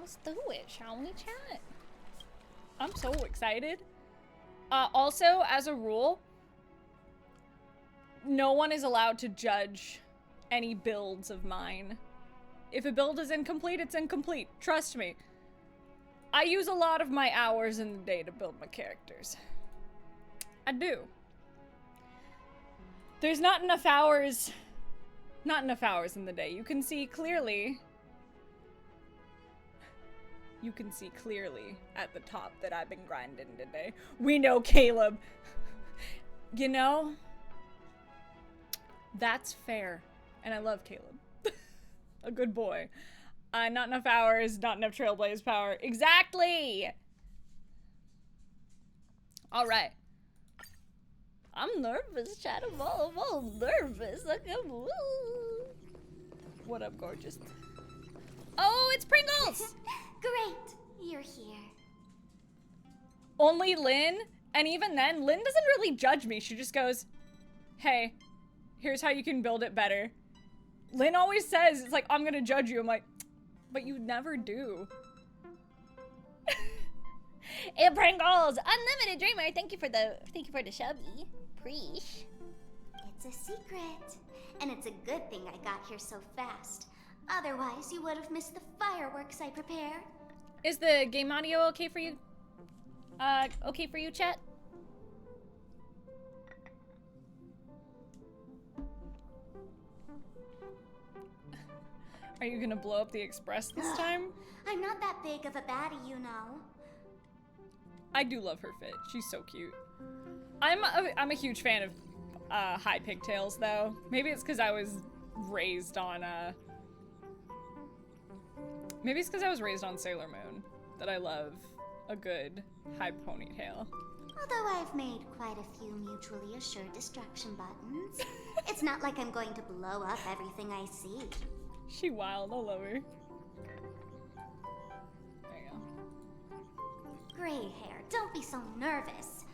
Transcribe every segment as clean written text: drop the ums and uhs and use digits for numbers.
Let's do it, shall we, chat? I'm so excited. Also, as a rule, no one is allowed to judge any builds of mine. If a build is incomplete, it's incomplete. Trust me. I use a lot of my hours in the day to build my characters. I do. There's not enough hours in the day. You can see clearly at the top that I've been grinding today. We know Caleb. You know, that's fair. And I love Caleb. A good boy. Not enough hours, not enough Trailblaze power. Exactly! Alright. I'm nervous, chat. I'm all nervous. What up, gorgeous? Oh, it's Pringles! Great, you're here. Only Lynn? And even then, Lynn doesn't really judge me. She just goes, hey, here's how you can build it better. Lynn always says, it's like, I'm gonna judge you. I'm like, but you never do. Hey, Pringles! Unlimited Dreamer, thank you for the shubby. Preesh. It's a secret. And it's a good thing I got here so fast. Otherwise, you would have missed the fireworks I prepared. Is the game audio okay for you? Okay for you, chat? Are you gonna blow up the express this time? I'm not that big of a baddie, you know. I do love her fit. She's so cute. I'm a huge fan of high pigtails, though. Maybe it's because I was raised on maybe it's because I was raised on Sailor Moon that I love a good high ponytail. Although I've made quite a few mutually assured destruction buttons, it's not like I'm going to blow up everything I see. She wild, I love her. There you go. Gray hair, don't be so nervous.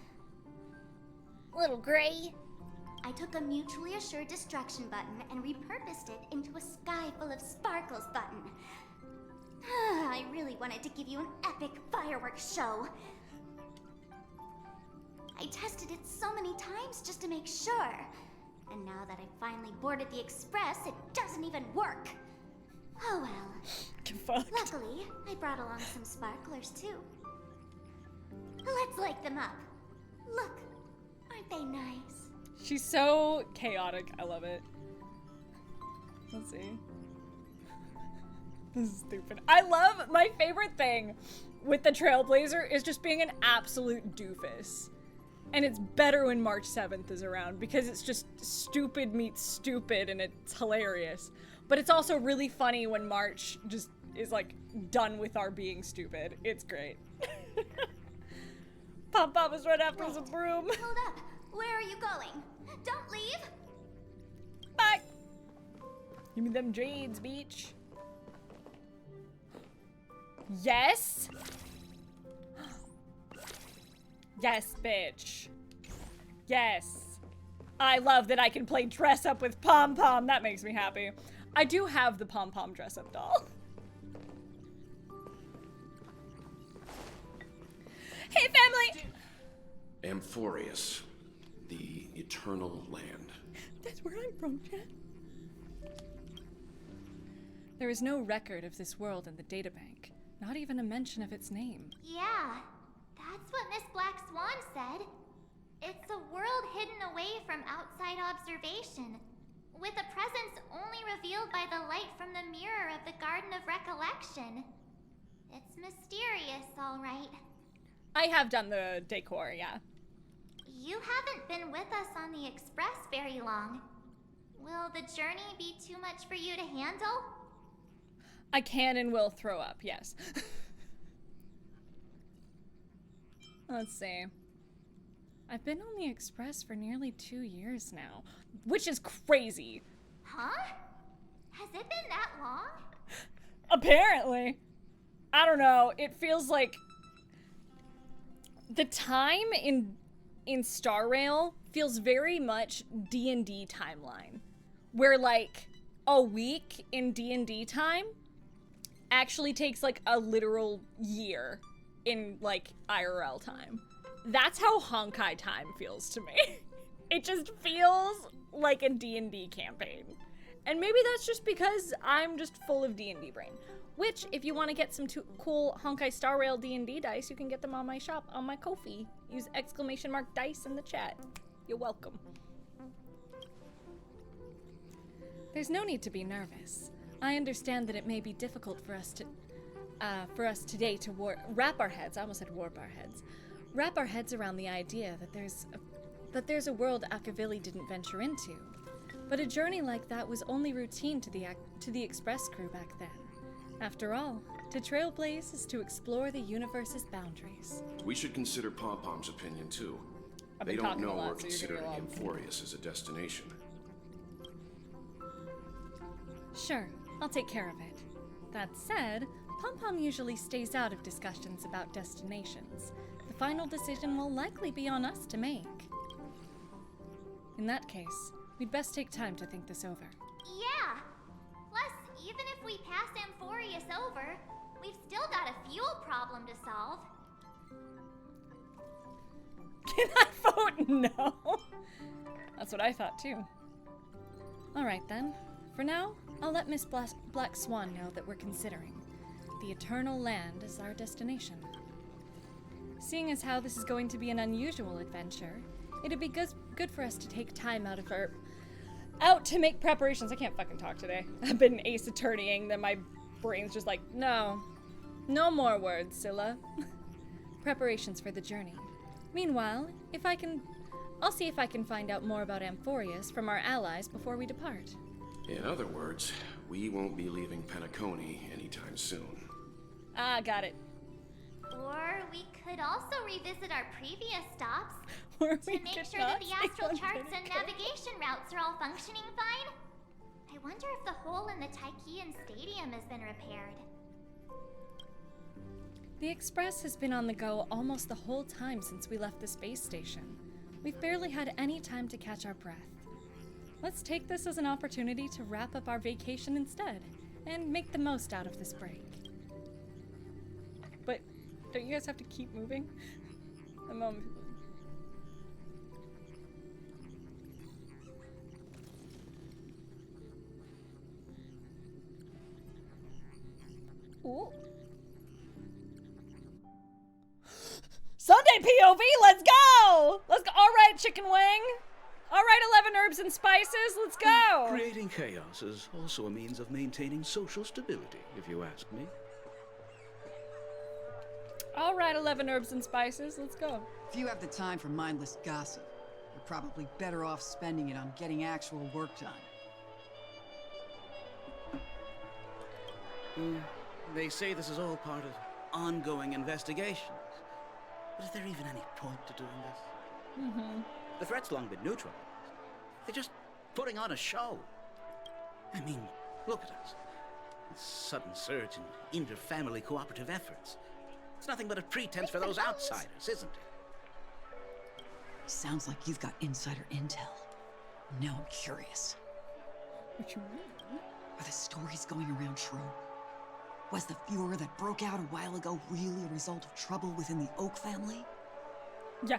Little Gray. I took a mutually assured destruction button and repurposed it into a sky full of sparkles button. I really wanted to give you an epic fireworks show. I tested it so many times just to make sure. And now that I've finally boarded the express, it doesn't even work. Oh well. Get fucked. Luckily, I brought along some sparklers too. Let's light them up. Look, aren't they nice? She's so chaotic. I love it. Let's see. This is stupid. I love, my favorite thing with the Trailblazer is just being an absolute doofus. And it's better when March 7th is around because it's just stupid meets stupid and it's hilarious. But it's also really funny when March just is like done with our being stupid. It's great. Pop was right after us a broom. Hold up. Where are you going? Don't leave. Bye. Give me them jades, beach. Yes. Yes, bitch. Yes. I love that I can play dress up with Pom Pom. That makes me happy. I do have the Pom Pom dress up doll. Hey, family! Amphorius, the eternal land. That's where I'm from, Chad. There is no record of this world in the databank. Not even a mention of its name. Yeah, that's what Miss Black Swan said. It's a world hidden away from outside observation, with a presence only revealed by the light from the mirror of the Garden of Recollection. It's mysterious, all right. I have done the decor, yeah. You haven't been with us on the Express very long. Will the journey be too much for you to handle? I can and will throw up, yes. Let's see. I've been on the Express for nearly 2 years now, which is crazy. Huh? Has it been that long? Apparently. I don't know, it feels like the time in Star Rail feels very much D&D timeline, where like a week in D&D time actually takes like a literal year in like IRL time. That's how Honkai time feels to me. It just feels like a D&D campaign. And maybe that's just because I'm just full of D&D brain. Which, if you want to get some cool Honkai Star Rail D&D dice, you can get them on my shop, on my Ko-fi. Use !dice in the chat. You're welcome. There's no need to be nervous. I understand that it may be difficult for us today to wrap our heads. I almost said warp our heads. Wrap our heads around the idea that there's a world Akavili didn't venture into. But a journey like that was only routine to the Express crew back then. After all, to trailblaze is to explore the universe's boundaries. We should consider Pom-Pom's opinion too. I've They been don't talking know a lot, we're so you're gonna considering be allowed. Amphorius as a destination. Sure, I'll take care of it. That said, Pom-Pom usually stays out of discussions about destinations. The final decision will likely be on us to make. In that case, we'd best take time to think this over. Yeah. Plus, even if we pass Amphorius over, we've still got a fuel problem to solve. Can I vote no? That's what I thought too. Alright then. For now, I'll let Miss Black Swan know that we're considering the Eternal Land as our destination. Seeing as how this is going to be an unusual adventure, it'd be good for us to take time out to make preparations. I can't fucking talk today. I've been ace attorneying, then my brain's just like, no more words, Sylla. Preparations for the journey. Meanwhile, I'll see if I can find out more about Amphorius from our allies before we depart. In other words, we won't be leaving Penacony anytime soon. Ah, got it. Or we could also revisit our previous stops Or to we make could sure not that the stay astral on charts and Pinnacle. navigation routes are all functioning fine. I wonder if the hole in the Tychean Stadium has been repaired. The Express has been on the go almost the whole time since we left the space station. We've barely had any time to catch our breath. Let's take this as an opportunity to wrap up our vacation instead, and make the most out of this break. But don't you guys have to keep moving? A moment. Ooh. Sunday POV, let's go! Let's go. All right, chicken wing. All right, 11 herbs and spices, let's go. Creating chaos is also a means of maintaining social stability, if you ask me. All right, 11 herbs and spices, let's go. If you have the time for mindless gossip, you're probably better off spending it on getting actual work done. They say this is all part of ongoing investigations. But is there even any point to doing this? The threat's long been neutralized. They're just putting on a show. I mean, look at us. This sudden surge in inter-family cooperative efforts. It's nothing but a pretense for those outsiders, isn't it? Sounds like you've got insider intel. Now I'm curious. What you mean? Are the stories going around true? Was the furor that broke out a while ago really a result of trouble within the Oak family? Yeah.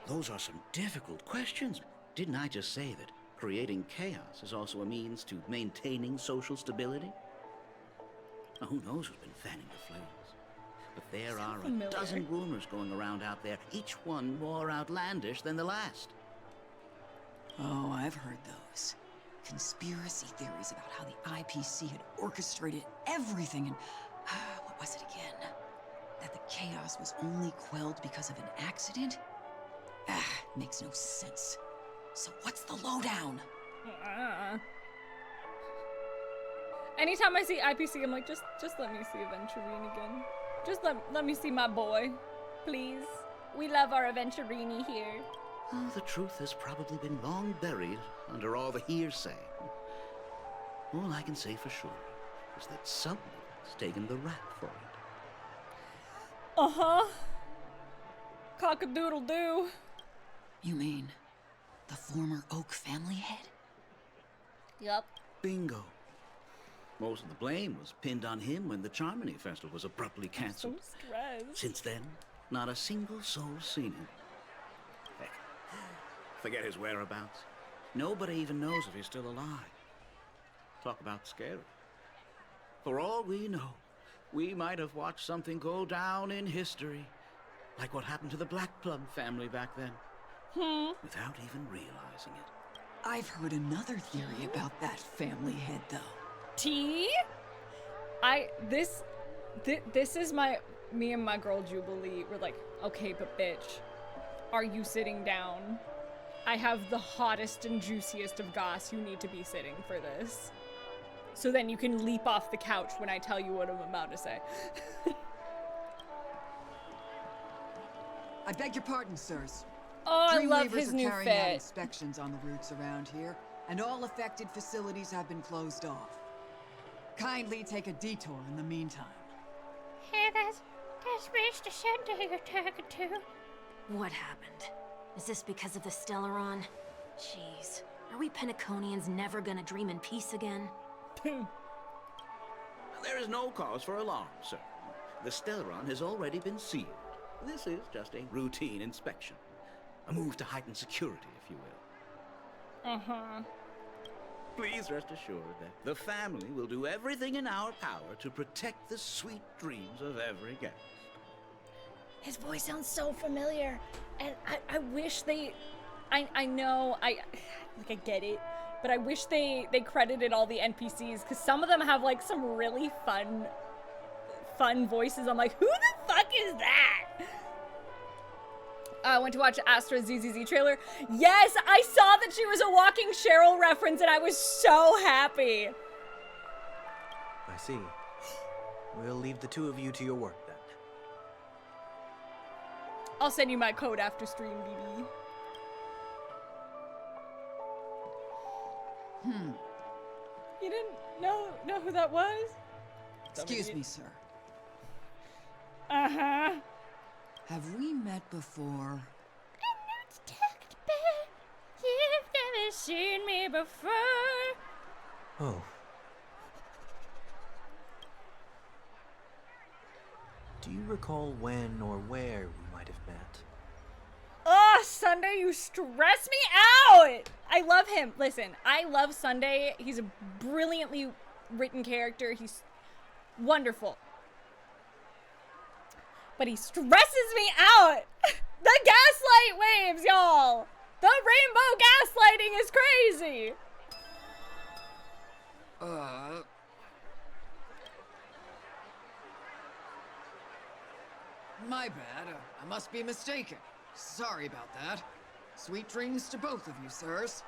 Those are some difficult questions. Didn't I just say that creating chaos is also a means to maintaining social stability? Now, who knows who's been fanning the flames? But there are familiar. a dozen rumors going around out there, each one more outlandish than the last. Oh, I've heard those. Conspiracy theories about how the IPC had orchestrated everything and... what was it again? That the chaos was only quelled because of an accident? Makes no sense. So what's the lowdown? Anytime I see IPC, I'm like, just let me see Aventurine again. Just let me see my boy, please. We love our Aventurine here. Oh, the truth has probably been long buried under all the hearsay. All I can say for sure is that someone's taken the rap for it. Uh-huh. Cock-a-doodle-doo. You mean the former Oak family head? Yup. Bingo. Most of the blame was pinned on him when the Charmony Festival was abruptly cancelled. So stressed. Since then, not a single soul's seen him. Heck, forget his whereabouts. Nobody even knows if he's still alive. Talk about scary. For all we know, we might have watched something go down in history, like what happened to the Black Plum family back then, without even realizing it. I've heard another theory about that family head, though. T? This is me and my girl Jubilee. We're like, okay, but bitch, are you sitting down? I have the hottest and juiciest of goss. You need to be sitting for this. So then you can leap off the couch when I tell you what I'm about to say. I beg your pardon, sirs. Oh, I love Dreamweavers his are new carrying out fit. inspections on the routes around here, and all affected facilities have been closed off. Kindly take a detour in the meantime. Hey, that's Mr. Sunday you're talking to. What happened? Is this because of the Stellaron? Jeez. Are we Penaconians never gonna dream in peace again? There is no cause for alarm, sir. The Stellaron has already been sealed. This is just a routine inspection. A move to heighten security, if you will. Uh-huh. Please rest assured that the family will do everything in our power to protect the sweet dreams of every guest. His voice sounds so familiar, and I wish they, I know, I get it, but I wish they credited all the NPCs, because some of them have like some really fun voices. I'm like, who the fuck is that? I went to watch Astra's ZZZ trailer. Yes, I saw that she was a walking Cheryl reference, and I was so happy. I see. We'll leave the two of you to your work then. I'll send you my code after stream, BB. You didn't know who that was? Excuse me, sir. Uh-huh. Have we met before? You've never seen me before. Oh. Do you recall when or where we might have met? Oh, Sunday, you stress me out! I love him. Listen, I love Sunday. He's a brilliantly written character. He's wonderful. But he stresses me out! The gaslight waves, y'all! The rainbow gaslighting is crazy! My bad. I must be mistaken. Sorry about that. Sweet dreams to both of you, sirs.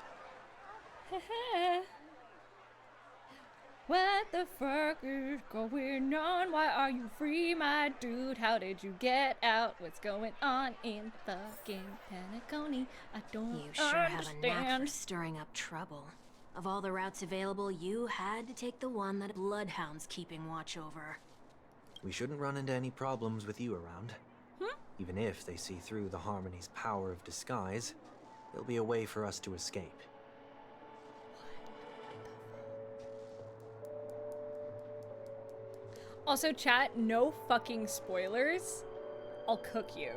What the fuck is going on? Why are you free, my dude? How did you get out? What's going on in fucking Penacony? I don't You sure have a knack for understand. stirring up trouble. Of all the routes available, you had to take the one that Bloodhound's keeping watch over. We shouldn't run into any problems with you around. Even if they see through the Harmony's power of disguise, there'll be a way for us to escape. Also, chat, no fucking spoilers. I'll cook you.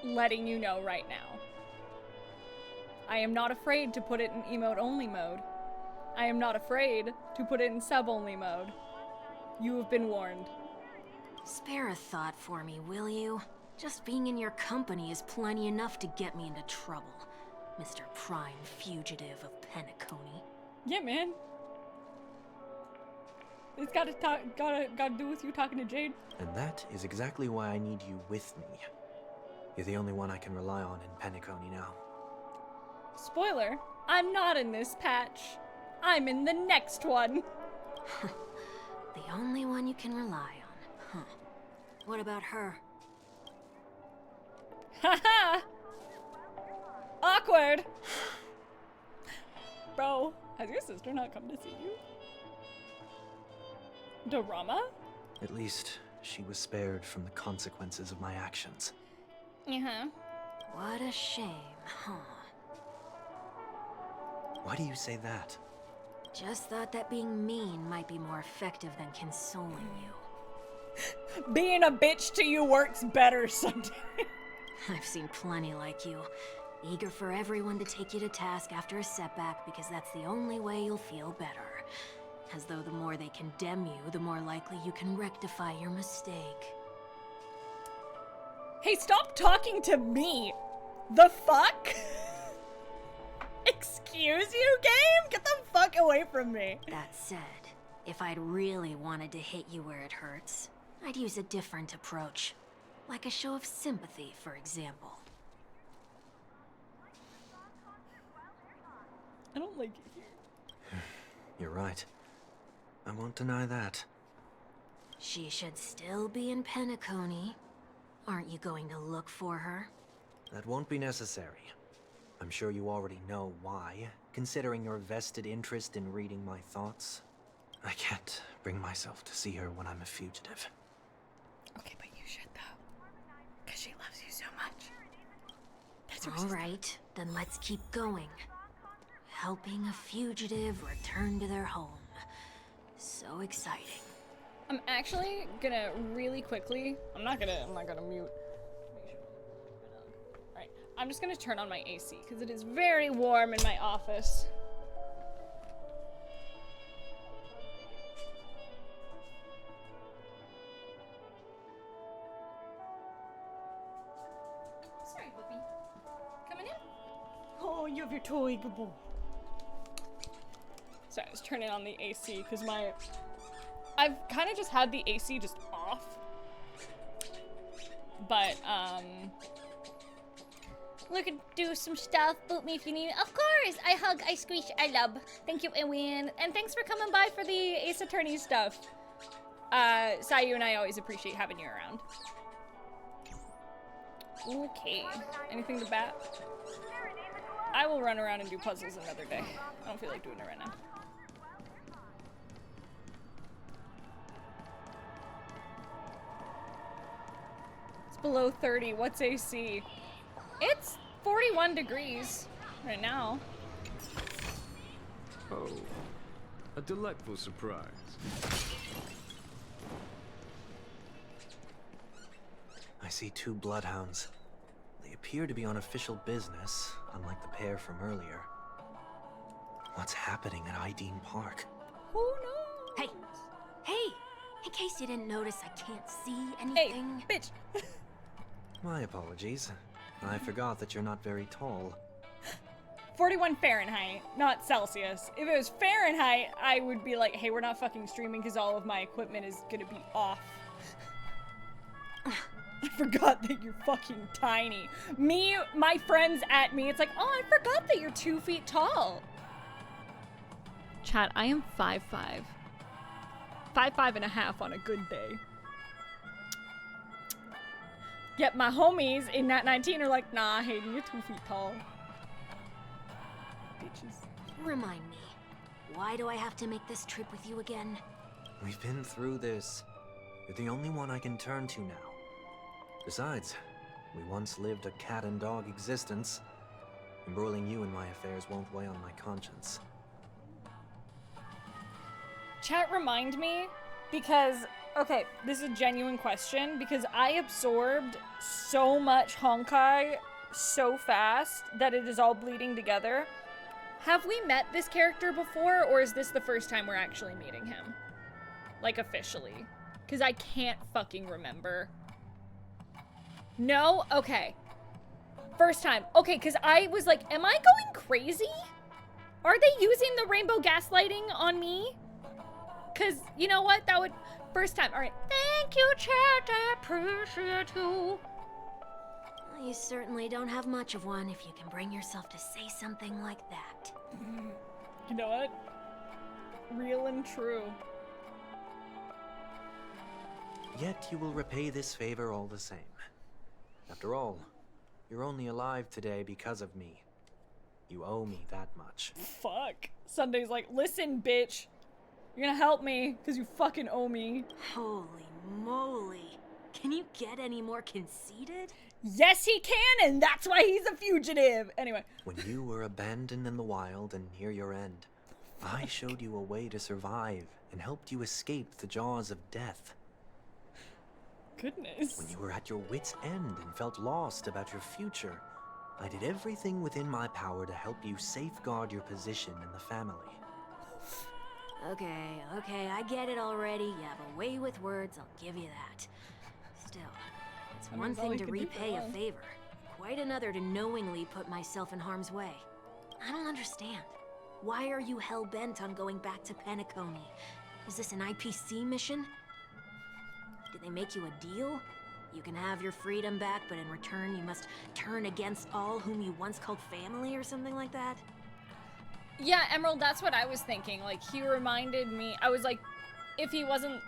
Letting you know right now. I am not afraid to put it in emote-only mode. I am not afraid to put it in sub-only mode. You have been warned. Spare a thought for me, will you? Just being in your company is plenty enough to get me into trouble, Mr. Prime Fugitive of Penacony. Yeah, man. It's gotta do with you talking to Jade. And that is exactly why I need you with me. You're the only one I can rely on in Penacony now. Spoiler, I'm not in this patch. I'm in the next one. The only one you can rely on, huh? What about her? Haha! Awkward! Bro, has your sister not come to see you? Dorama? At least she was spared from the consequences of my actions. Uh-huh. What a shame, huh? Why do you say that? Just thought that being mean might be more effective than consoling you. Being a bitch to you works better sometimes. I've seen plenty like you. Eager for everyone to take you to task after a setback because that's the only way you'll feel better. As though the more they condemn you, the more likely you can rectify your mistake. Hey, stop talking to me! The fuck? Excuse you, game? Get the fuck away from me. That said, if I'd really wanted to hit you where it hurts, I'd use a different approach. Like a show of sympathy, for example. I don't like it here. You're right. I won't deny that. She should still be in Penacony. Aren't you going to look for her? That won't be necessary. I'm sure you already know why, considering your vested interest in reading my thoughts. I can't bring myself to see her when I'm a fugitive. Okay, but you should though. Because she loves you so much. That's All right, then let's keep going. Helping a fugitive return to their home. So exciting. I'm actually gonna really quickly, I'm not gonna mute. Alright, I'm just gonna turn on my AC because it is very warm in my office. Sorry, Whoopi. Coming in? Oh, you have your toy, good boy. Sorry, I was turning on the AC because I've kind of just had the AC just off. But, We could do some stuff. Boot me if you need. Of course. I hug, I squish, I love. thank you, Ewan. And thanks for coming by for the Ace Attorney stuff. Sayu and I always appreciate having you around. Okay. Anything to bat? I will run around and do puzzles another day. I don't feel like doing it right now. It's below 30. What's AC? It's 41 degrees right now. Oh, a delightful surprise. I see 2 bloodhounds. They appear to be on official business, unlike the pair from earlier. What's happening at Ideen Park? Who knows? Hey! Hey! In case you didn't notice, I can't see anything. Hey, bitch! My apologies. I forgot that you're not very tall. 41 Fahrenheit, not Celsius. If it was Fahrenheit, I would be like, hey, we're not fucking streaming because all of my equipment is gonna be off. I forgot that you're fucking tiny. Me, my friends at me, it's like, oh, I forgot that you're 2 feet tall. Chat, I am 5'5". 5'5.5" on a good day. Yet my homies in Nat 19 are like, nah, Hayden, you're 2 feet tall. Bitches. Remind me, why do I have to make this trip with you again? We've been through this. You're the only one I can turn to now. Besides, we once lived a cat and dog existence. Embroiling you in my affairs won't weigh on my conscience. Chat, remind me, because, okay, this is a genuine question, because I absorbed so much Honkai so fast that it is all bleeding together. Have we met this character before, or is this the first time we're actually meeting him? Like, officially. Because I can't fucking remember. No? Okay. First time. Okay, because I was like, am I going crazy? Are they using the rainbow gaslighting on me? Because, you know what? That would... First time. All right. Thank you, chat. I appreciate you. Well, you certainly don't have much of one if you can bring yourself to say something like that. You know what? Real and true. Yet you will repay this favor all the same. After all, you're only alive today because of me. You owe me that much. Fuck. Sunday's like, listen, bitch. You're gonna help me, because you fucking owe me. Holy moly. Can you get any more conceited? Yes, he can, and that's why he's a fugitive. Anyway. When you were abandoned in the wild and near your end, I showed you a way to survive and helped you escape the jaws of death. Goodness. When you were at your wit's end and felt lost about your future, I did everything within my power to help you safeguard your position in the family. Okay, I get it already. You have a way with words, I'll give you that. Still, it's one thing to repay a favor, quite another to knowingly put myself in harm's way. I don't understand. Why are you hell-bent on going back to Penacony? Is this an IPC mission? Did they make you a deal? You can have your freedom back, but in return you must turn against all whom you once called family or something like that? Yeah, Emerald, that's what I was thinking. Like, he reminded me, I was like, if he wasn't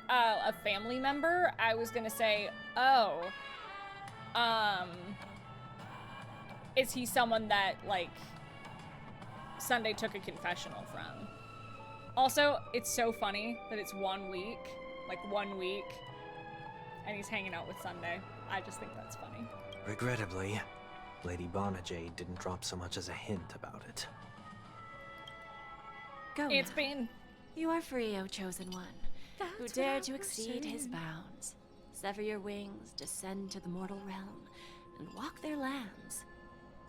a family member, I was gonna say, oh, is he someone that, like, Sunday took a confessional from? Also, it's so funny that it's 1 week, and he's hanging out with Sunday. I just think that's funny. Regrettably, Lady Bonajade didn't drop so much as a hint about it. Go It's now. been... You are free, O Chosen One, who dare to exceed his bounds. Sever your wings, descend to the mortal realm, and walk their lands.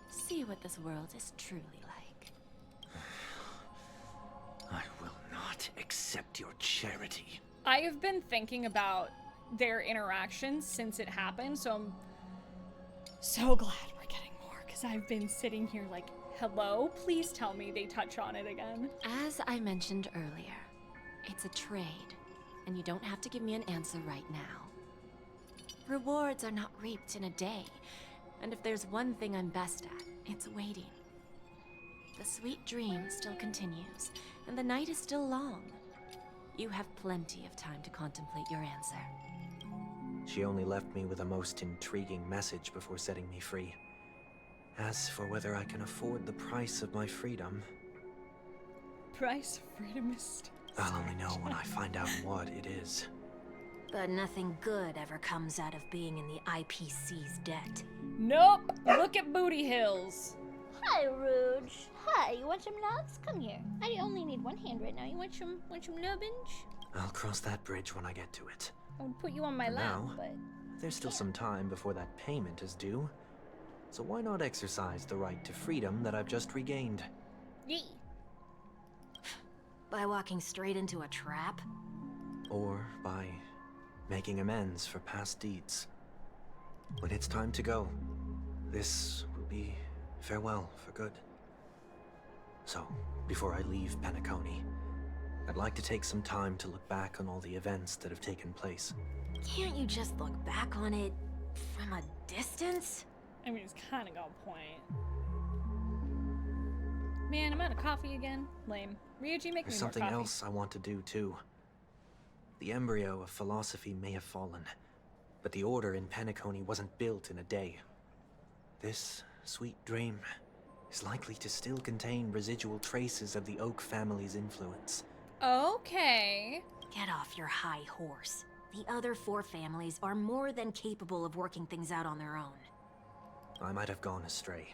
See what this world is truly like. I will not accept your charity. I have been thinking about their interactions since it happened, so I'm so glad we're getting more, because I've been sitting here like, hello, please tell me they touch on it again. As I mentioned earlier, it's a trade, and you don't have to give me an answer right now. Rewards are not reaped in a day, and if there's one thing I'm best at, it's waiting. The sweet dream still continues, and the night is still long. You have plenty of time to contemplate your answer. She only left me with a most intriguing message before setting me free. As for whether I can afford the price of my freedom... Price of freedom is... I'll only know when I find out what it is. But nothing good ever comes out of being in the IPC's debt. Nope! Look at Booty Hills! Hi, Rouge. Hi, you want some nuts? Come here. I only need one hand right now. You want some nubbins? I'll cross that bridge when I get to it. I would put you on my For lap, now, but... There's still some time before that payment is due. So why not exercise the right to freedom that I've just regained? Yee! By walking straight into a trap? Or by making amends for past deeds. When it's time to go, this will be farewell for good. So, before I leave Penacony, I'd like to take some time to look back on all the events that have taken place. Can't you just look back on it from a distance? I mean, it's kind of got a point. Man, I'm out of coffee again. Lame. Ryuji, make There's me more something coffee. else I want to do, too. The embryo of philosophy may have fallen, but the order in Penacony wasn't built in a day. This sweet dream is likely to still contain residual traces of the Oak family's influence. Okay. Get off your high horse. The other 4 families are more than capable of working things out on their own. I might have gone astray,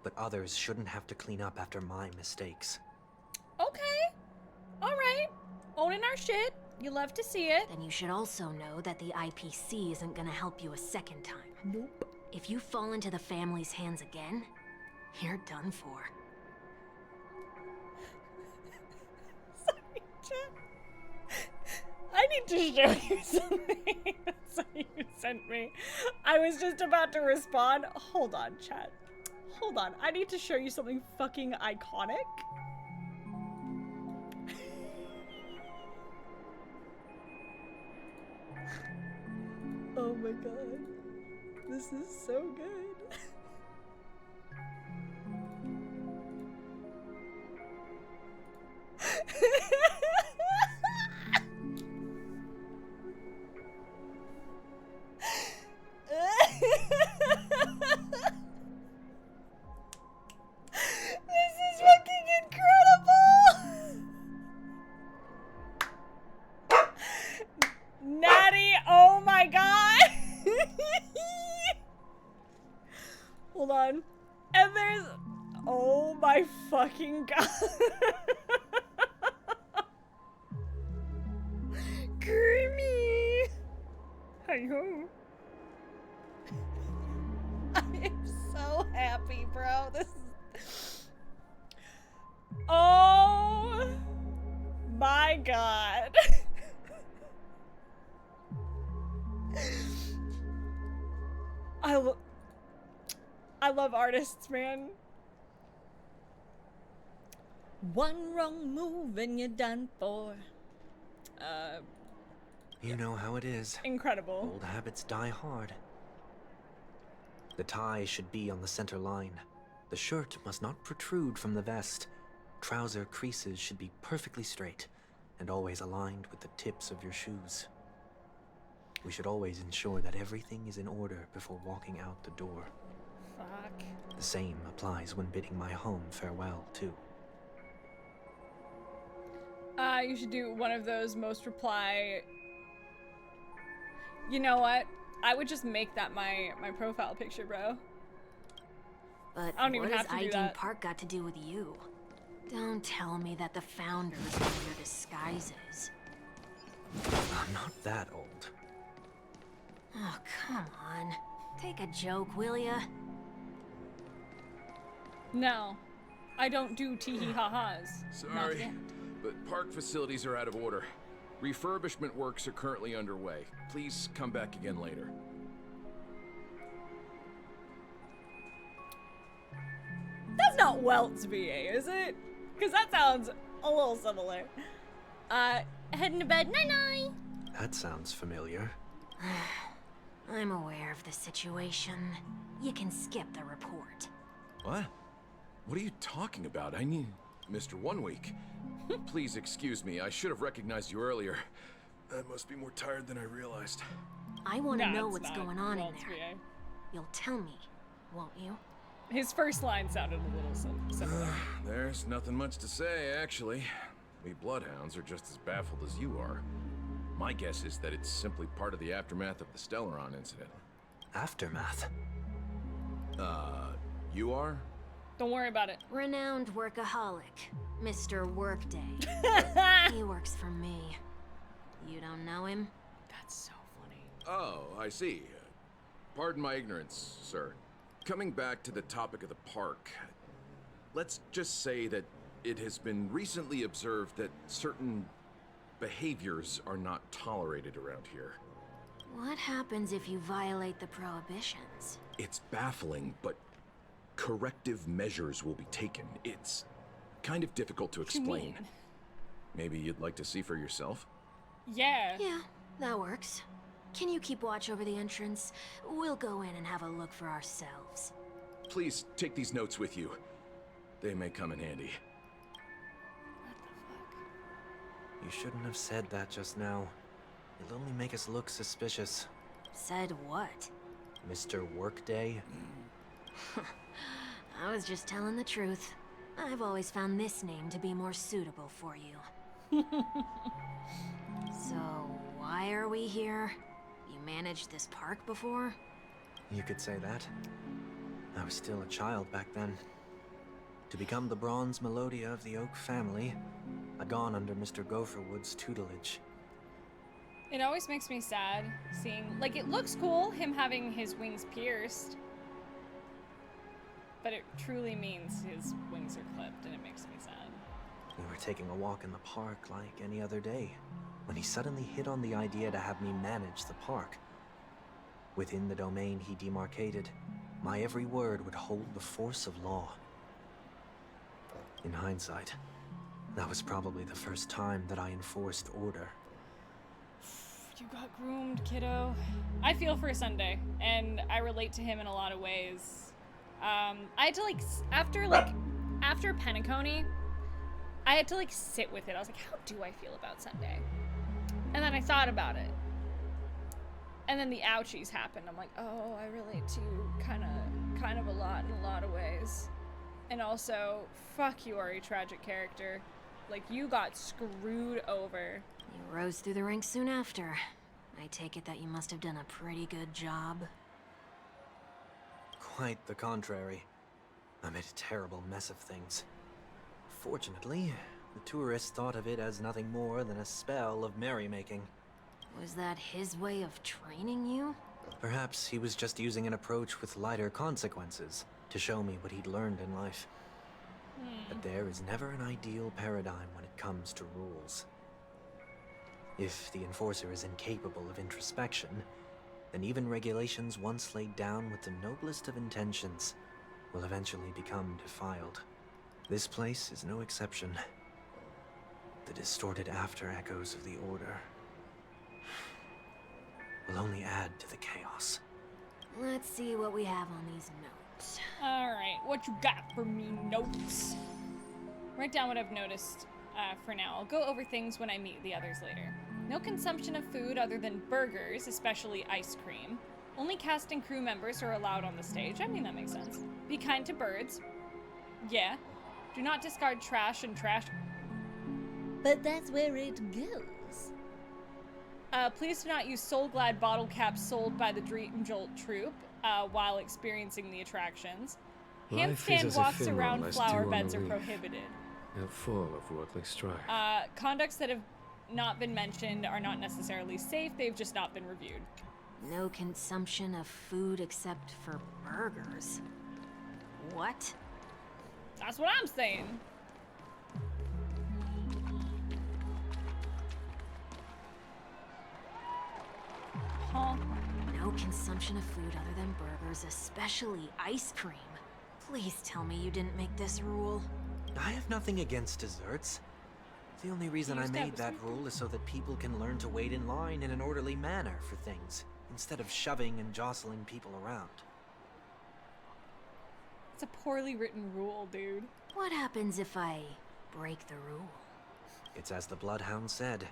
but others shouldn't have to clean up after my mistakes. Okay. Alright. Owning our shit. You love to see it. Then you should also know that the IPC isn't gonna help you a second time. Nope. If you fall into the family's hands again, you're done for. Sorry, chat. I need to show you something. That's what you sent me. I was just about to respond. Hold on, chat. Hold on. I need to show you something fucking iconic. Oh my god. This is so good. This is fucking incredible! Natty, oh my god! hold on. And there's, oh my fucking god. Creamy. Hi-ho. I am so happy, bro. This is... Oh my god. I love artists, man. One wrong move and you're done for. You know how it is. Incredible. Old habits die hard. The tie should be on the center line. The shirt must not protrude from the vest. Trouser creases should be perfectly straight and always aligned with the tips of your shoes. We should always ensure that everything is in order before walking out the door. Fuck. The same applies when bidding my home farewell, too. You should do one of those most reply... You know what? I would just make that my profile picture, bro. But I don't even what have has to do ID that. Park got to do with you? Don't tell me that the founders were your disguises. I'm not that old. Oh, come on. Take a joke, will ya? No. I don't do tee-hee-ha-has. Not Sorry, yet. but park facilities are out of order. Refurbishment works are currently underway. Please come back again later. That's not Welt's VA, is it? Because that sounds a little similar. Heading to bed. Night-night. That sounds familiar. I'm aware of the situation. You can skip the report. What? What are you talking about? I need... Mr. 1 Week. Please excuse me. I should have recognized you earlier. I must be more tired than I realized. I want to Nah, know it's what's not going on in Welt's there. VA. You'll tell me, won't you? His first line sounded a little similar. There's nothing much to say, actually. We bloodhounds are just as baffled as you are. My guess is that it's simply part of the aftermath of the Stellaron incident. Aftermath? You are? Don't worry about it. Renowned workaholic, Mr. Workday. He works for me. You don't know him? That's so funny. Oh, I see. Pardon my ignorance, sir. Coming back to the topic of the park, let's just say that it has been recently observed that certain behaviors are not tolerated around here. What happens if you violate the prohibitions? It's baffling, but corrective measures will be taken. It's kind of difficult to What do you explain. mean? Maybe you'd like to see for yourself? Yeah. Yeah, that works. Can you keep watch over the entrance? We'll go in and have a look for ourselves. Please take these notes with you. They may come in handy. You shouldn't have said that just now. It'll only make us look suspicious. Said what? Mr. Workday? I was just telling the truth. I've always found this name to be more suitable for you. So, why are we here? You managed this park before? You could say that. I was still a child back then. To become the bronze Melodia of the Oak family, I'd gone under Mr. Gopherwood's tutelage. It always makes me sad seeing, like, it looks cool, him having his wings pierced. But it truly means his wings are clipped, and it makes me sad. We were taking a walk in the park like any other day, when he suddenly hit on the idea to have me manage the park. Within the domain he demarcated, my every word would hold the force of law. In hindsight, that was probably the first time that I enforced order. You got groomed, kiddo. I feel for Sunday, and I relate to him in a lot of ways. I had to, like, after Penacony, I had to, like, sit with it. I was like, how do I feel about Sunday? And then I thought about it. And then the ouchies happened. I'm like, oh, I relate to you kind of a lot in a lot of ways. And also, fuck, you are a tragic character. Like, you got screwed over. You rose through the ranks soon after. I take it that you must have done a pretty good job. Quite the contrary. I made a terrible mess of things. Fortunately, the tourists thought of it as nothing more than a spell of merrymaking. Was that his way of training you? Perhaps he was just using an approach with lighter consequences to show me what he'd learned in life. But there is never an ideal paradigm when it comes to rules. If the enforcer is incapable of introspection, then even regulations once laid down with the noblest of intentions will eventually become defiled. This place is no exception. The distorted after-echoes of the Order will only add to the chaos. Let's see what we have on these notes. Alright, what you got for me, notes? Write down what I've noticed for now. I'll go over things when I meet the others later. No consumption of food other than burgers, especially ice cream. Only cast and crew members are allowed on the stage. I mean, that makes sense. Be kind to birds. Yeah. Do not discard trash and trash. But that's where it goes. Please do not use Soul Glad bottle caps sold by the Dream Jolt troupe while experiencing the attractions. Life is Handstand as a walks film around less flower dew on beds the are leaf. prohibited. Full of worldly strife. Conducts that have not been mentioned are not necessarily safe, they've just not been reviewed. No consumption of food except for burgers. What? That's what I'm saying. Huh? No consumption of food other than burgers, especially ice cream. Please tell me you didn't make this rule. I have nothing against desserts. The only reason I made that rule is so that people can learn to wait in line in an orderly manner for things, instead of shoving and jostling people around. It's a poorly written rule, dude. What happens if I break the rule? It's as the Bloodhound said.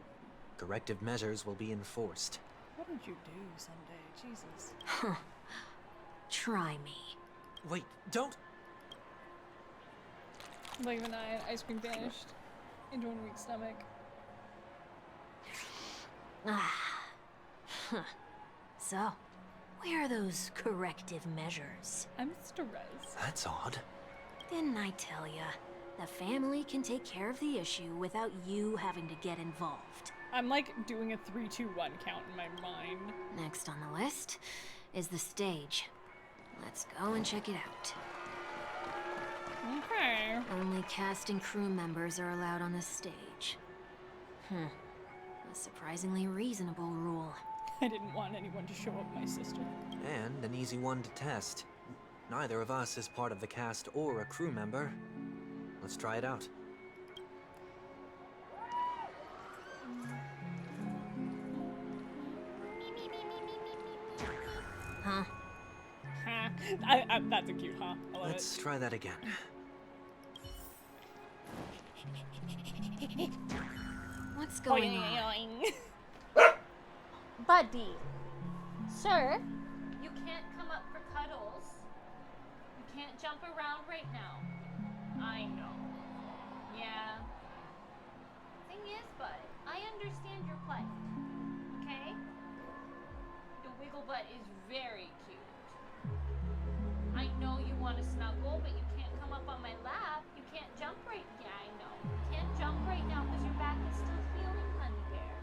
Corrective measures will be enforced. What did you do someday? Jesus. Huh. Try me. Wait, don't! Like an eye, ice cream vanished into a weak stomach. Ah. Huh. So, where are those corrective measures? I'm stressed. That's odd. Didn't I tell ya? The family can take care of the issue without you having to get involved. I'm like doing a 3, 2, 1 count in my mind. Next on the list is the stage. Let's go and check it out. Okay. Only cast and crew members are allowed on the stage. A surprisingly reasonable rule. I didn't want anyone to show up my sister. And an easy one to test. Neither of us is part of the cast or a crew member. Let's try it out. Huh? Huh. That's a cute huh. I love Let's try that again. What's going on? Boing. Buddy. Sir? You can't come up for cuddles. You can't jump around right now. I know. Yeah. Thing is, bud, I understand your plight. Okay? The wiggle butt is very cute. I know you want to snuggle, but you can't come up on my lap. You can't jump right. Yeah, I know. You can't jump right now because your back is still healing, honey bear.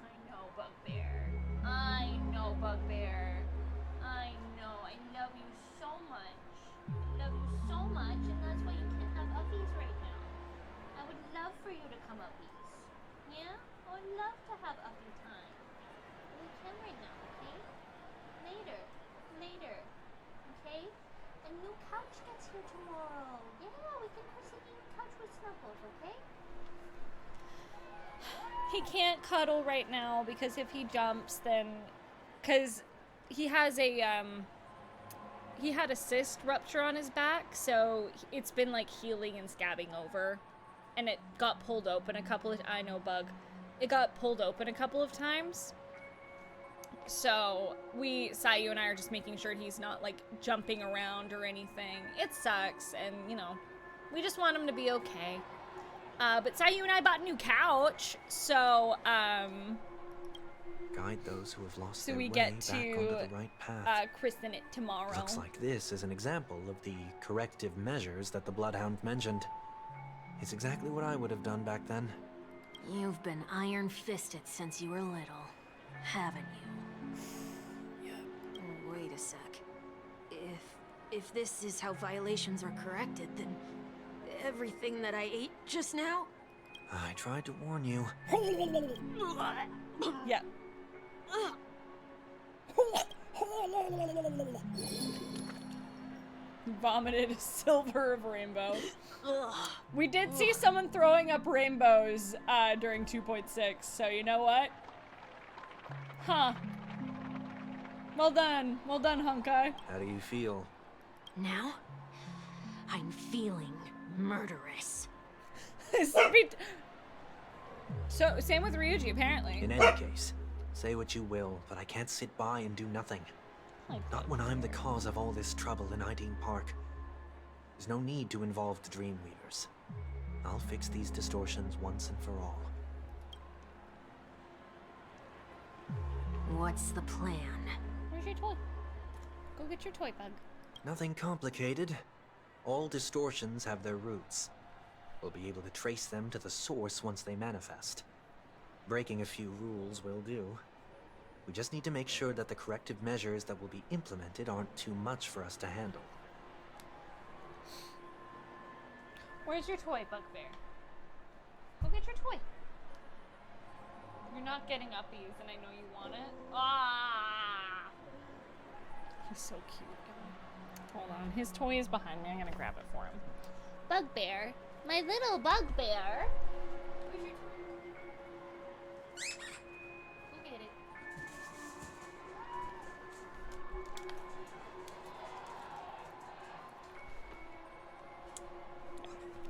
I know, Bugbear. I know, Bugbear. I know. I love you so much. I love you so much, and that's why you can't have uppies right now. I would love for you to come uppies. Yeah? I would love to have uppie time. But we can right now, okay? Later. Later. Okay? A new couch gets here tomorrow. Yeah, we can put sitting on the couch with Snuggles, okay? He can't cuddle right now because if he jumps, then... Because he has a, he had a cyst rupture on his back, so it's been, like, healing and scabbing over. And it got pulled open a couple of... I know, Bug. It got pulled open a couple of times. So, Sayu and I are just making sure he's not, like, jumping around or anything. It sucks, and, you know, we just want him to be okay. But Sayu and I bought a new couch, so, Guide those who have lost So their we way get back onto to the right path. christen it tomorrow. Looks like this is an example of the corrective measures that the Bloodhound mentioned. It's exactly what I would have done back then. You've been iron-fisted since you were little, haven't you? Yeah. Oh, wait a sec. If this is how violations are corrected, then everything that I ate just now? I tried to warn you. Yeah. Vomited a silver of rainbow. We did see someone throwing up rainbows during 2.6, so you know what? Huh. Well done, Honkai. How do you feel? Now, I'm feeling murderous. So, same with Ryuji, apparently. In any case, say what you will, but I can't sit by and do nothing. Not when I'm the cause of all this trouble in Ideen Park. There's no need to involve the Dream Weavers. I'll fix these distortions once and for all. What's the plan? Where's your toy? Go get your toy, Bug. Nothing complicated. All distortions have their roots. We'll be able to trace them to the source once they manifest. Breaking a few rules will do. We just need to make sure that the corrective measures that will be implemented aren't too much for us to handle. Where's your toy, Bugbear? Go get your toy. You're not getting uppies, and I know you want it. Ah! He's so cute. Hold on. His toy is behind me. I'm gonna grab it for him. Bugbear. My little bugbear. Where's your toy? Go get it.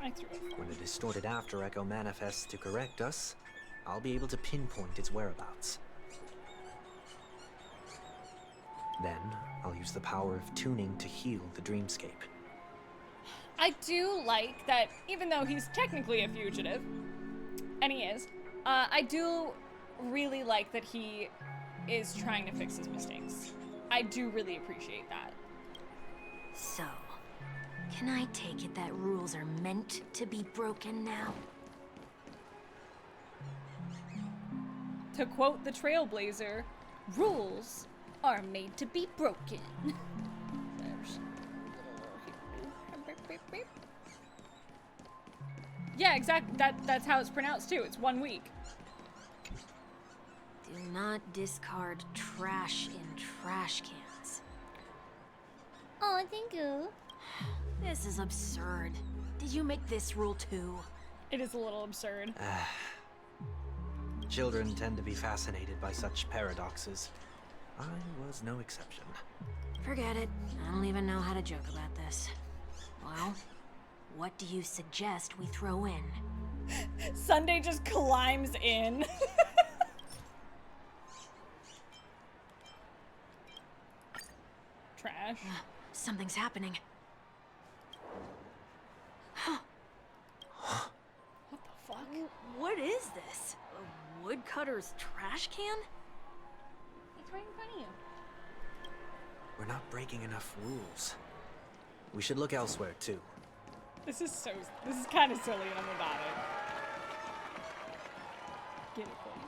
I threw it. When a distorted after echo manifests to correct us, I'll be able to pinpoint its whereabouts. Then, I'll use the power of tuning to heal the dreamscape. I do like that, even though he's technically a fugitive, and he is, I do really like that he is trying to fix his mistakes. I do really appreciate that. So, can I take it that rules are meant to be broken now? To quote the Trailblazer, rules are made to be broken. Yeah, exactly. That's how it's pronounced too. It's 1 week. Do not discard trash in trash cans. Oh, thank you. This is absurd. Did you make this rule too? It is a little absurd. Children tend to be fascinated by such paradoxes. I was no exception. Forget it. I don't even know how to joke about this. Well, what do you suggest we throw in? Sunday just climbs in. Trash. Something's happening. What the fuck? What is this? A woodcutter's trash can? It's right in front of you. We're not breaking enough rules. We should look elsewhere, too. This is kind of silly and I'm about it. Get it, buddy.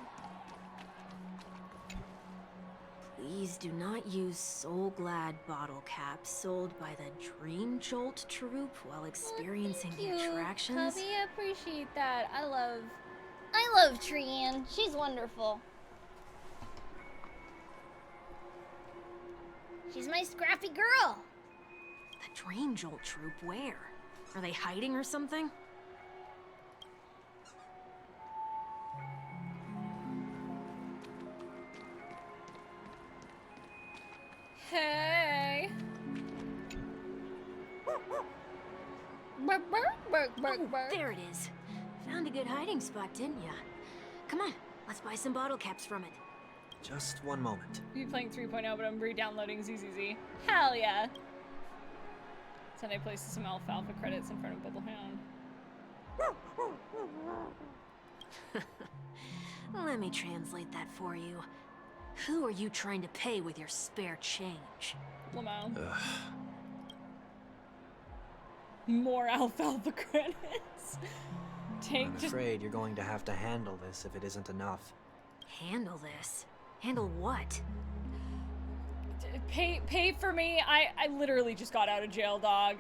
Please do not use Soul Glad bottle caps sold by the Dream Jolt troupe while experiencing the attractions. Cubby, I appreciate that. I love Trian. She's wonderful. She's my scrappy girl. The Dream Jolt troupe, where? Are they hiding or something? Hey. Burk, burk, burk, burk, burk. There it is. Found a good hiding spot, didn't ya? Come on, let's buy some bottle caps from it. Just one moment. You're playing 3.0, but I'm re-downloading ZZZ. Hell yeah. Sunday places some alfalfa credits in front of Bubblehound. Let me translate that for you. Who are you trying to pay with your spare change? Lamau. More alfalfa credits. I'm afraid you're going to have to handle this if it isn't enough. Handle this? Handle what? Pay for me. I literally just got out of jail, dog.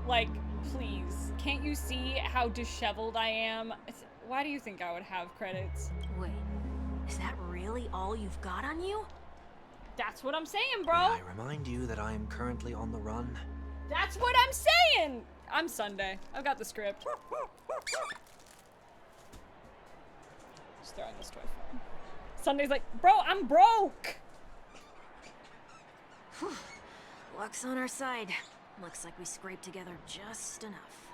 Like, please. Can't you see how disheveled I am? Why do you think I would have credits? Wait, is that really all you've got on you? That's what I'm saying, bro. May I remind you that I am currently on the run? That's what I'm saying. I'm Sunday. I've got the script. Just throwing this toy phone. Sunday's like, bro, I'm broke. Whew. Luck's on our side. Looks like we scraped together just enough.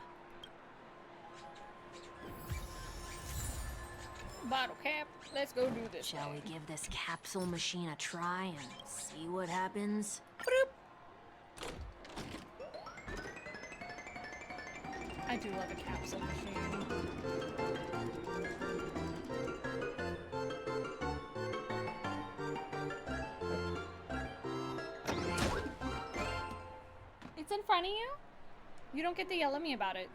Bottle cap. Let's go do this. Shall we give this capsule machine a try and see what happens? I do love a capsule machine. It's in front of you? You don't get to yell at me about it.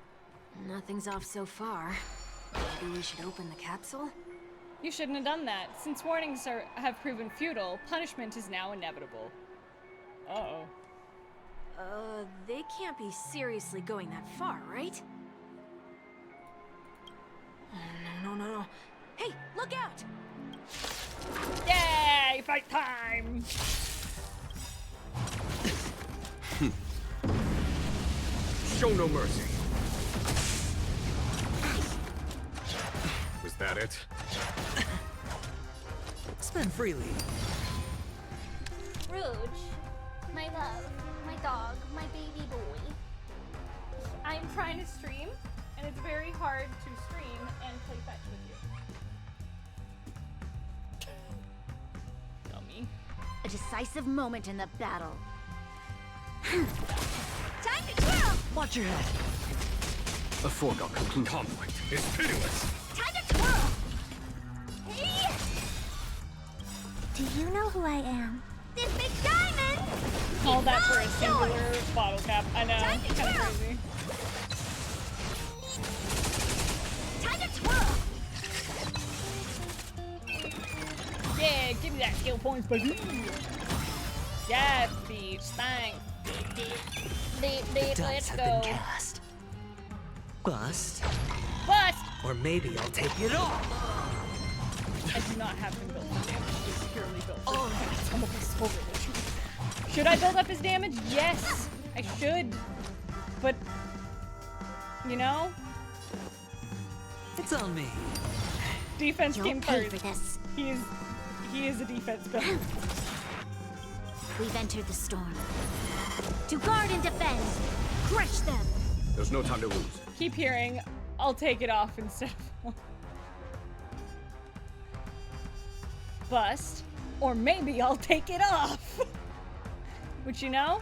Nothing's off so far. Maybe we should open the capsule? You shouldn't have done that. Since warnings have proven futile, punishment is now inevitable. Uh-oh. They can't be seriously going that far, right? No. Hey, look out! Yay! Fight time! Show no mercy. Was that it? Spend freely. Rouge, my love, my dog, my baby boy. I'm trying to stream, and it's very hard to stream and play fetch with you. Dummy. A decisive moment in the battle. Time to twirl! Watch your head. A foregone conclusion. Conflict is pitiless. Time to twirl! Hey! Do you know who I am? This big diamond! Call that for a singular bottle cap. I know. Time to Kind of twirl. crazy. Time to twirl! Yeah, give me that skill points, baby. Yeah, beach. Thanks. Dice Let's have go. been cast. Bust. Bust! Or maybe I'll take it off. I do not have him built for damage. It's purely built for damage. I'm gonna be so rich. Should I build up his damage? Yes, I should. But, you know? It's on me. Defense You'll came pay first. for this. He is a defense build. We've entered the storm. To guard and defend. Crush them. There's no time to lose. Keep hearing, I'll take it off instead of bust, or maybe I'll take it off. Which, you know?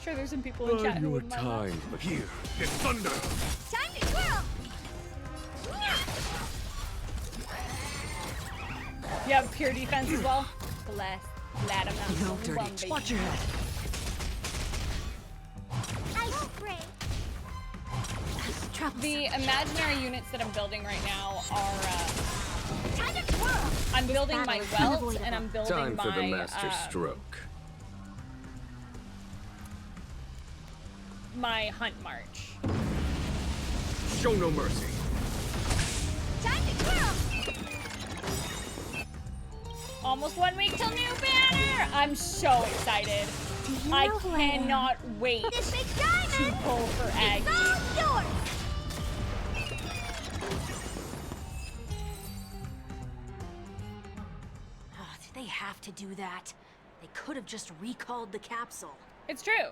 Sure, there's some people in chat who wouldn't mind that. Time, but here is thunder. Time to twirl! You have pure defense as well? Glad I'm not No the only one, dirty. baby. Watch your head. I won't break. The imaginary units that I'm building right now are, Time to twirl! I'm building my battle is welt, unavoidable. and I'm building Time my, for the master stroke. my hunt march. Show no mercy. Time to twirl! Almost 1 week till new banner! I'm so excited. Do you I know who I am? cannot wait This big to diamond! pull for Aggie. It's all yours! Oh, did they have to do that? They could have just recalled the capsule. It's true.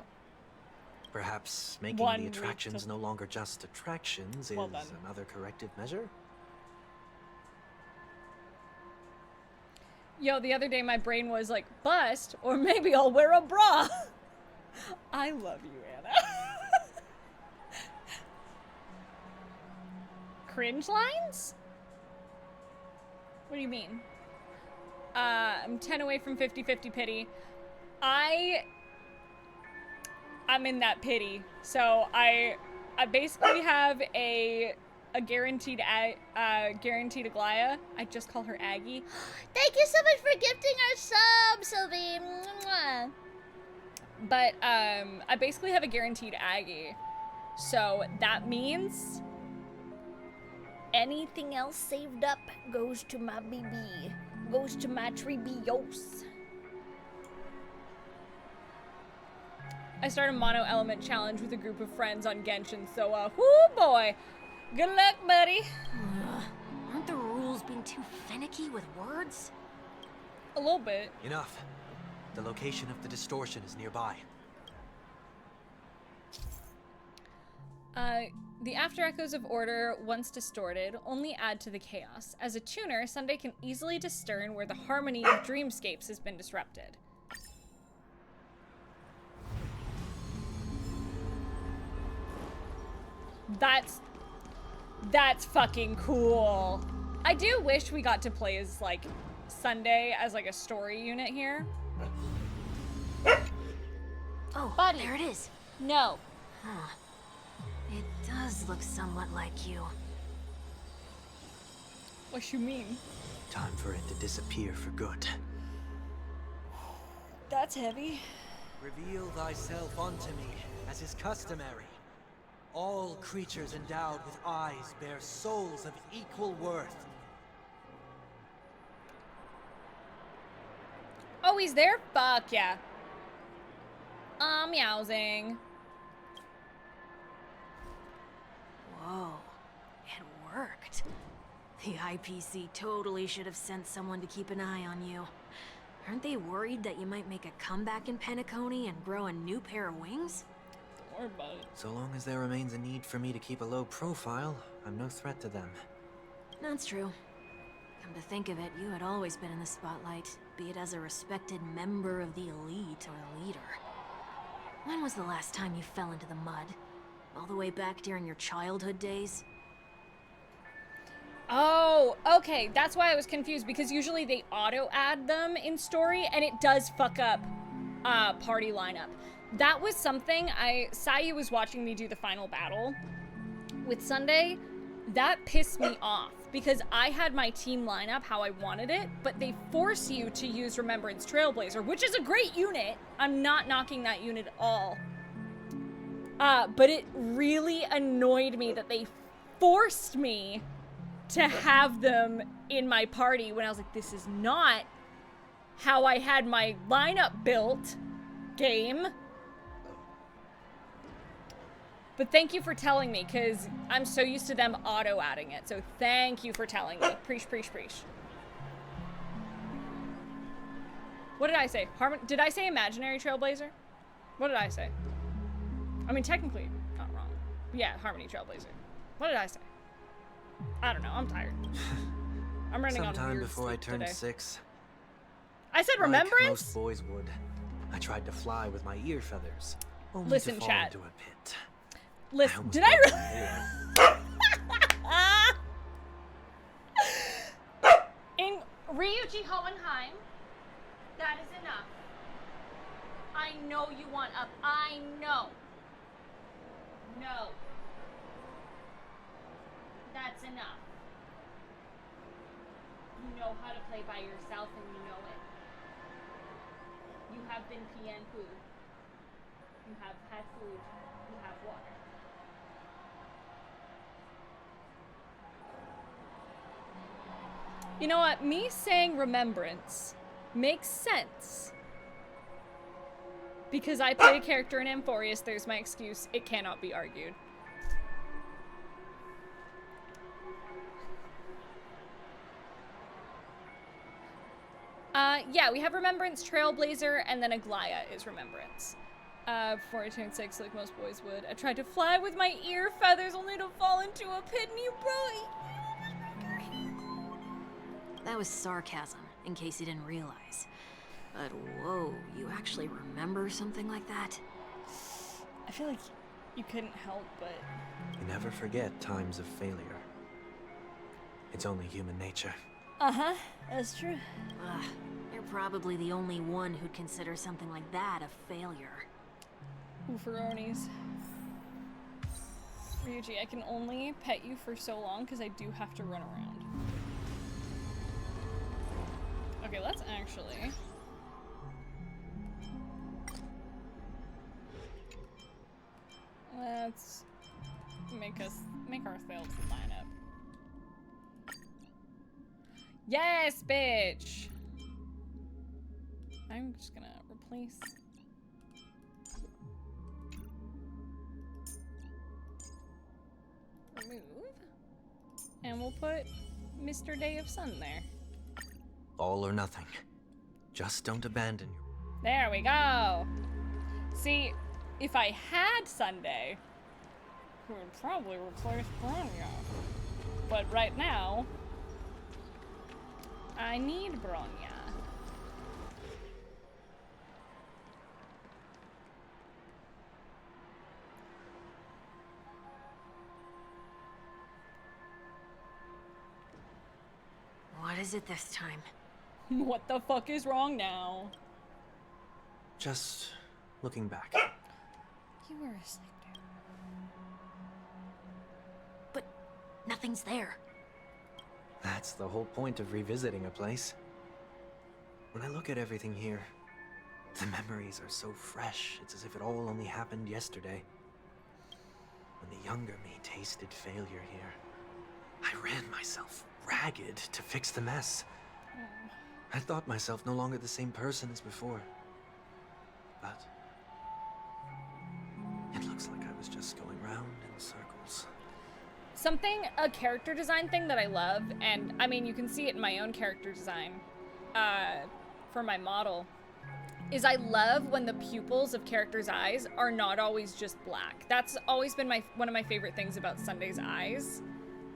Perhaps making 1 the week attractions till- no longer just attractions Well is done. another corrective measure? Yo, the other day my brain was like, bust, or maybe I'll wear a bra. I love you, Anna. Cringe lines? What do you mean? I'm 10 away from 50-50 pity. I'm in that pity. So I basically have a guaranteed Aglaia. I just call her Aggie. Thank you so much for gifting our sub, Sylvie. Mwah. But I basically have a guaranteed Aggie. So that means anything else saved up goes to my BB. Goes to my Tribios. I start a mono element challenge with a group of friends on Genshin, so whoo boy. Good luck, buddy. Aren't the rules being too finicky with words? A little bit. Enough. The location of the distortion is nearby. The after echoes of order, once distorted, only add to the chaos. As a tuner, Sunday can easily discern where the harmony of dreamscapes has been disrupted. That's fucking cool. I do wish we got to play as, like, Sunday as, like, a story unit here. Oh, Buddy. there it is. No. Huh. It does look somewhat like you. What you mean? Time for it to disappear for good. That's heavy. Reveal thyself unto me, as is customary. All creatures endowed with eyes bear souls of equal worth. Oh, he's there? Fuck yeah. Meowsing. Whoa, it worked. The IPC totally should have sent someone to keep an eye on you. Aren't they worried that you might make a comeback in Penacony and grow a new pair of wings? Don't worry about it. So long as there remains a need for me to keep a low profile, I'm no threat to them. That's true. Come to think of it, you had always been in the spotlight, be it as a respected member of the elite or leader. When was the last time you fell into the mud? All the way back during your childhood days? Oh, okay. That's why I was confused, because usually they auto-add them in story, and it does fuck up party lineup. That was something Sayu was watching me do the final battle with Sunday. That pissed me off, because I had my team lineup how I wanted it, but they force you to use Remembrance Trailblazer, which is a great unit. I'm not knocking that unit at all. But it really annoyed me that they forced me to have them in my party when I was like, this is not how I had my lineup built, game. But thank you for telling me, because I'm so used to them auto-adding it. So thank you for telling me. Preach, preach, preach. What did I say? Did I say Imaginary Trailblazer? What did I say? I mean, technically, not wrong. Yeah, Harmony Trailblazer. What did I say? I don't know. I'm tired. I'm running on Sometime weird before I sleep turned today. 6. I said Like Remembrance? most boys would, I tried to fly with my ear feathers, only Listen, to fall chat. into a pit. Listen, did broke I my hair. In Ryuji Hohenheim, that is enough. I know you want up. I know. No. That's enough. You know how to play by yourself and you know it. You have been PN food. You have had food. You have water. You know what? Me saying Remembrance makes sense. Because I played a character in Amphorius, there's my excuse. It cannot be argued. Yeah, we have Remembrance, Trailblazer, and then Aglaia is Remembrance. Before I turned 6, like most boys would, I tried to fly with my ear feathers only to fall into a pit and you That was sarcasm, in case you didn't realize. But whoa, you actually remember something like that? I feel like you couldn't help but... You never forget times of failure. It's only human nature. Uh-huh, that's true. Ugh, you're probably the only one who'd consider something like that a failure. Ooferonis. Ryuji, I can only pet you for so long because I do have to run around. Okay, let's actually... Let's make ourselves line up. Yes, bitch! I'm just gonna replace... Remove. And we'll put Mr. Day of Sun there. All or nothing. Just don't abandon your... There we go! See, if I had Sunday, we would probably replace Bronya. But right now, I need Bronya. What is it this time? What the fuck is wrong now? Just looking back. You were asleep, dude. But nothing's there. That's the whole point of revisiting a place. When I look at everything here, the memories are so fresh, it's as if it all only happened yesterday. When the younger me tasted failure here, I ran myself ragged to fix the mess. I thought myself no longer the same person as before. But it looks like I was just going round in circles. A character design thing that I love, and I mean, you can see it in my own character design for my model, is I love when the pupils of characters' eyes are not always just black. That's always been one of my favorite things about Sunday's eyes,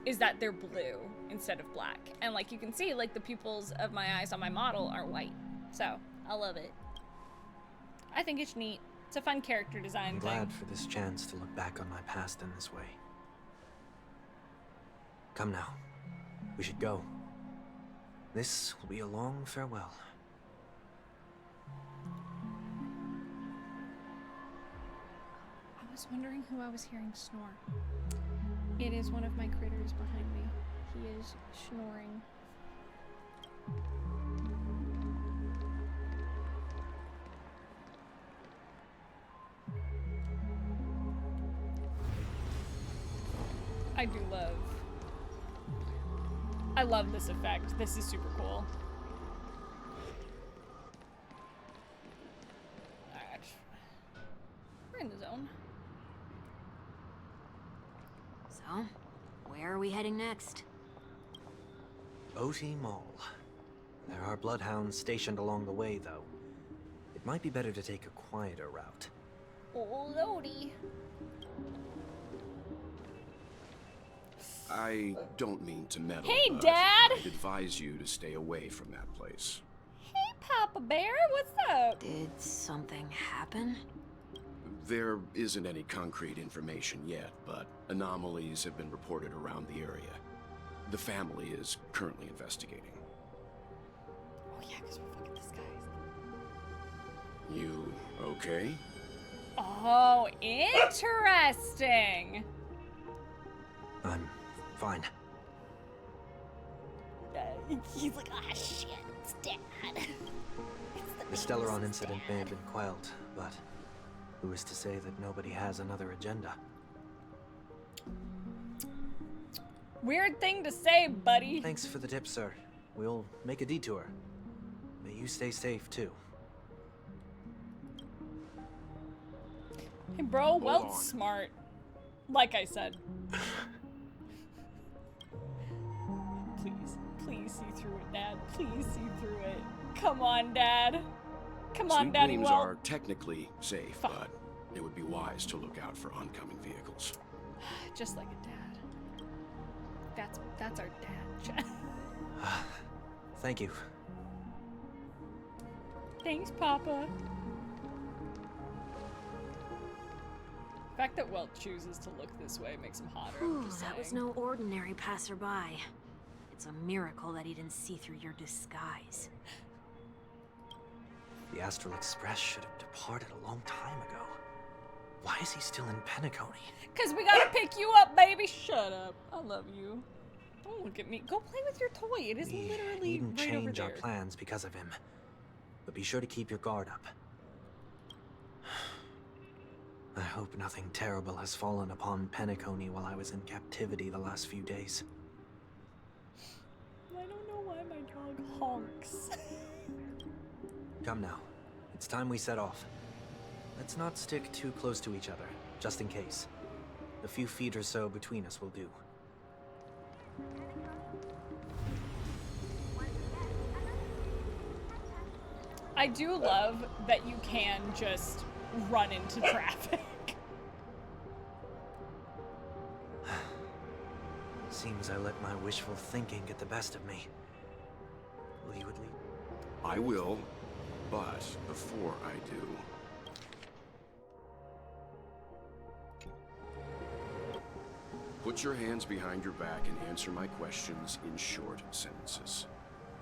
is that they're blue instead of black. And like you can see, like the pupils of my eyes on my model are white. So, I love it. I think it's neat. It's a fun character design thing. I'm glad for this chance to look back on my past in this way. Come now. We should go. This will be a long farewell. I was wondering who I was hearing snore. It is one of my critters behind me. He is snoring. I love this effect. This is super cool. Alright. We're in the zone. So, where are we heading next? OT Mall. There are bloodhounds stationed along the way, though. It might be better to take a quieter route. Oh, lordy. I don't mean to meddle. Hey, but Dad! I'd advise you to stay away from that place. Hey, Papa Bear, what's up? Did something happen? There isn't any concrete information yet, but anomalies have been reported around the area. The family is currently investigating. Oh yeah, because we're fucking disguised. You okay? Oh, interesting. I'm fine. He's like, ah, shit, it's Dad. The Stellaron incident may have been quelled, but who is to say that nobody has another agenda? Weird thing to say, buddy. Thanks for the tip, sir. We'll make a detour. May you stay safe, too. Hey, bro, well, smart. Like I said. Please see through it, Dad. Please see through it. Come on, Dad. Come on, Daddy. Dreams are technically safe, but it would be wise to look out for oncoming vehicles. Just like a dad. That's our dad. Thank you. Thanks, Papa. The fact that Welt chooses to look this way makes him hotter. Ooh, that was no ordinary passerby. It's a miracle that he didn't see through your disguise. The Astral Express should have departed a long time ago. Why is he still in Penacony? Cause we gotta pick you up, baby. Shut up. I love you. Don't look at me. Go play with your toy. It is literally Needn't right over change there. our plans because of him. But be sure to keep your guard up. I hope nothing terrible has fallen upon Penacony while I was in captivity the last few days. I don't know why my dog honks. Come now. It's time we set off. Let's not stick too close to each other, just in case. A few feet or so between us will do. I do love that you can just run into traffic. Seems I let my wishful thinking get the best of me. Will you at least? I will, but before I do... Put your hands behind your back and answer my questions in short sentences.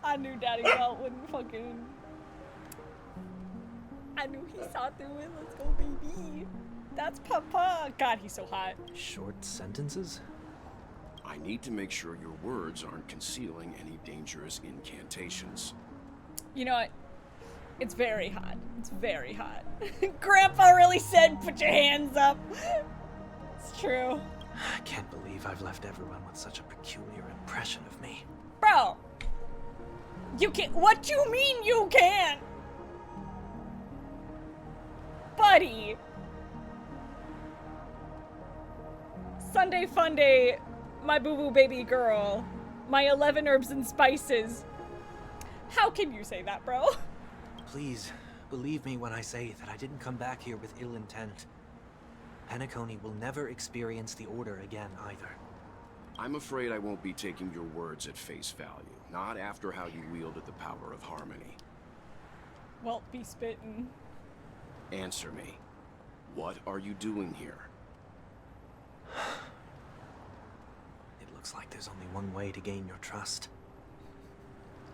I knew Daddy Walt wouldn't fucking... I knew he saw through it. Let's go, baby. That's Papa. God, he's so hot. Short sentences? I need to make sure your words aren't concealing any dangerous incantations. You know what? It's very hot. It's very hot. Grandpa really said, put your hands up. It's true. I can't believe I've left everyone with such a peculiar impression of me. Bro! You can't. What you mean you can't? Buddy! Sunday Funday, my boo-boo baby girl, my 11 herbs and spices. How can you say that, bro? Please, believe me when I say that I didn't come back here with ill intent. Penacony will never experience the Order again, either. I'm afraid I won't be taking your words at face value. Not after how you wielded the power of harmony. Well, be spittin'. Answer me. What are you doing here? It looks like there's only one way to gain your trust.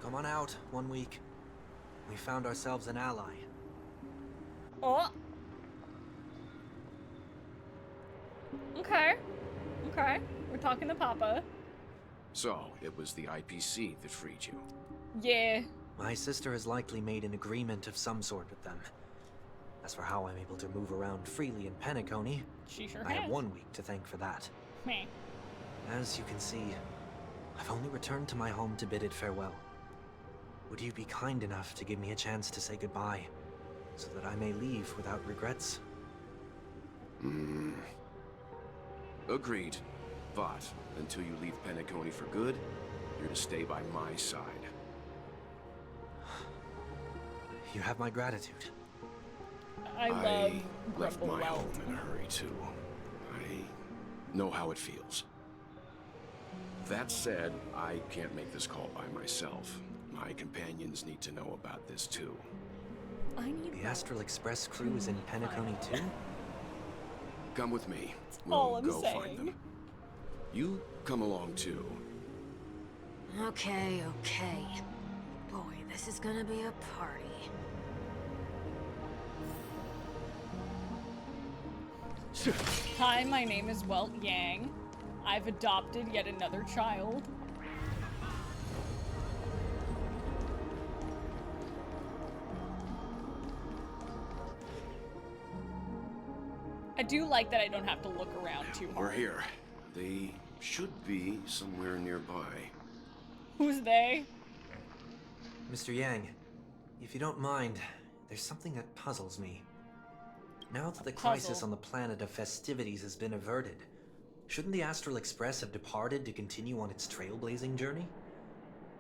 Come on out, 1 week. We found ourselves an ally. Oh. Okay. Okay. We're talking to Papa. So, it was the IPC that freed you. Yeah. My sister has likely made an agreement of some sort with them. As for how I'm able to move around freely in Penacony, She sure I has. have 1 week to thank for that. Meh. As you can see, I've only returned to my home to bid it farewell. Would you be kind enough to give me a chance to say goodbye, so that I may leave without regrets? Agreed. But, until you leave Penacony for good, you're to stay by my side. You have my gratitude. I love left Grumble my Welt. home in a hurry too. I know how it feels. That said, I can't make this call by myself. My companions need to know about this too. I need The Astral Express crew is in Penacony too? Come with me. all We'll I'm go saying. find them. You come along too. Okay, okay. Boy, this is gonna be a party. Hi, my name is Welt Yang. I've adopted yet another child. I do like that I don't have to look around too hard. We're here. They should be somewhere nearby. Who's they? Mr. Yang, if you don't mind, there's something that puzzles me. Now that the crisis on the planet of festivities has been averted, shouldn't the Astral Express have departed to continue on its trailblazing journey?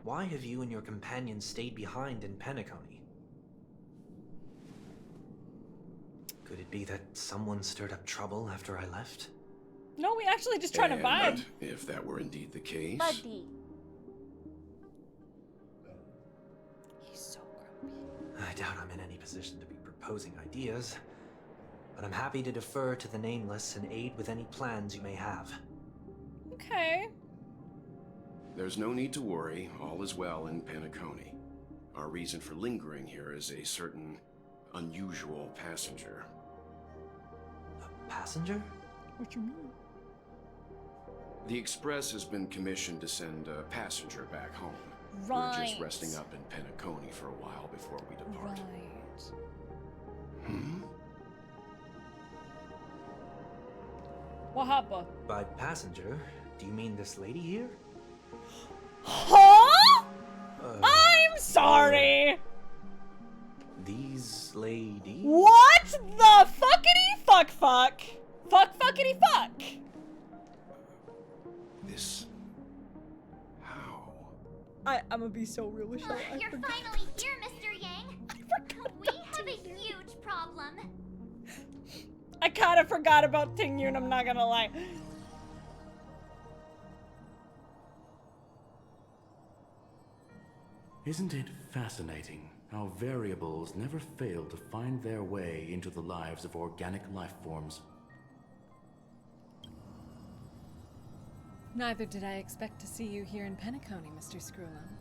Why have you and your companions stayed behind in Penacony? Could it be that someone stirred up trouble after I left? No, we actually just trying to vibe. And if that were indeed the case... Buddy. He's so grumpy. I doubt I'm in any position to be proposing ideas, but I'm happy to defer to the Nameless and aid with any plans you may have. Okay. There's no need to worry. All is well in Penacony. Our reason for lingering here is a certain unusual passenger. A passenger? What you mean? The Express has been commissioned to send a passenger back home. Right. We're just resting up in Penacony for a while before we depart. Right. Hmm? What happened? By passenger, do you mean this lady here? Huh? I'm sorry. These ladies? What the fuckity fuck fuck? Fuck fuckity fuck. This... how? I'm gonna be so real with you. You're finally here, Mr. Yang. We have a huge problem. I kind of forgot about Tingyun, I'm not gonna lie. Isn't it fascinating how variables never fail to find their way into the lives of organic life forms? Neither did I expect to see you here in Penacony, Mr. Screwlum.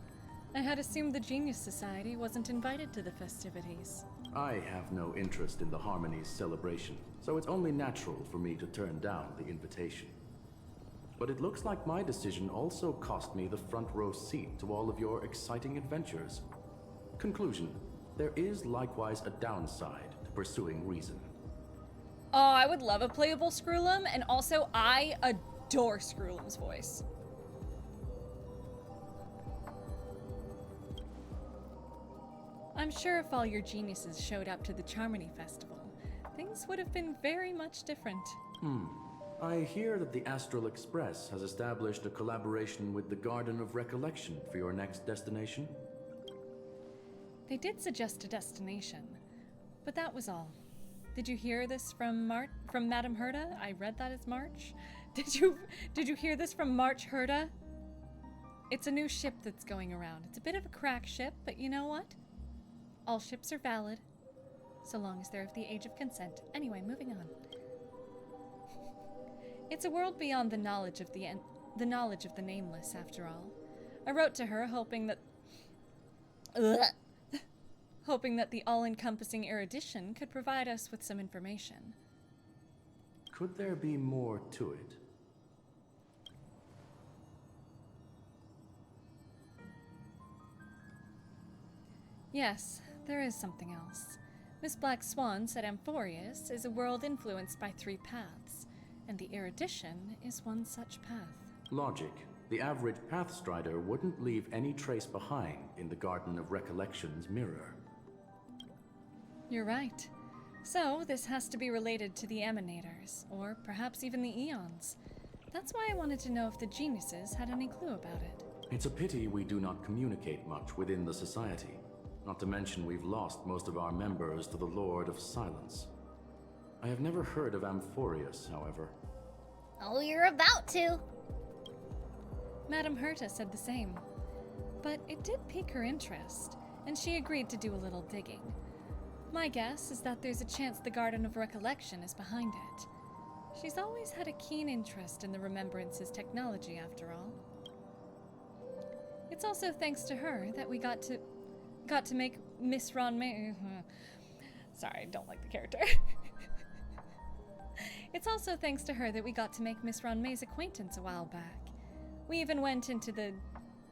I had assumed the Genius Society wasn't invited to the festivities. I have no interest in the Harmony's celebration, so it's only natural for me to turn down the invitation. But it looks like my decision also cost me the front row seat to all of your exciting adventures. Conclusion: there is likewise a downside to pursuing reason. Oh, I would love a playable Screwlum, and also I adore Screwlum's voice. I'm sure if all your geniuses showed up to the Charmony Festival, things would have been very much different. I hear that the Astral Express has established a collaboration with the Garden of Recollection for your next destination. They did suggest a destination, but that was all. Did you hear this from Madame Herta? I read that as March. Did you hear this from March Herta? It's a new ship that's going around. It's a bit of a crack ship, but you know what? All ships are valid, so long as they're of the age of consent. Anyway, moving on. It's a world beyond the knowledge of the nameless, after all. I wrote to her hoping that the all-encompassing erudition could provide us with some information. Could there be more to it? Yes, there is something else. Miss Black Swan said Amphorius is a world influenced by 3 paths, and the erudition is one such path. Logic. The average Pathstrider wouldn't leave any trace behind in the Garden of Recollection's mirror. You're right. So, this has to be related to the Emanators, or perhaps even the Eons. That's why I wanted to know if the geniuses had any clue about it. It's a pity we do not communicate much within the Society. Not to mention we've lost most of our members to the Lord of Silence. I have never heard of Amphorius, however. Oh, you're about to. Madame Herta said the same. But it did pique her interest, and she agreed to do a little digging. My guess is that there's a chance the Garden of Recollection is behind it. She's always had a keen interest in the Remembrance's technology, after all. It's also thanks to her that we got to make Miss Ruan Mei... Sorry, I don't like the character. It's also thanks to her that we got to make Miss Ruan Mei's acquaintance a while back. We even went into the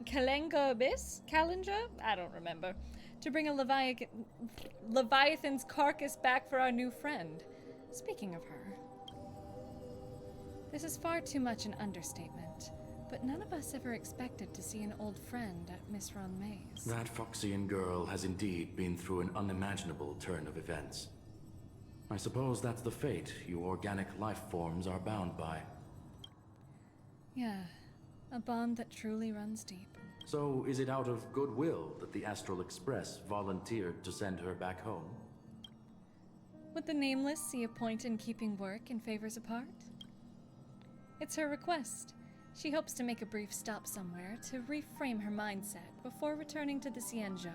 Kalenga Abyss? Kalenga? I don't remember. To bring a Leviathan's carcass back for our new friend. Speaking of her, this is far too much an understatement, but none of us ever expected to see an old friend at Miss Ruan Mei's. That Foxian girl has indeed been through an unimaginable turn of events. I suppose that's the fate you organic life forms are bound by. Yeah, a bond that truly runs deep. So, is it out of goodwill that the Astral Express volunteered to send her back home? Would the Nameless see a point in keeping work and favors apart? It's her request. She hopes to make a brief stop somewhere to reframe her mindset before returning to the Cienjo,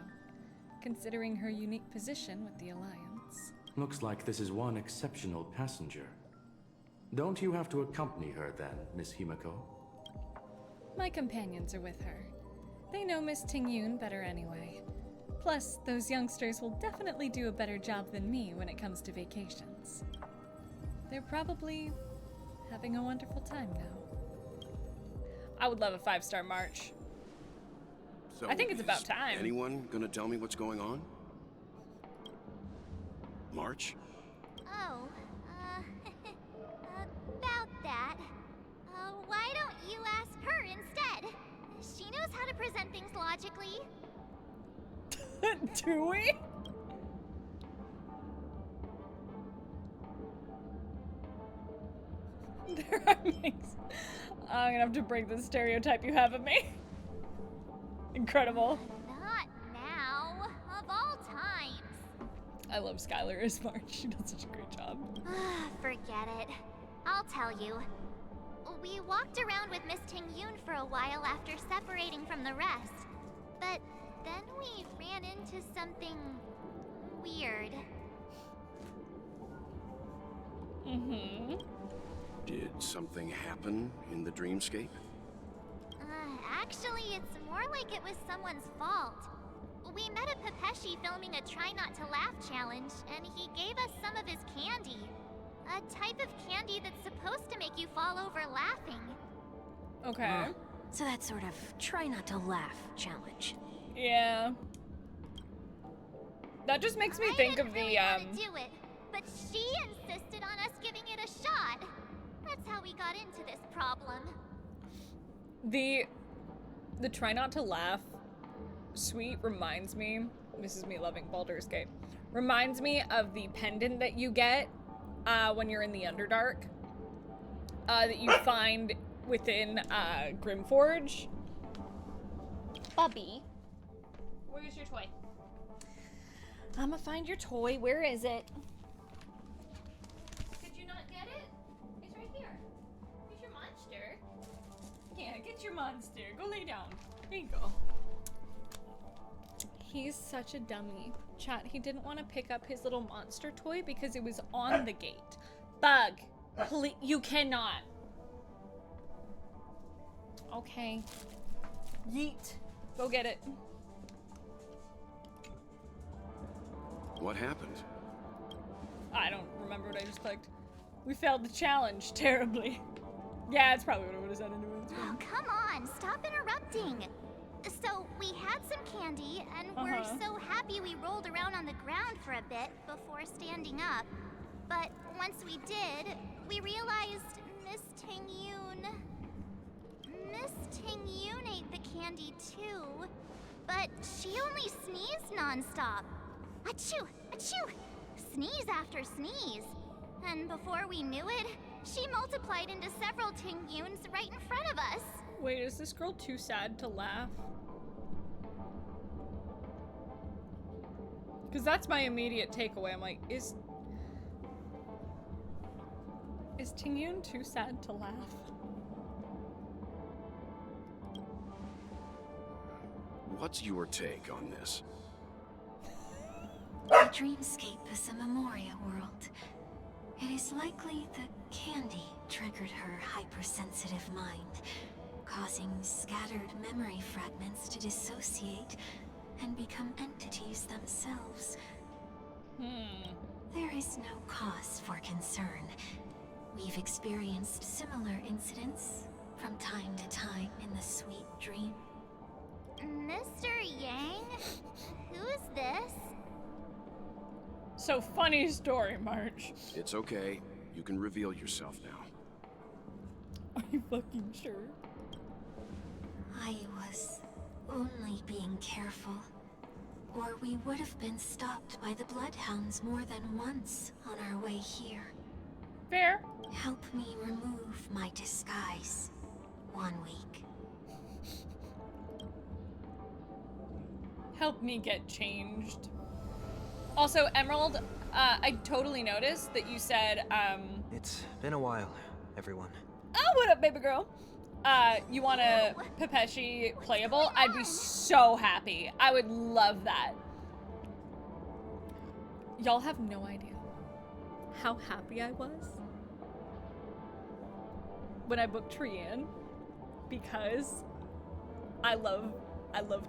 considering her unique position with the Alliance. Looks like this is one exceptional passenger. Don't you have to accompany her then, Miss Himiko? My companions are with her. They know Miss Tingyun better anyway. Plus, those youngsters will definitely do a better job than me when it comes to vacations. They're probably having a wonderful time now. I would love a 5-star march. So I think it's about time. Anyone gonna tell me what's going on? March? Oh, about that. Why don't you ask her instead? She knows how to present things logically. Do we? There are mix. I'm gonna have to break the stereotype you have of me. Incredible. Not now. Of all times. I love Skylar as March. She does such a great job. Forget it. I'll tell you. We walked around with Miss Tingyun for a while after separating from the rest. But then we ran into something weird. Mm-hmm. Did something happen in the dreamscape? Actually, it's more like it was someone's fault. We met a Pepeshi filming a Try Not to Laugh challenge, and he gave us some of his candy. A type of candy that's supposed to make you fall over laughing. Okay. So that sort of try not to laugh challenge. Yeah. That just makes me think of the Want to do it, but she insisted on us giving it a shot. That's how we got into this problem. The try not to laugh suite reminds me, this is me loving Baldur's Gate, reminds me of the pendant that you get when you're in the Underdark, that you find within Grimforge. Bubby, where's your toy? I'ma find your toy. Where is it? Could you not get it? It's right here. Here's your monster. Yeah, get your monster. Go lay down. There you go. He's such a dummy. Chat, he didn't want to pick up his little monster toy because it was on the gate. Bug, please, you cannot. Okay. Yeet. Go get it. What happened? I don't remember what I just clicked. We failed the challenge terribly. Yeah, it's probably what I would have said anyway. Oh, come on, stop interrupting. So, we had some candy, and we're so happy we rolled around on the ground for a bit before standing up. But once we did, we realized Miss Tingyun ate the candy too, but she only sneezed nonstop. Achoo! Achoo! Sneeze after sneeze. And before we knew it, she multiplied into several Tingyuns right in front of us. Wait, is this girl too sad to laugh? Because that's my immediate takeaway. I'm like, is Tingyun too sad to laugh? What's your take on this? The dreamscape is a memoria world. It is likely the candy triggered her hypersensitive mind, causing scattered memory fragments to dissociate and become entities themselves. There is no cause for concern. We've experienced similar incidents from time to time in the sweet dream. Mr. Yang? Who's this? So funny story, March. It's okay. You can reveal yourself now. Are you fucking sure? I was only being careful, or we would have been stopped by the Bloodhounds more than once on our way here. Fair. Help me remove my disguise. 1 week. Help me get changed. Also, Emerald, I totally noticed that you said, It's been a while, everyone. oh, what up, baby girl? You want a Pepeshi playable? I'd be so happy. I would love that. Y'all have no idea how happy I was when I booked Trian. because I love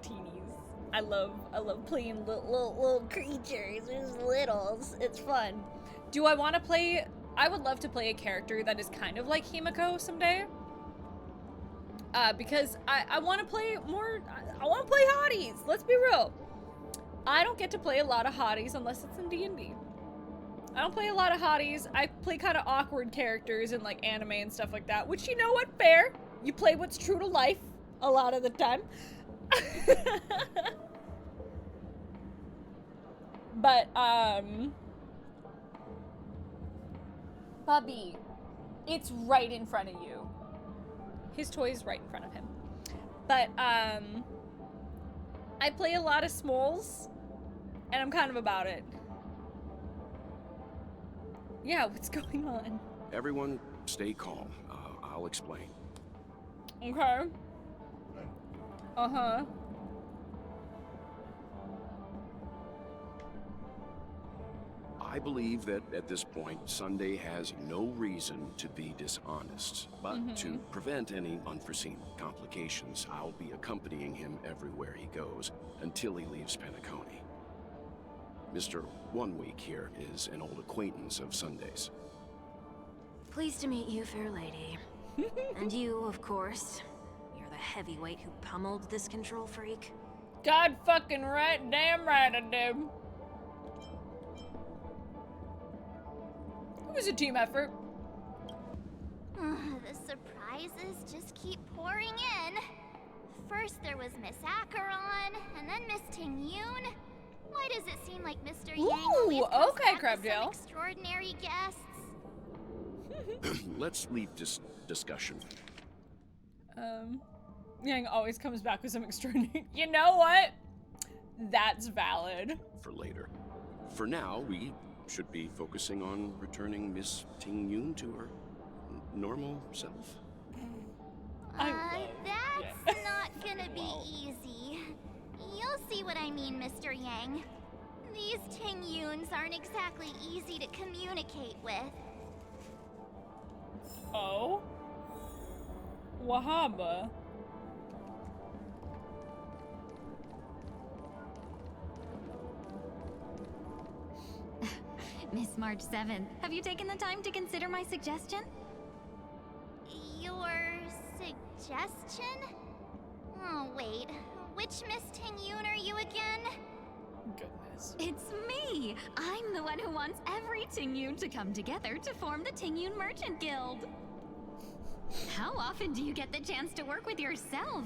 teenies. I love playing little creatures. There's littles. It's fun. Do I want to play? I would love to play a character that is kind of like Himiko someday. Because I want to play more. I want to play hotties. Let's be real. I don't get to play a lot of hotties unless it's in D&D. I don't play a lot of hotties. I play kind of awkward characters in like anime and stuff like that, which, you know what, fair. You play what's true to life a lot of the time. But, Bubby, it's right in front of you. His toy's right in front of him. But, I play a lot of smalls, and I'm kind of about it. Yeah, what's going on? Everyone, stay calm. I'll explain. Okay. Uh-huh. I believe that at this point, Sunday has no reason to be dishonest. But to prevent any unforeseen complications, I'll be accompanying him everywhere he goes until he leaves Penacony. Mr. 1 Week here is an old acquaintance of Sunday's. Pleased to meet you, fair lady. And you, of course. You're the heavyweight who pummeled this control freak. God fucking right, damn right I do. It was a team effort. The surprises just keep pouring in. First there was Miss Acheron, and then Miss Tingyun. Why does it seem like Mr. Yang always comes back with some extraordinary guests? Let's leave this discussion. Yang always comes back with some extraordinary. You know what? That's valid. For later. For now, we should be focusing on returning Miss Tingyun to her normal self. That's not gonna be easy. You'll see what I mean, Mr. Yang. These Tingyuns aren't exactly easy to communicate with. Oh? Wahaba. Miss March 7th, have you taken the time to consider my suggestion? Your suggestion? Oh, wait. Which Miss Tingyun are you again? Goodness. It's me! I'm the one who wants every Tingyun to come together to form the Tingyun Merchant Guild. How often do you get the chance to work with yourself?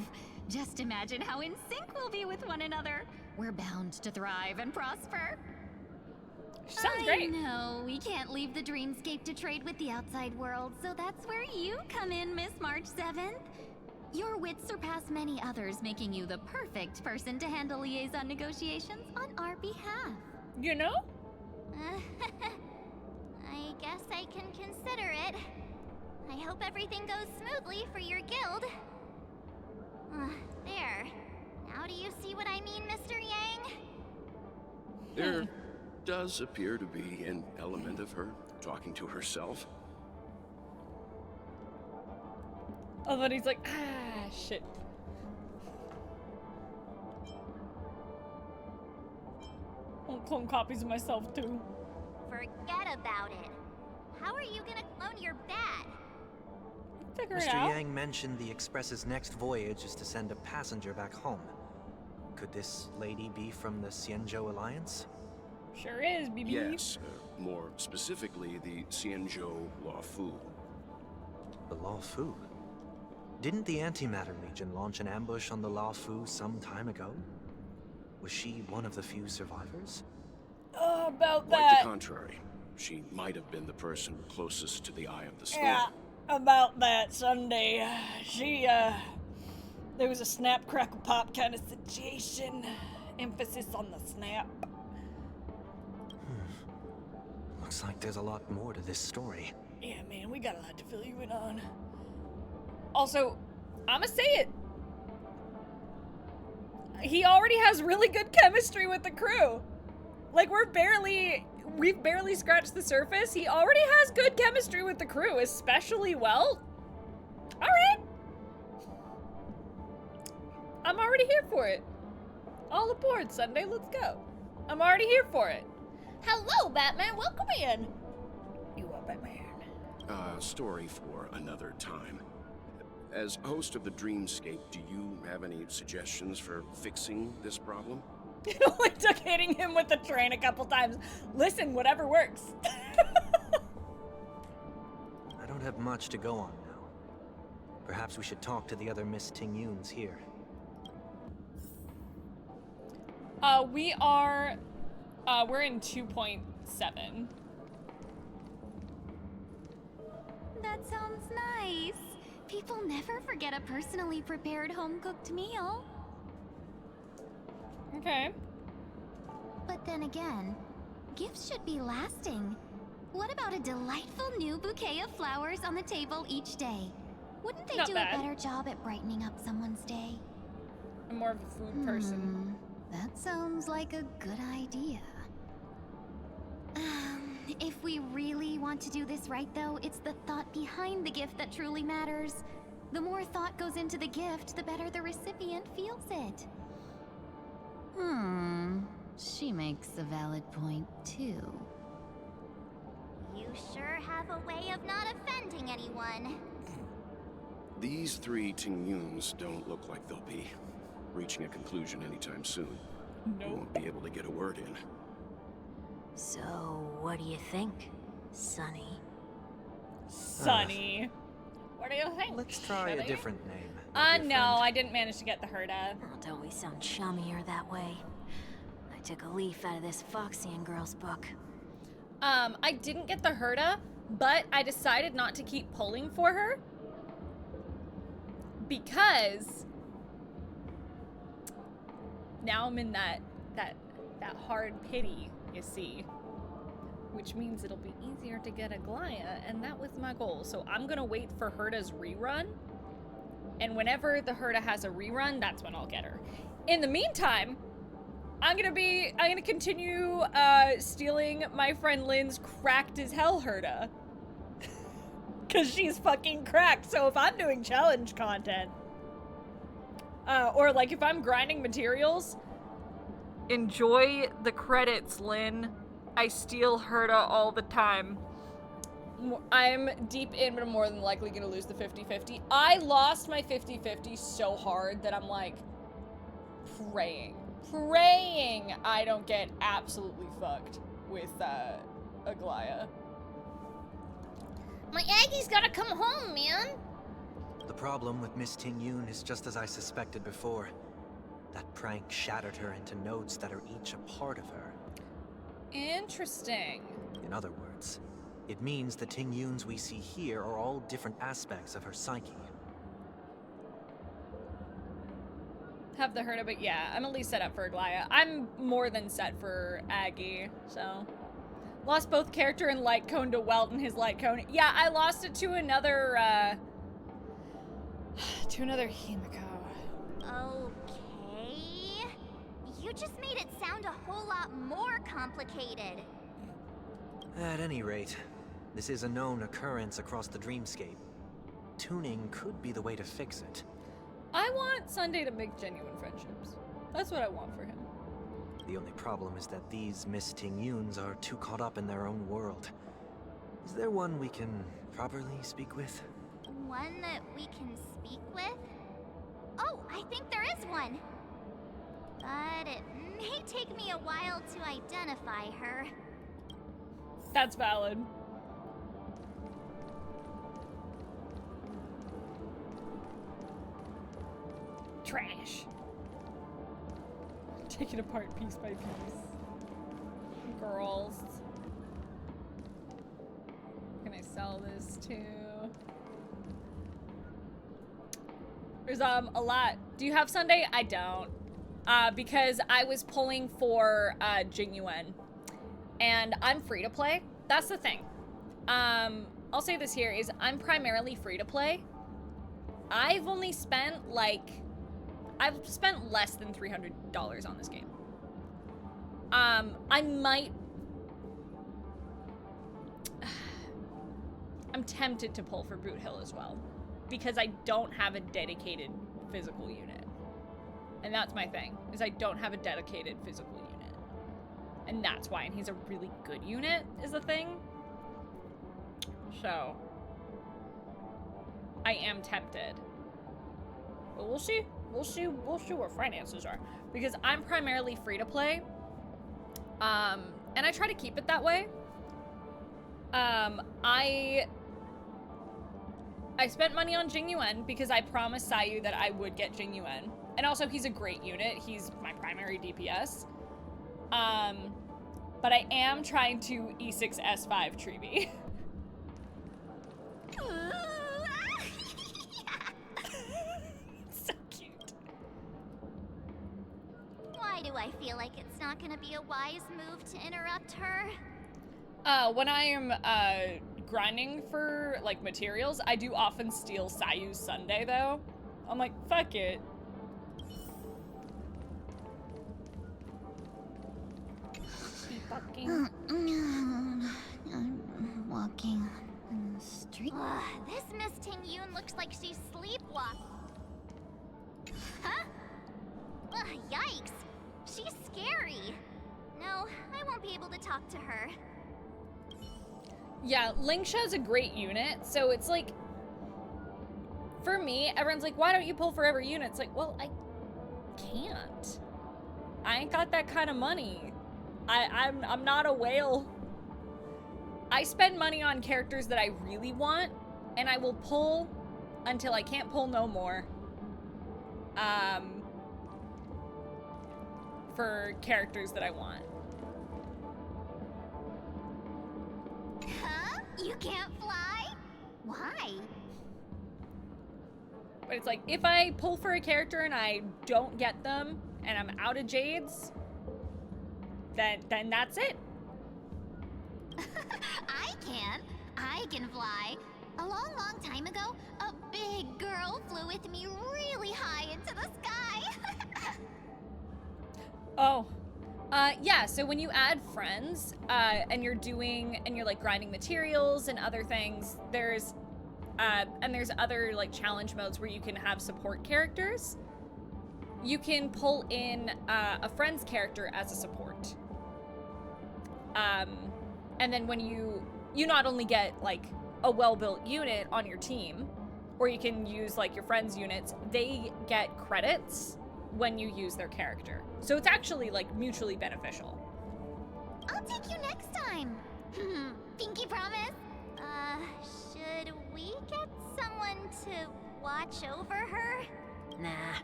Just imagine how in sync we'll be with one another. We're bound to thrive and prosper. Sounds great. I know, we can't leave the dreamscape to trade with the outside world, so that's where you come in, Miss March 7th. Your wits surpass many others, making you the perfect person to handle liaison negotiations on our behalf. You know? I guess I can consider it. I hope everything goes smoothly for your guild. There. Now do you see what I mean, Mr. Yang? There does appear to be an element of her talking to herself. Oh, then he's like, ah, shit. I'll clone copies of myself, too. Forget about it. How are you gonna clone your bat? Figure it Mr. out. Yang mentioned the Express's next voyage is to send a passenger back home. Could this lady be from the Xianzhou Alliance? Sure is, BB. Yes, more specifically, the Xianzhou Luofu. The Luofu? Didn't the Antimatter Legion launch an ambush on the Luofu some time ago? Was she one of the few survivors? Oh, about Quite that. the contrary. She might have been the person closest to the eye of the storm. Yeah, about that Sunday. There was a snap, crackle, pop kind of situation. Emphasis on the snap. Looks like there's a lot more to this story. Yeah, man, we got a lot to fill you in on. Also, I'ma say it. He already has really good chemistry with the crew. Like, we've barely scratched the surface. He already has good chemistry with the crew, especially, well, all right. I'm already here for it. All aboard, Sunday, let's go. I'm already here for it. Hello, Batman, welcome in. You are Batman. Story for another time. As host of the Dreamscape, do you have any suggestions for fixing this problem? It only took hitting him with the train a couple times. Listen, whatever works. I don't have much to go on now. Perhaps we should talk to the other Miss Tingyuns here. We're in 2.7. That sounds nice. People never forget a personally prepared home-cooked meal. Okay. But then again, gifts should be lasting. What about a delightful new bouquet of flowers on the table each day? Wouldn't they Not do bad. a better job at brightening up someone's day? I'm more of a food person. That sounds like a good idea. If we really want to do this right, though, it's the thought behind the gift that truly matters. The more thought goes into the gift, the better the recipient feels it. She makes a valid point, too. You sure have a way of not offending anyone. These three Tingyuns don't look like they'll be reaching a conclusion anytime soon. We won't be able to get a word in. So, what do you think, Sonny? Sonny. What do you think? Let's try a different name. No, I didn't manage to get the Herda. Oh, don't we sound chummier that way? I took a leaf out of this Foxian girl's book. I didn't get the Herda, but I decided not to keep pulling for her. Because now I'm in that hard pity, you see. Which means it'll be easier to get a Glaya, and that was my goal. So I'm gonna wait for Herda's rerun. And whenever the Herda has a rerun, that's when I'll get her. In the meantime, I'm gonna continue stealing my friend Lynn's cracked as hell Herda. Cause she's fucking cracked, so if I'm doing challenge content, or like if I'm grinding materials, enjoy the credits, Lynn. I steal Herda all the time. I'm deep in, but I'm more than likely gonna lose the 50-50. I lost my 50-50 so hard that I'm like praying I don't get absolutely fucked with Aglaya. My Aggie's gotta come home, man. The problem with Miss Tingyun is just as I suspected before. That prank shattered her into nodes that are each a part of her. Interesting. In other words, it means the Tingyuns we see here are all different aspects of her psyche. Have the Herda, but yeah, I'm at least set up for Aglaya. I'm more than set for Aggie, so. Lost both character and light cone to Welt and his light cone. Yeah, I lost it to another Himiko. Okay. You just made it sound a whole lot more complicated. At any rate, this is a known occurrence across the dreamscape. Tuning could be the way to fix it. I want Sunday to make genuine friendships. That's what I want for him. The only problem is that these Miss Tingyuns are too caught up in their own world. Is there one we can properly speak with? One that we can speak with? Oh, I think there is one. But it may take me a while to identify her. That's valid. Trash. Take it apart piece by piece. Girls. Can I sell this too? There's a lot. Do you have Sunday? I don't. Because I was pulling for Tingyun. And I'm free to play. That's the thing. I'll say this here is I'm primarily free to play. I've only spent I've spent less than $300 on this game. I'm tempted to pull for Boot Hill as well, because I don't have a dedicated physical unit. And that's my thing, is I don't have a dedicated physical unit. And that's why, and he's a really good unit, is the thing. So, I am tempted. But we'll see. We'll see what finances are. Because I'm primarily free to play. And I try to keep it that way. I spent money on Tingyun because I promised Sayu that I would get Tingyun. And also, he's a great unit. He's my primary DPS. But I am trying to E6 S5 Tribi. So cute. Why do I feel like it's not gonna be a wise move to interrupt her? When I am grinding for like materials, I do often steal Sayu's Sunday though. I'm like, fuck it. I'm walking on the street. This Miss Tingyun looks like she's sleepwalking. Huh? Yikes. She's scary. No, I won't be able to talk to her. Yeah, Lingsha's a great unit, so it's like, for me, everyone's like, why don't you pull forever units? Like, well, I can't. I ain't got that kind of money. I'm not a whale. I spend money on characters that I really want, and I will pull until I can't pull no more. For characters that I want. Huh? You can't fly? Why? But it's like, if I pull for a character and I don't get them, and I'm out of jades, then that's it. I can fly. A long time ago, a big girl flew with me really high into the sky. Oh, yeah, so when you add friends, and you're like grinding materials and other things, there's other like challenge modes where you can have support characters. You can pull in a friend's character as a support. And then when you not only get like a well-built unit on your team, or you can use like your friends' units, they get credits when you use their character. So it's actually like mutually beneficial. I'll take you next time. Pinky promise. Should we get someone to watch over her? Nah,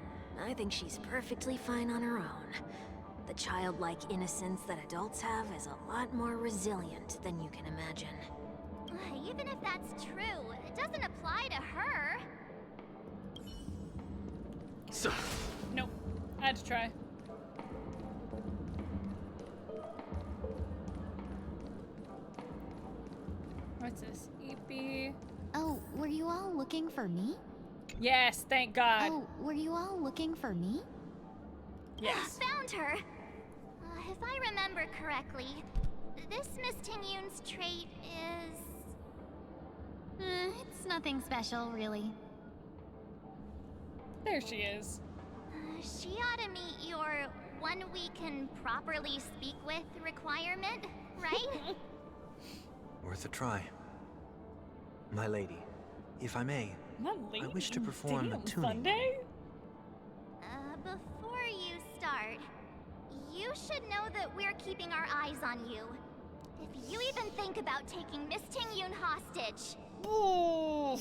I think she's perfectly fine on her own. The childlike innocence that adults have is a lot more resilient than you can imagine. Even if that's true, it doesn't apply to her. So, nope. I had to try. What's this? EP. Oh, were you all looking for me? Yes, thank God. Oh, were you all looking for me? Yes. Found her! If I remember correctly, this Miss Tingyun's trait is... it's nothing special, really. There she is. She ought to meet your one we can properly speak with requirement, right? Worth a try. My lady, if I may, I wish to perform a tuning. Sunday? Before you start, you should know that we're keeping our eyes on you. If you even think about taking Miss Tingyun hostage... Ooh.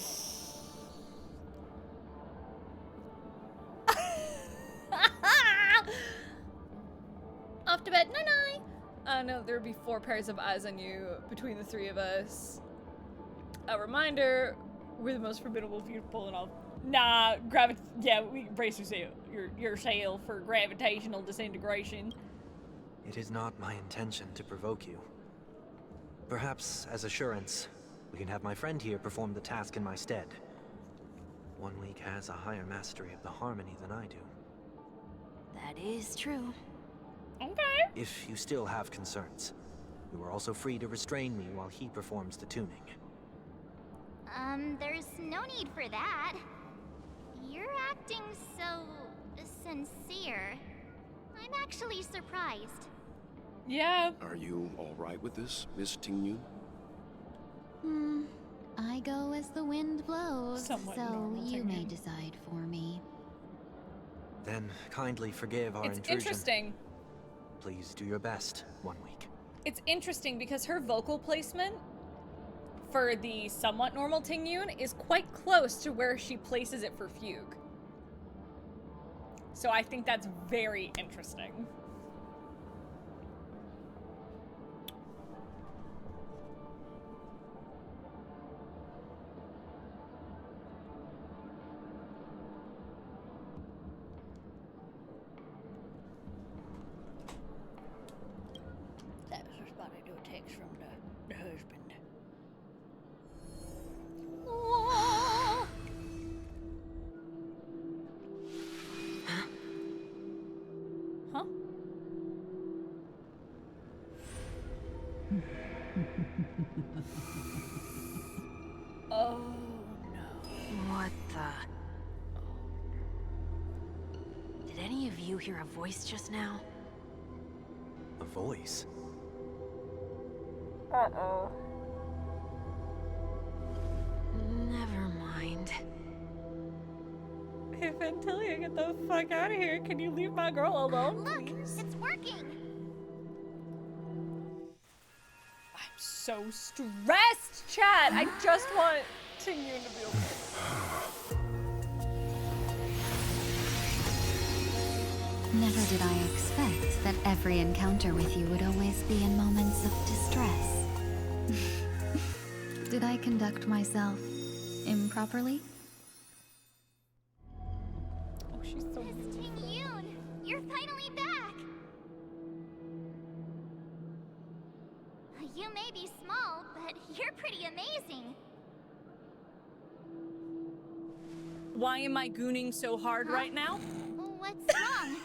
Off to bed, night-night. No, there would be 4 pairs of eyes on you between the 3 of us. A reminder, we're the most formidable people in all. Nah, we brace your sail for gravitational disintegration. It is not my intention to provoke you. Perhaps, as assurance, we can have my friend here perform the task in my stead. One week has a higher mastery of the harmony than I do. That is true. Okay. If you still have concerns, you are also free to restrain me while he performs the tuning. There's no need for that. You're acting so sincere. I'm actually surprised. Yeah. Are you all right with this, Miss Tingyun? I go as the wind blows, Somewhat so normal, you may Tingyun. decide for me. Then kindly forgive our It's intrusion. interesting. Please do your best 1 week. It's interesting because her vocal placement for the somewhat normal Tingyun is quite close to where she places it for Fugue. So I think that's very interesting. That was what I do takes from the husband. Huh? Oh no. What the? Did any of you hear a voice just now? A voice? Uh-oh. Never mind. Hey, Fantilia, get the fuck out of here. Can you leave my girl alone, Look, please? it's working. I'm so stressed, chat. I just want Tingyun to be okay. Never did I expect that every encounter with you would always be in moments of distress. Did I conduct myself improperly? Oh, she's so Miss Tingyun, you're finally back. You may be small, but you're pretty amazing. Why am I gooning so hard right now? What's wrong?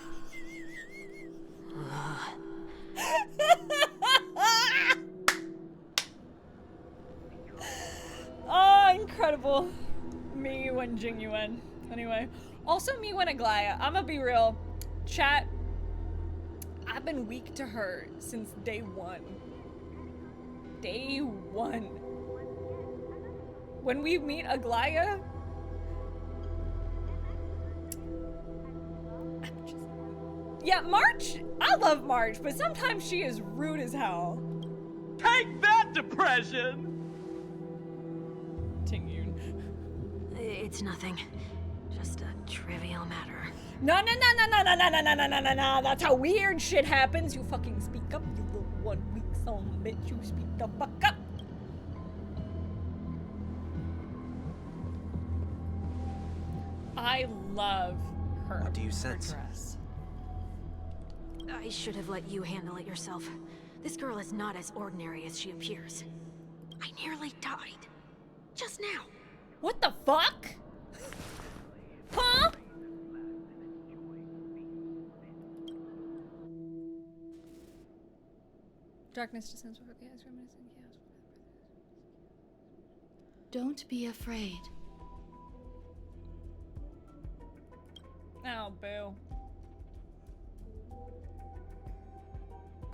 Oh, incredible. Me when Jingyun. Anyway. Also me when Aglaya. I'ma be real. Chat, I've been weak to her since day one. Day one. When we meet Aglaya, yeah, March, I love March, but sometimes she is rude as hell. Take that, depression! Tingyun. It's nothing. Just a trivial matter. No, no, no, no, no, no, no, no, no, no, no, no, no. That's how weird shit happens. You fucking speak up, you little 1 week son of a bitch. You speak the fuck up. I love her. What do you sense? Dress. I should have let you handle it yourself. This girl is not as ordinary as she appears. I nearly died. Just now. What the fuck? Huh? Darkness descends over chaos, reminiscent chaos. Don't be afraid. Oh, boo.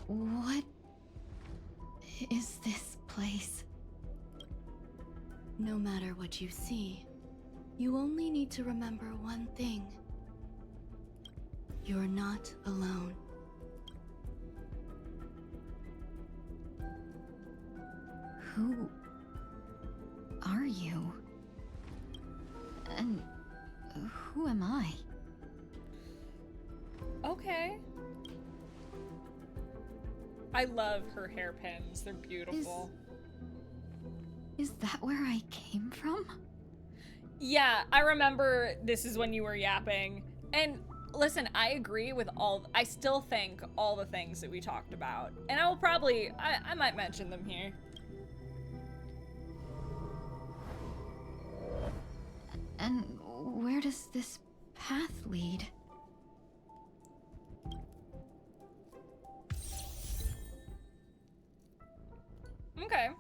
What is this place? No matter what you see, you only need to remember one thing. You're not alone. Who are you? And who am I? Okay. I love her hairpins. They're beautiful. Is that where I came from? Yeah, I remember this is when you were yapping. And listen, I agree with I still think all the things that we talked about. And I will probably, I might mention them here. And where does this path lead? Okay.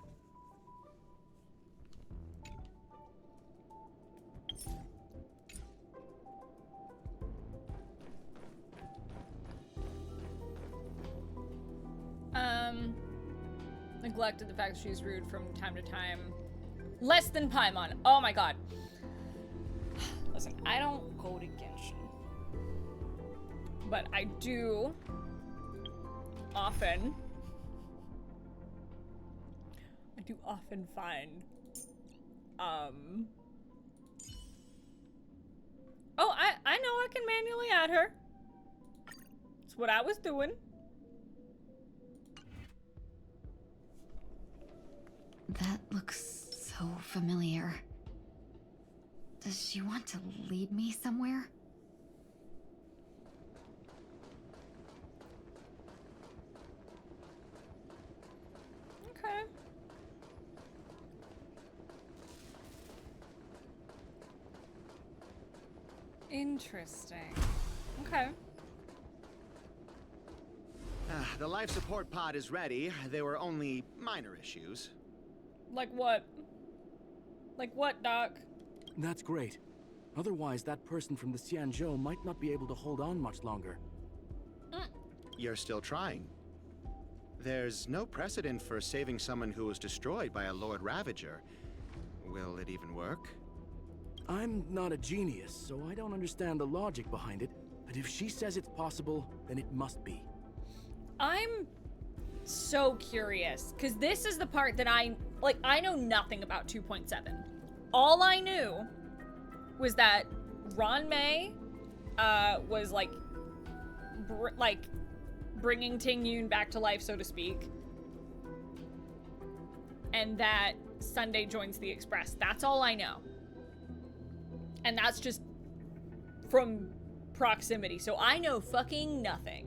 Neglected the fact that she's rude from time to time. Less than Paimon. Oh my god. Listen, I don't go to Genshin. But I do often find oh, I know I can manually add her. That's what I was doing. That looks so familiar. Does she want to lead me somewhere? Okay. Interesting. Okay. The life support pod is ready. There were only minor issues. Like what? Like what, Doc? That's great. Otherwise, that person from the Xianzhou might not be able to hold on much longer. You're still trying. There's no precedent for saving someone who was destroyed by a Lord Ravager. Will it even work? I'm not a genius, so I don't understand the logic behind it. But if she says it's possible, then it must be. I'm so curious, because this is the part that I know nothing about 2.7. All I knew was that Ruan Mei was bringing Tingyun back to life, so to speak. And that Sunday joins the Express. That's all I know. And that's just from proximity, so I know fucking nothing.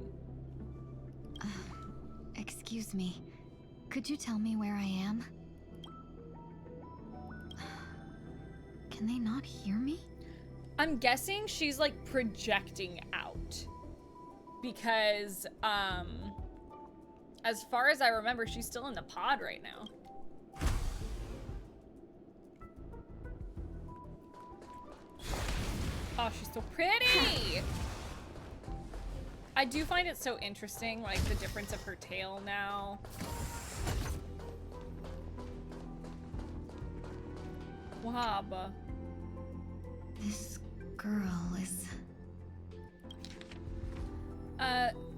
Excuse me. Could you tell me where I am? Can they not hear me? I'm guessing she's like projecting out. Because, as far as I remember, she's still in the pod right now. Oh, she's so pretty! I do find it so interesting, like, the difference of her tail now. Wahaba. This girl is...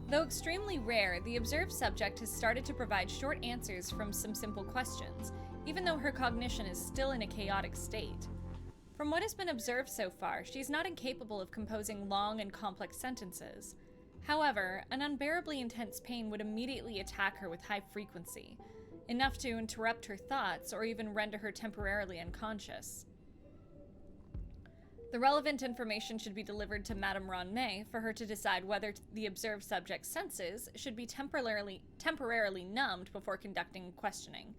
Though extremely rare, the observed subject has started to provide short answers from some simple questions, even though her cognition is still in a chaotic state. From what has been observed so far, she is not incapable of composing long and complex sentences. However, an unbearably intense pain would immediately attack her with high frequency, enough to interrupt her thoughts or even render her temporarily unconscious. The relevant information should be delivered to Madame Ruan Mei for her to decide whether the observed subject's senses should be temporarily numbed before conducting questioning.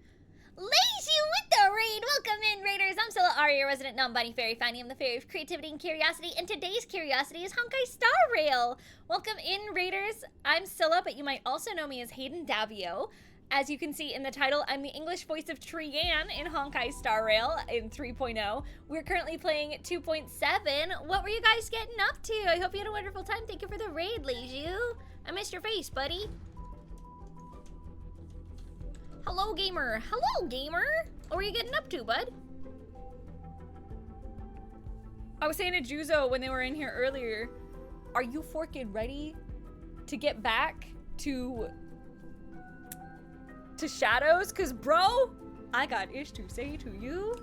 Lazy with the raid! Welcome in, Raiders! I'm Sylla, Aria, resident non-bunny fairy, finding I'm the fairy of creativity and curiosity, and today's curiosity is Honkai Star Rail! Welcome in, Raiders! I'm Sylla, but you might also know me as Hayden Davio. As you can see in the title, I'm the English voice of Trian in Honkai Star Rail in 3.0. We're currently playing at 2.7. What were you guys getting up to? I hope you had a wonderful time. Thank you for the raid, Leju. I missed your face, buddy. Hello, gamer. Hello, gamer. What were you getting up to, bud? I was saying to Juzo when they were in here earlier, are you forking ready to get back to Shadows? Cause bro, I got ish to say to you.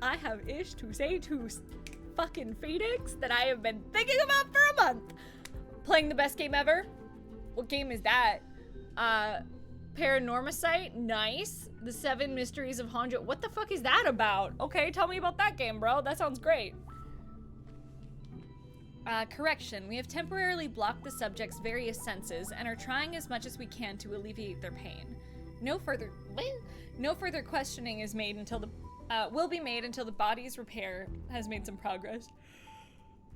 I have ish to say to fucking Phoenix that I have been thinking about for a month. Playing the best game ever. What game is that? Paranormicite, nice. The 7 Mysteries of Honjo. What the fuck is that about? Okay, tell me about that game, bro. That sounds great. Correction. We have temporarily blocked the subject's various senses and are trying as much as we can to alleviate their pain. No further questioning is made until will be made until the body's repair has made some progress.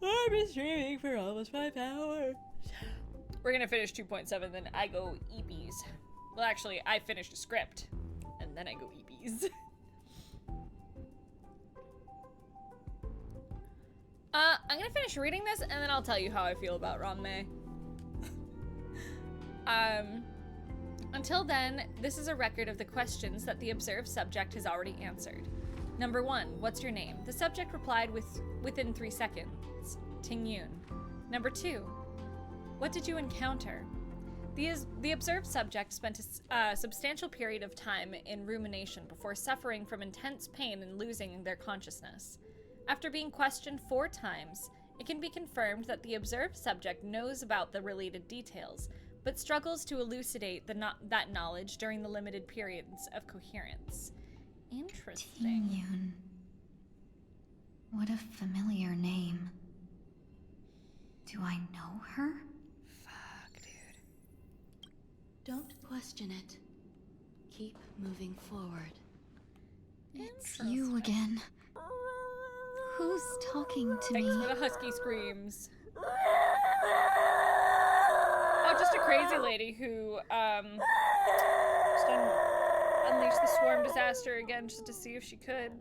I've been streaming for almost 5 hours. We're gonna finish 2.7, then I go EPs. Well, actually, I finished a script, and then I go EPs. I'm gonna finish reading this, and then I'll tell you how I feel about Ruan Mei. Until then, this is a record of the questions that the observed subject has already answered. Number 1, what's your name? The subject replied within 3 seconds, Tingyun. Number 2, what did you encounter? The observed subject spent a substantial period of time in rumination before suffering from intense pain and losing their consciousness. After being questioned 4 times, it can be confirmed that the observed subject knows about the related details, but struggles to elucidate that knowledge during the limited periods of coherence. Interesting. Tingyun. What a familiar name. Do I know her? Fuck, dude. Don't question it. Keep moving forward. It's you again. Who's talking to me? Thanks for the husky screams. Oh, just a crazy lady who just unleashed the swarm disaster again just to see if she could.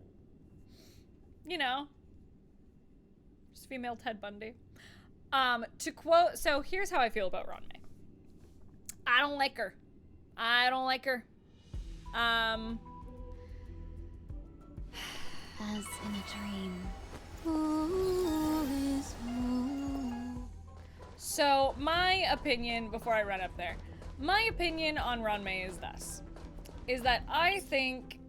You know. Just female Ted Bundy. To quote, so here's how I feel about Ruan Mei. I don't like her. As in a dream. So my opinion, before I run up there, my opinion on Ruan Mei is this. Is that I think...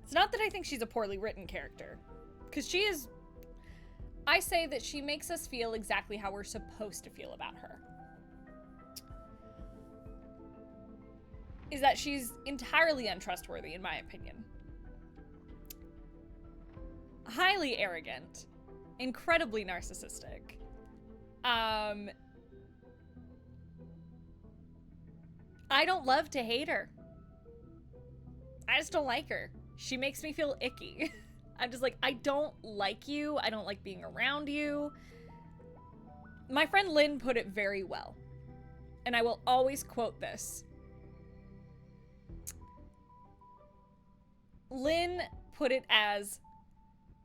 It's not that I think she's a poorly written character. Because she is... I say that she makes us feel exactly how we're supposed to feel about her. Is that she's entirely untrustworthy, in my opinion. Highly arrogant. Incredibly narcissistic. I don't love to hate her. I just don't like her. She makes me feel icky. I'm just like, I don't like you. I don't like being around you. My friend Lynn put it very well. And I will always quote this. Lynn put it as,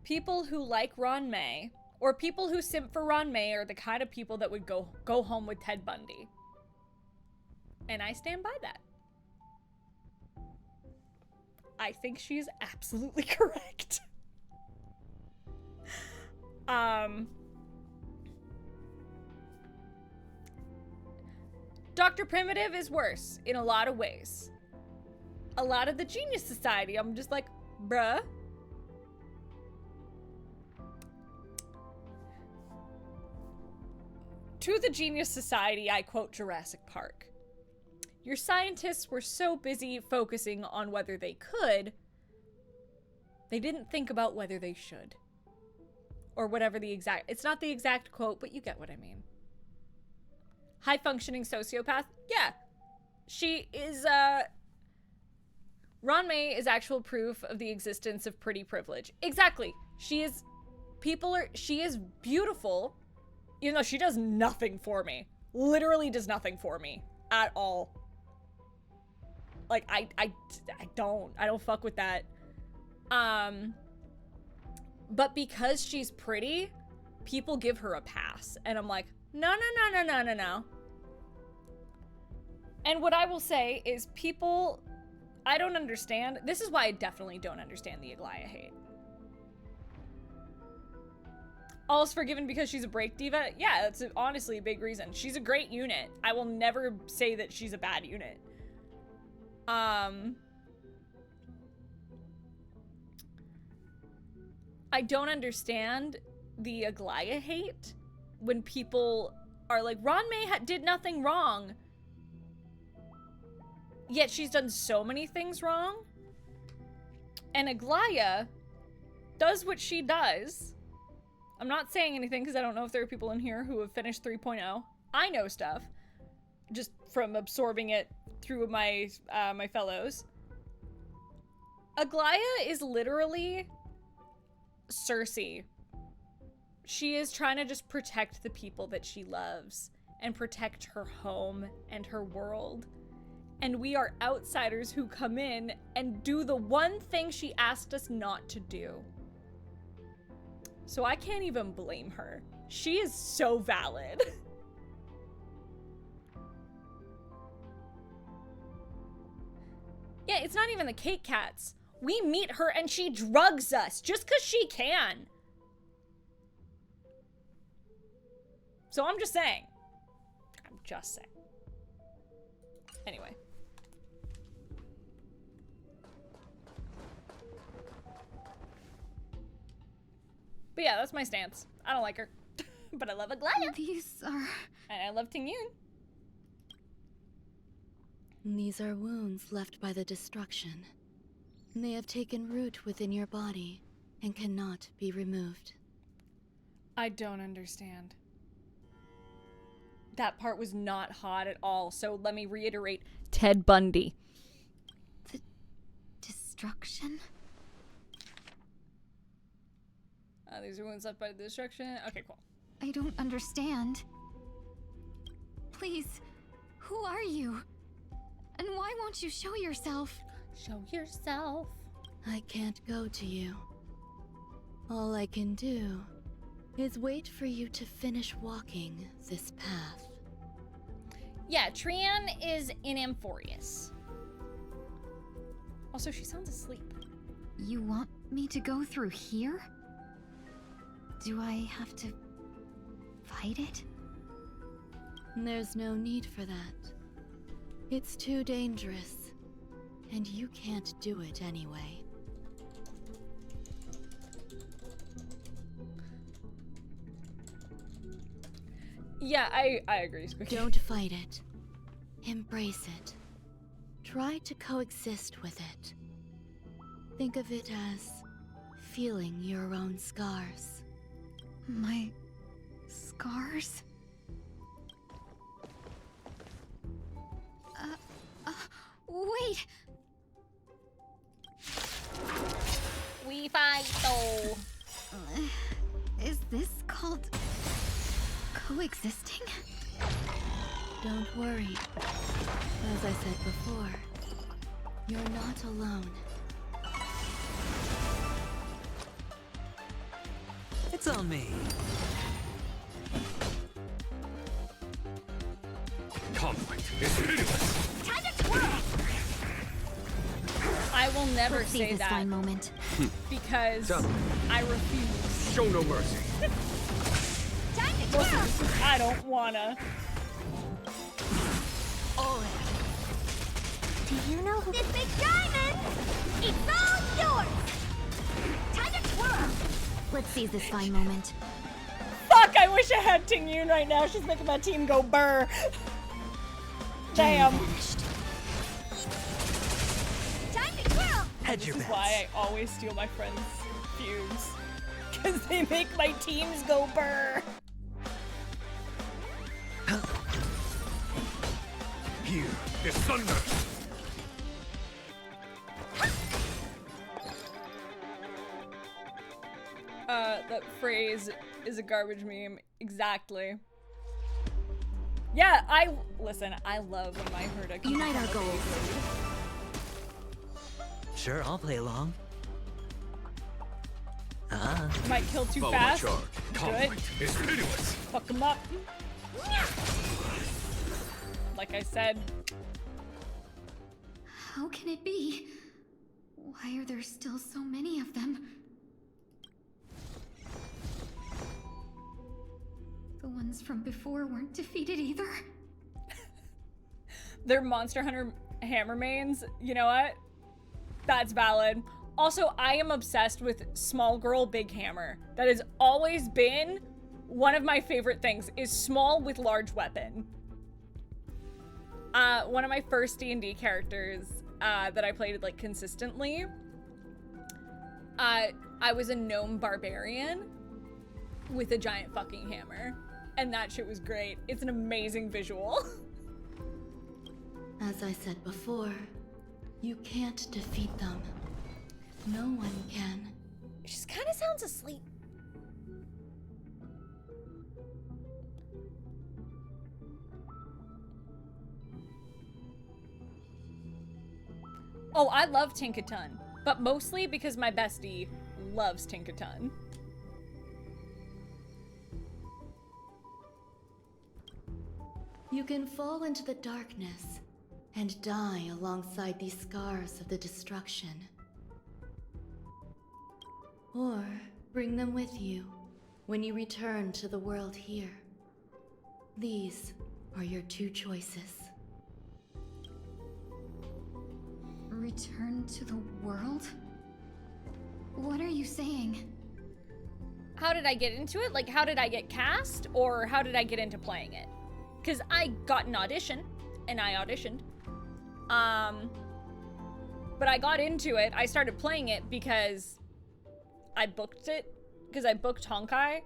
people who like Ruan Mei, or people who simp for Ruan Mei, are the kind of people that would go home with Ted Bundy. And I stand by that. I think she's absolutely correct. Dr. Primitive is worse in a lot of ways. A lot of the Genius Society, I'm just like, bruh. To the Genius Society, I quote Jurassic Park. Your scientists were so busy focusing on whether they could, they didn't think about whether they should. Or whatever the exact, it's not the exact quote, but you get what I mean. High-functioning sociopath? Yeah. She is, Ruan Mei is actual proof of the existence of pretty privilege. Exactly. She is beautiful, even though she does nothing for me. Literally does nothing for me at all. Like, I don't fuck with that. But because she's pretty, people give her a pass. And I'm like, no. And what I will say is people, I don't understand. This is why I definitely don't understand the Aglaia hate. All's forgiven because she's a break diva? Yeah, that's honestly a big reason. She's a great unit. I will never say that she's a bad unit. I don't understand the Aglaia hate when people are like, Ruan Mei did nothing wrong. Yet she's done so many things wrong. And Aglaia does what she does. I'm not saying anything because I don't know if there are people in here who have finished 3.0. I know stuff just from absorbing it through my my fellows. Aglaia is literally Cersei. She is trying to just protect the people that she loves and protect her home and her world. And we are outsiders who come in and do the one thing she asked us not to do. So I can't even blame her. She is so valid. Yeah, it's not even the cake cats. We meet her and she drugs us just because she can. So I'm just saying. I'm just saying. Anyway. But yeah, that's my stance. I don't like her. But I love Aglaya. These are... And I love Tingyun. These are wounds left by the destruction. They have taken root within your body and cannot be removed. I don't understand. That part was not hot at all, so let me reiterate. Ted Bundy. The destruction? These are wounds left by the destruction. Okay, cool. I don't understand. Please, who are you? And why won't you show yourself? Show yourself. I can't go to you. All I can do is wait for you to finish walking this path. Yeah, Trian is in Amphorius. Also, she sounds asleep. You want me to go through here? Do I have to fight it? There's no need for that. It's too dangerous, and you can't do it anyway. Yeah, I agree, Squeaky. Don't fight it. Embrace it. Try to coexist with it. Think of it as feeling your own scars. My scars? Wait! We fight though. Is this called coexisting? Don't worry. As I said before, you're not alone. It's on me. Conflict is hideous. Time to twirl. I will never Let's say seize this that fine moment. because I refuse. Show no mercy. Time to twirl. I don't wanna. Do you know who this big diamond? It's all yours. Time to twirl. Let's seize this fine moment. Fuck, I wish I had Tingyun right now. She's making my team go burr. Damn. Time to twirl. This is why I always steal my friends' feuds. Because they make my teams go burr. Here is thunder. That phrase is a garbage meme. Exactly. Yeah, listen, I love when my Herda comes Unite our goals. Sure, I'll play along. Might kill too Follow fast. my charge. Good. Conflict is hideous. Fuck him up. Like I said. How can it be? Why are there still so many of them? The ones from before weren't defeated either. They're Monster Hunter hammer mains. You know what? That's valid. Also, I am obsessed with small girl, big hammer. That has always been one of my favorite things, is small with large weapon. One of my first D&D characters that I played like consistently, I was a gnome barbarian with a giant fucking hammer. And that shit was great. It's an amazing visual. As I said before, you can't defeat them. No one can. She just kind of sounds asleep. Oh, I love Tinkaton, but mostly because my bestie loves Tinkaton. You can fall into the darkness, and die alongside these scars of the destruction. Or bring them with you when you return to the world here. These are your two choices. Return to the world? What are you saying? How did I get into it? Like, how did I get cast? Or how did I get into playing it? Because I got an audition, and I auditioned. But I got into it. I started playing it because I booked it. Because I booked Honkai.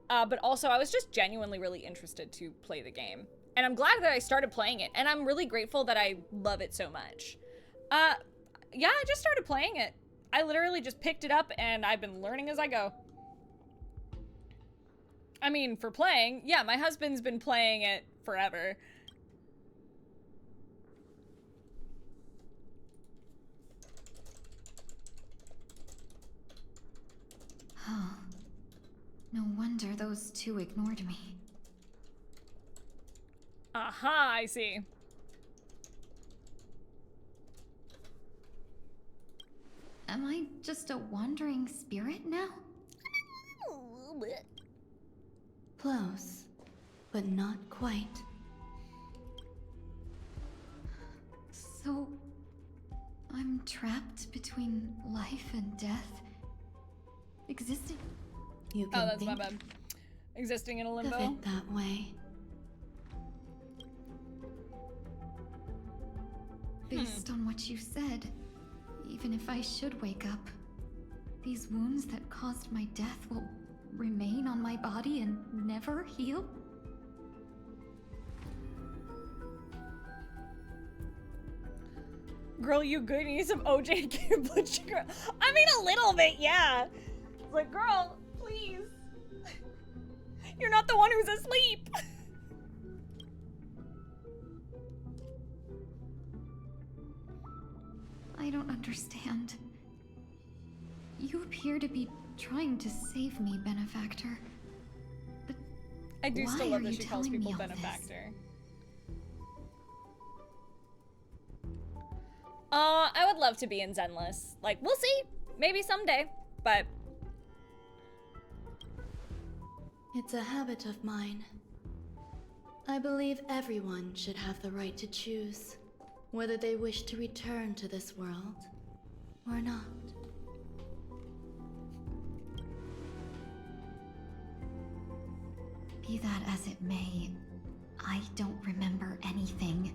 But also, I was just genuinely really interested to play the game. And I'm glad that I started playing it. And I'm really grateful that I love it so much. Yeah, I just started playing it. I literally just picked it up and I've been learning as I go. I mean, for playing, yeah, my husband's been playing it forever. Oh, no wonder those two ignored me. Aha, I see. Am I just a wandering spirit now? A little bit. Close, but not quite. So, I'm trapped between life and death? Existing? You can Oh, that's think my bad. Existing in a of limbo. it that way. Based on what you said, even if I should wake up, these wounds that caused my death will remain on my body and never heal? Girl, you good? You need some OJ and blood sugar. I mean, a little bit, yeah. It's like, girl, please. You're not the one who's asleep. I don't understand. You appear to be trying to save me, benefactor. But I do why still love are that you she calls telling people me all this? benefactor. I would love to be in Zenless. Like, we'll see. Maybe someday, but... It's a habit of mine. I believe everyone should have the right to choose whether they wish to return to this world or not. Be that as it may, I don't remember anything.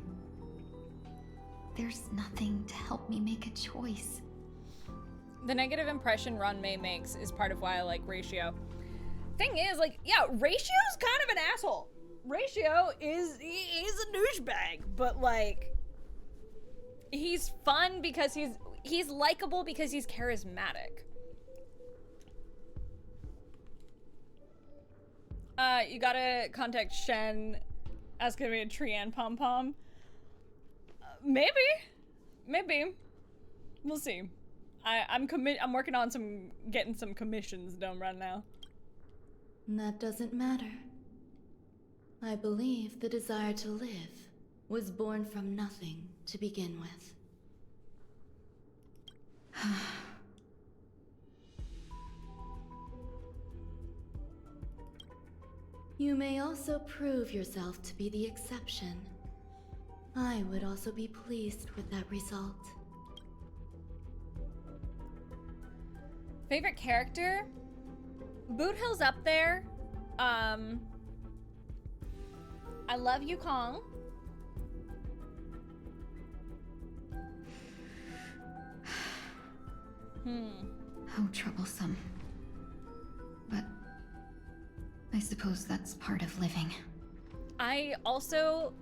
There's nothing to help me make a choice. The negative impression Ruan Mei makes is part of why I like Ratio. Thing is, like, yeah, Ratio's kind of an asshole. Ratio he's a douchebag, but like, he's fun because he's likable because he's charismatic. You gotta contact Shen, ask if we a Trian Pom Pom. Maybe. We'll see. I'm working on getting some commissions done right now. That doesn't matter. I believe the desire to live was born from nothing to begin with. You may also prove yourself to be the exception. I would also be pleased with that result. Favorite character? Boot Hill's up there. I love Yukong. How troublesome. But I suppose that's part of living. I also...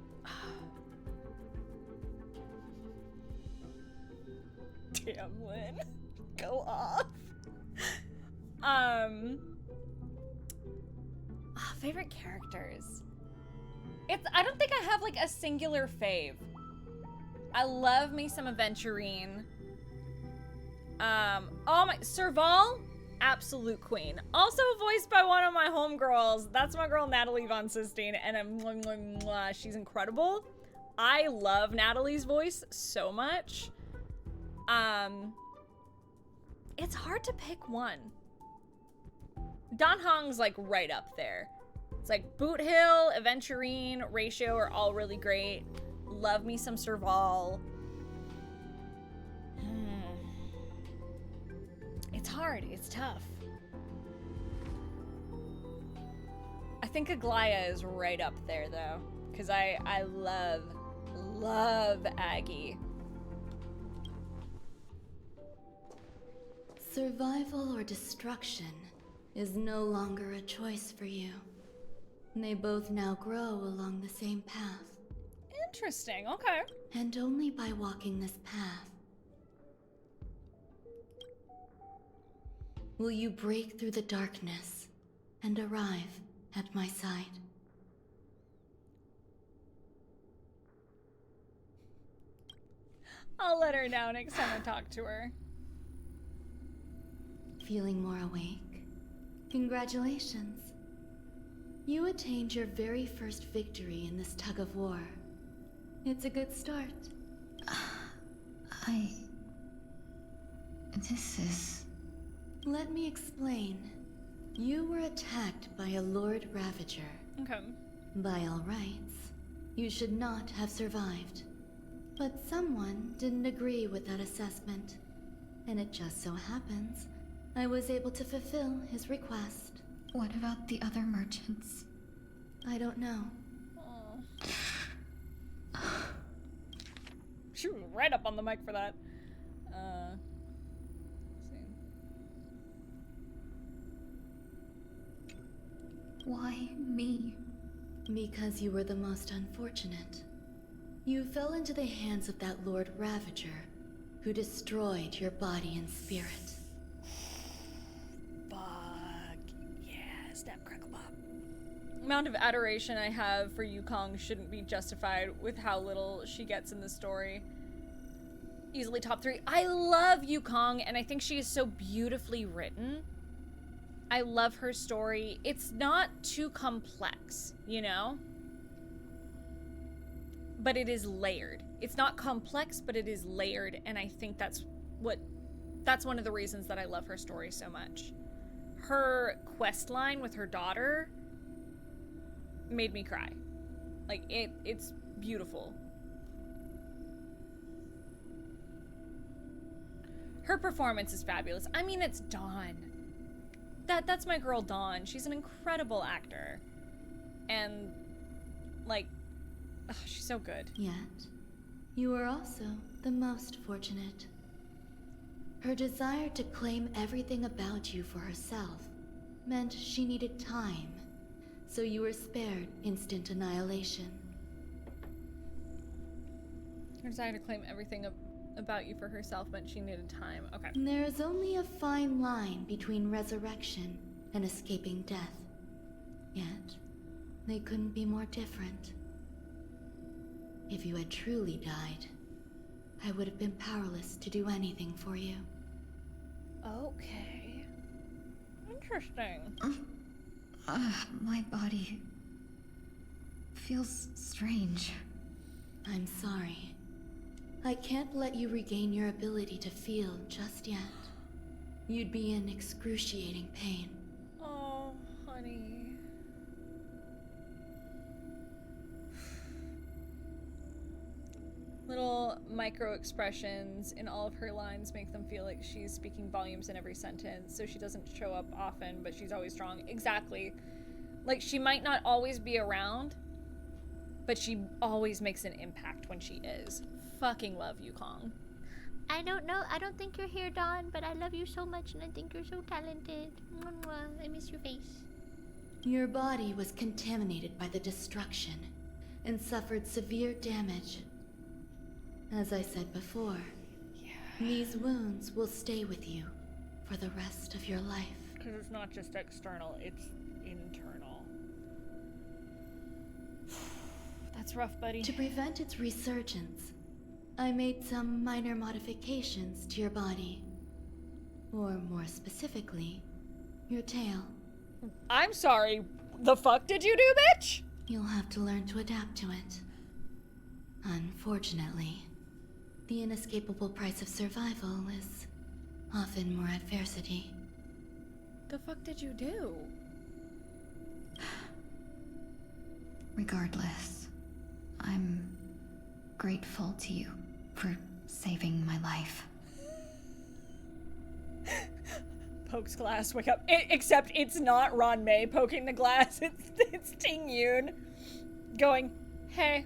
Damn, Lynn. Go off. Favorite characters. I don't think I have like a singular fave. I love me some Aventurine. Oh my, Serval, absolute queen. Also voiced by one of my homegirls. That's my girl Natalie Von Sistine, and she's incredible. I love Natalie's voice so much. It's hard to pick one. Dan Hong's like right up there. It's like Boot Hill, Aventurine, Ratio are all really great. Love me some Serval. It's hard, it's tough. I think Aglaya is right up there though, because I love Aggie. Survival or destruction is no longer a choice for you. They both now grow along the same path. Interesting, okay. And only by walking this path will you break through the darkness and arrive at my side. I'll let her know next time I talk to her. Feeling more awake? Congratulations. You attained your very first victory in this tug of war. It's a good start. This is... Let me explain. You were attacked by a Lord Ravager. Okay. By all rights, you should not have survived. But someone didn't agree with that assessment. And it just so happens I was able to fulfill his request. What about the other merchants? I don't know. She was right up on the mic for that. Why me? Because you were the most unfortunate. You fell into the hands of that Lord Ravager, who destroyed your body and spirit. Fuck. Yeah, snap, crackle, pop. Amount of adoration I have for Yukong shouldn't be justified with how little she gets in the story. Easily top 3. I love Yukong, and I think she is so beautifully written. I love her story. It's not too complex, you know? But it is layered. It's not complex, but it is layered, and I think that's one of the reasons that I love her story so much. Her quest line with her daughter made me cry. Like, it's beautiful. Her performance is fabulous. I mean, it's Dawn. That's my girl Dawn. She's an incredible actor. And, like, ugh, she's so good. Yet, you are also the most fortunate. Her desire to claim everything about you for herself meant she needed time, so you were spared instant annihilation. Her desire to claim everything about you for herself meant she needed time. Okay. There is only a fine line between resurrection and escaping death. Yet, they couldn't be more different. If you had truly died, I would have been powerless to do anything for you. Okay. Interesting. My body feels strange. I'm sorry. I can't let you regain your ability to feel just yet. You'd be in excruciating pain. Oh, honey. Little micro expressions in all of her lines make them feel like she's speaking volumes in every sentence, so she doesn't show up often, but she's always strong. Exactly. Like, she might not always be around, but she always makes an impact when she is. Fucking love Yukong. I don't know. I don't think you're here, Dawn, but I love you so much and I think you're so talented. I miss your face. Your body was contaminated by the destruction and suffered severe damage. As I said before, these wounds will stay with you for the rest of your life. Because it's not just external, it's internal. That's rough, buddy. To prevent its resurgence, I made some minor modifications to your body. Or more specifically, your tail. I'm sorry, the fuck did you do, bitch? You'll have to learn to adapt to it. Unfortunately, the inescapable price of survival is often more adversity. The fuck did you do? Regardless, I'm grateful to you for saving my life. Pokes glass, wake up. Except it's not Ruan Mei poking the glass, it's Tingyun going, hey,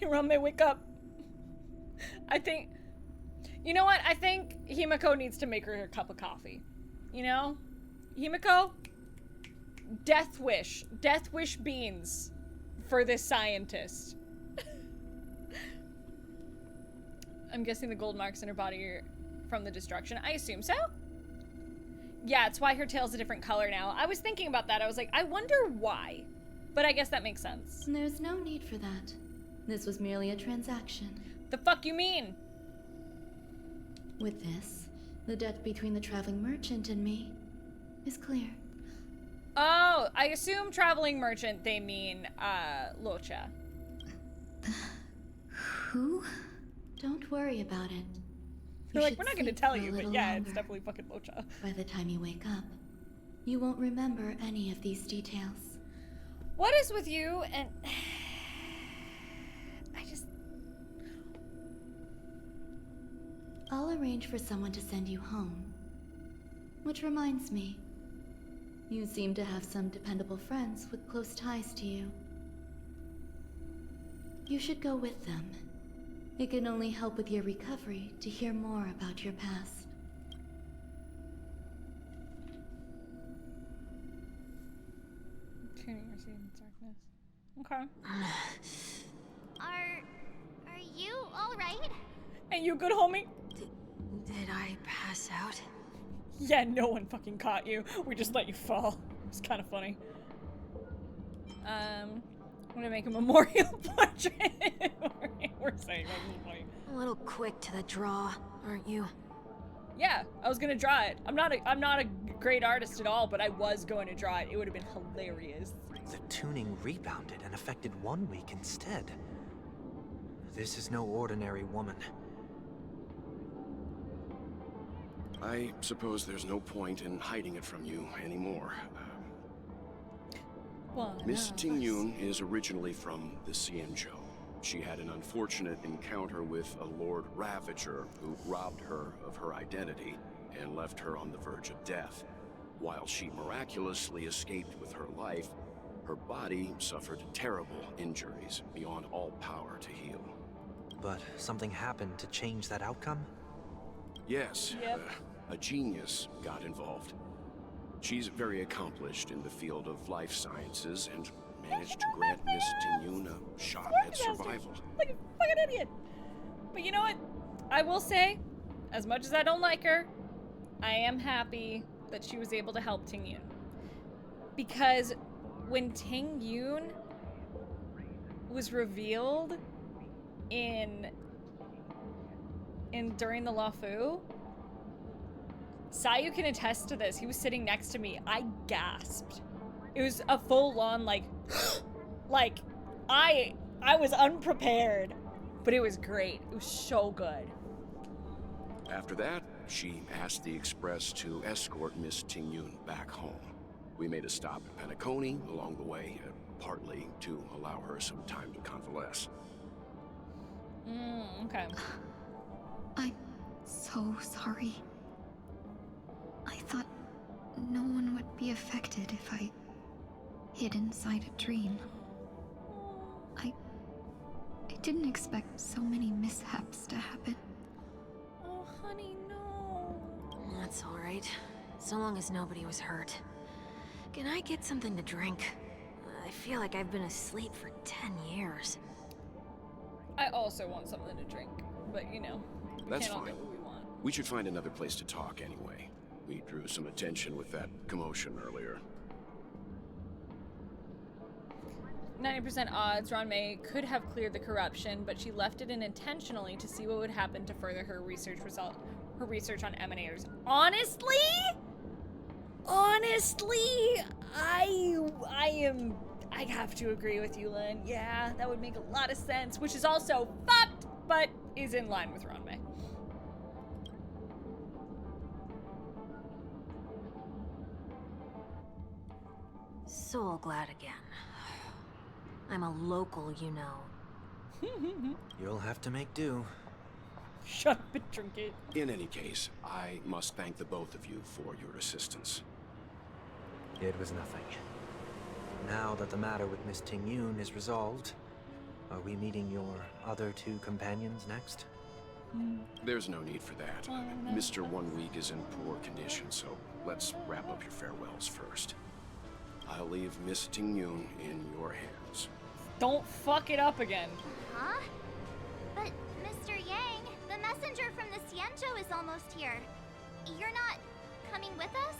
Ruan Mei, wake up. I think, you know what? I think Himiko needs to make her a cup of coffee. You know? Himiko? Death wish beans for this scientist. I'm guessing the gold marks in her body are from the destruction. I assume so. Yeah, it's why her tail's a different color now. I was thinking about that. I was like, I wonder why. But I guess that makes sense. There's no need for that. This was merely a transaction. The fuck you mean? With this, the debt between the traveling merchant and me is clear. Oh, I assume traveling merchant, they mean, Locha. Who? Don't worry about it. They're like, we're not gonna tell you, but yeah, it's definitely fucking Locha. By the time you wake up, you won't remember any of these details. What is with you and... I'll arrange for someone to send you home. Which reminds me, you seem to have some dependable friends with close ties to you. You should go with them. It can only help with your recovery to hear more about your past. Tuning your seed in darkness. Okay. Are you alright? And you good, homie? Did I pass out? Yeah, no one fucking caught you. We just let you fall. It's kind of funny. I'm gonna make a memorial portrait. We're saying that's funny. A little quick to the draw, aren't you? Yeah, I was gonna draw it. I'm not a great artist at all, but I was going to draw it. It would have been hilarious. The tuning rebounded and affected 1 week instead. This is no ordinary woman. I suppose there's no point in hiding it from you anymore. Miss Tingyun is originally from the Xianzhou. She had an unfortunate encounter with a Lord Ravager who robbed her of her identity and left her on the verge of death. While she miraculously escaped with her life, her body suffered terrible injuries beyond all power to heal. But something happened to change that outcome? Yes, a genius got involved. She's very accomplished in the field of life sciences and managed to grant Miss Tingyun a shot at survival. Like a fucking idiot. But you know what? I will say, as much as I don't like her, I am happy that she was able to help Tingyun. Because when Tingyun was revealed during the Lafu, Sayu can attest to this. He was sitting next to me. I gasped. It was a full-on, like, like, I was unprepared, but it was great. It was so good. After that, she asked the Express to escort Miss Tingyun back home. We made a stop at Penacony along the way, partly to allow her some time to convalesce. Okay. I'm so sorry. I thought no one would be affected if I hid inside a dream. I didn't expect so many mishaps to happen. Oh, honey, no. That's all right. So long as nobody was hurt. Can I get something to drink? I feel like I've been asleep for 10 years. I also want something to drink, but you know, we That's can't all fine. get what we want. We should find another place to talk anyway. We drew some attention with that commotion earlier. 90% odds Ruan Mei could have cleared the corruption, but she left it in intentionally to see what would happen to further her research on emanators. Honestly, I I have to agree with you, Lynn. Yeah, that would make a lot of sense, which is also fucked, but is in line with Ruan Mei. So glad again. I'm a local, you know. You'll have to make do. Shut up and drink it. In any case, I must thank the both of you for your assistance. It was nothing. Now that the matter with Miss Tingyun is resolved, are we meeting your other two companions next? There's no need for that. Mr. 1 Week is in poor condition, so let's wrap up your farewells first. I'll leave Miss Tingyun in your hands. Don't fuck it up again. Huh? But, Mr. Yang, the messenger from the Xianzhou is almost here. You're not coming with us?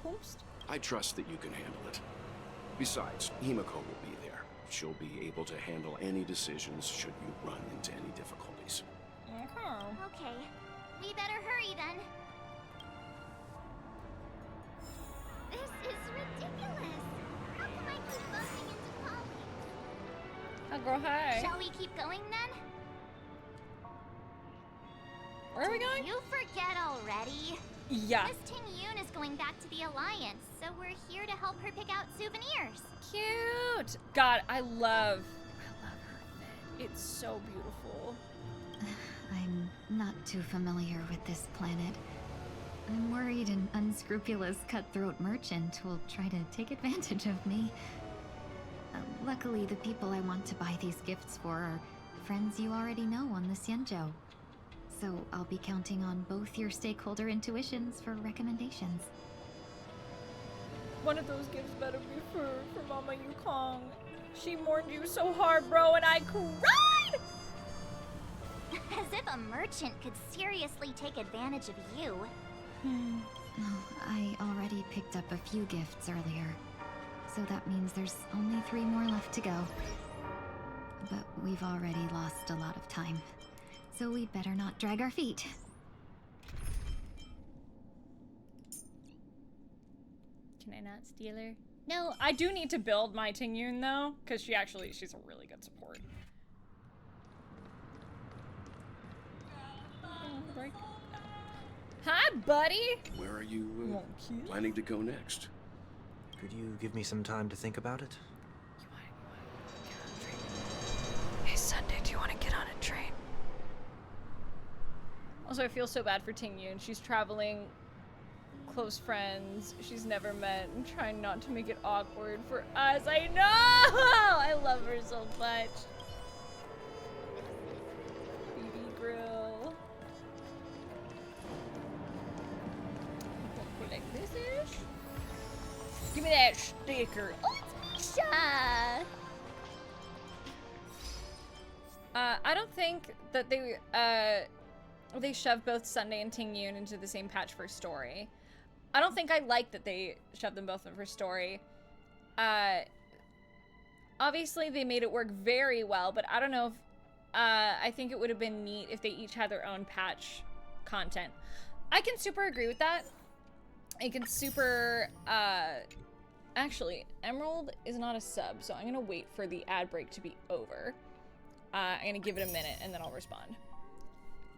Oops. I trust that you can handle it. Besides, Himiko will be there. She'll be able to handle any decisions should you run into any difficulties. Okay. We better hurry then. This is ridiculous. How come I keep bumping into colleagues? Oh, girl, hi. Shall we keep going then? Where are we going? You forget already. Yeah. Miss Tingyun is going back to the Alliance, so we're here to help her pick out souvenirs. Cute. God, I love her fit. It's so beautiful. I'm not too familiar with this planet. I'm worried an unscrupulous cutthroat merchant will try to take advantage of me. Luckily, the people I want to buy these gifts for are friends you already know on the Xianzhou. So I'll be counting on both your stakeholder intuitions for recommendations. One of those gifts better be for Mama Yukong. She mourned you so hard, bro, and I cried! As if a merchant could seriously take advantage of you. Oh, I already picked up a few gifts earlier. So that means there's only 3 more left to go. But we've already lost a lot of time. So we'd better not drag our feet. Can I not steal her? No, I do need to build my Tingyun though, because she's a really good support. Hi, buddy! Where are you planning to go next? Could you give me some time to think about it? Hey, Sunday, do you want to get on a train? Also, I feel so bad for Tingyun. She's traveling, close friends she's never met, and trying not to make it awkward for us. I know! I love her so much. BB Grill. Like this ish. Give me that sticker. Oh, it's Misha! I don't think that they shoved both Sunday and Tingyun into the same patch for story. I don't think I like that they shoved them both in for story. Obviously they made it work very well, but I don't know if, I think it would have been neat if they each had their own patch content. I can super agree with that. I can super, actually, Emerald is not a sub, so I'm gonna wait for the ad break to be over. I'm gonna give it a minute and then I'll respond.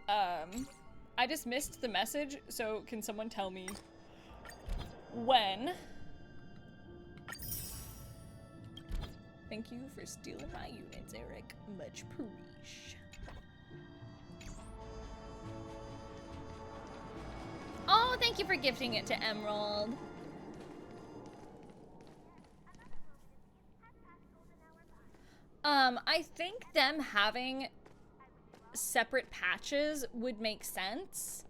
I just missed the message, so can someone tell me when? Thank you for stealing my units, Eric. Much appreciated. Oh, thank you for gifting it to Emerald. I think them having separate patches would make sense.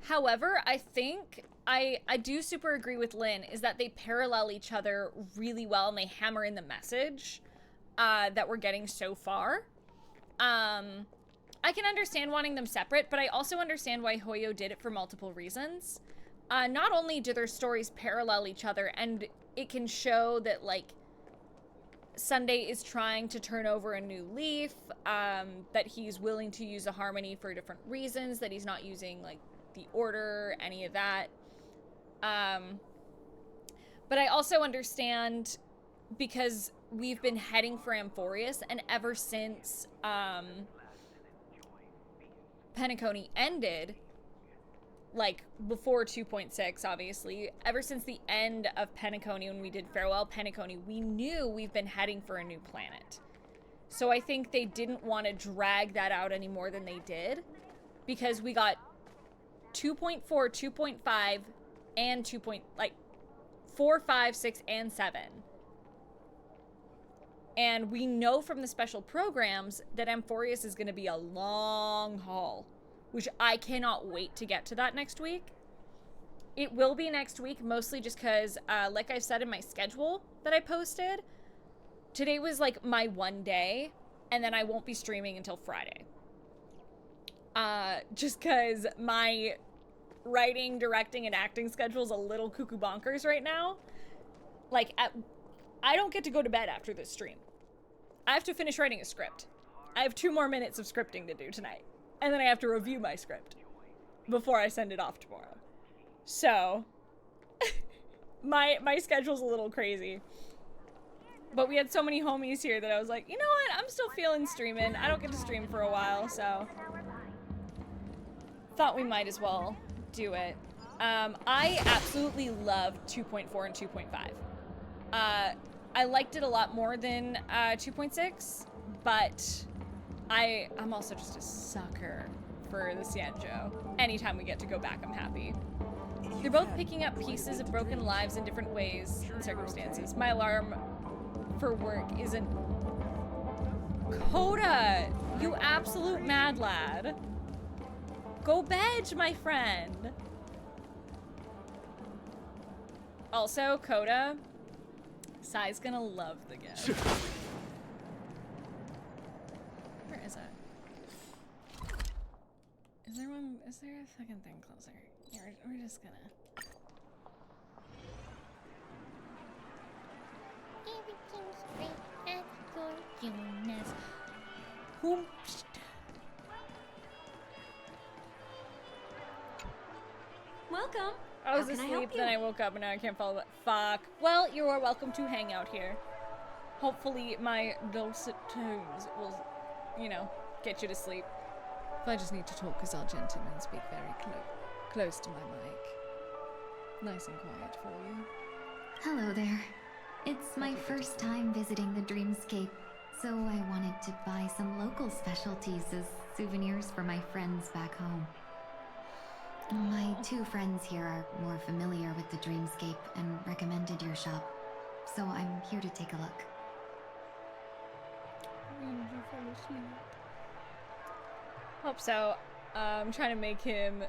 However, I think I do super agree with Lynn is that they parallel each other really well and they hammer in the message that we're getting so far. I can understand wanting them separate, but I also understand why Hoyo did it for multiple reasons. Not only do their stories parallel each other, and it can show that, like, Sunday is trying to turn over a new leaf, that he's willing to use a harmony for different reasons, that he's not using, like, the order, any of that. But I also understand because we've been heading for Amphorius, and ever since Penacony ended, like before 2.6 obviously, ever since the end of Penacony when we did Farewell Penacony, we knew we've been heading for a new planet. So I think they didn't want to drag that out any more than they did, because we got 2.4, 2.5, and 4, 5, 6, and 7. And we know from the special programs that Amphorius is going to be a long haul, which I cannot wait to get to that next week. It will be next week, mostly just because, like I said in my schedule that I posted, today was like my one day, and then I won't be streaming until Friday. Just because my writing, directing, and acting schedule is a little cuckoo bonkers right now. Like, I don't get to go to bed after this stream. I have to finish writing a script. I have 2 more minutes of scripting to do tonight. And then I have to review my script before I send it off tomorrow. So, my schedule's a little crazy. But we had so many homies here that I was like, you know what? I'm still feeling streaming. I don't get to stream for a while, so thought we might as well do it. I absolutely loved 2.4 and 2.5. I liked it a lot more than 2.6, but I'm also just a sucker for the Xianzhou. Anytime we get to go back, I'm happy. They're both picking up pieces of broken lives in different ways and circumstances. My alarm for work isn't... Coda! You absolute mad lad. Go bed, my friend. Also, Coda, Sai's gonna love the gift. Where is it? Is there a fucking thing closer? Yeah, we're just gonna... Everything's great at Gorgeousness. Whoomst. Welcome. I was How can I asleep, help then you? I woke up and now I can't follow it. Fuck. Well, you are welcome to hang out here. Hopefully my dulcet tones will, you know, get you to sleep. If I just need to talk as our gentlemen speak very close to my mic. Nice and quiet for you. Hello there. It's my first time visiting the dreamscape, so I wanted to buy some local specialties as souvenirs for my friends back home. My 2 friends here are more familiar with the dreamscape and recommended your shop, so I'm here to take a look. Hope so. I'm trying to make him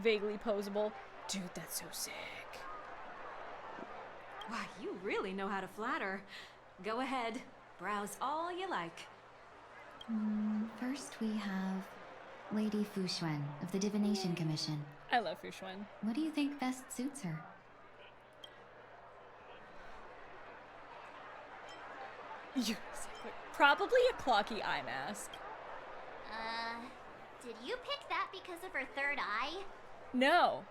vaguely posable. Dude, that's so sick. Wow, you really know how to flatter. Go ahead, browse all you like. First we have Lady Fuxuan of the Divination Commission. I love Fuxuan. What do you think best suits her? Probably a clocky eye mask. Did you pick that because of her third eye? No.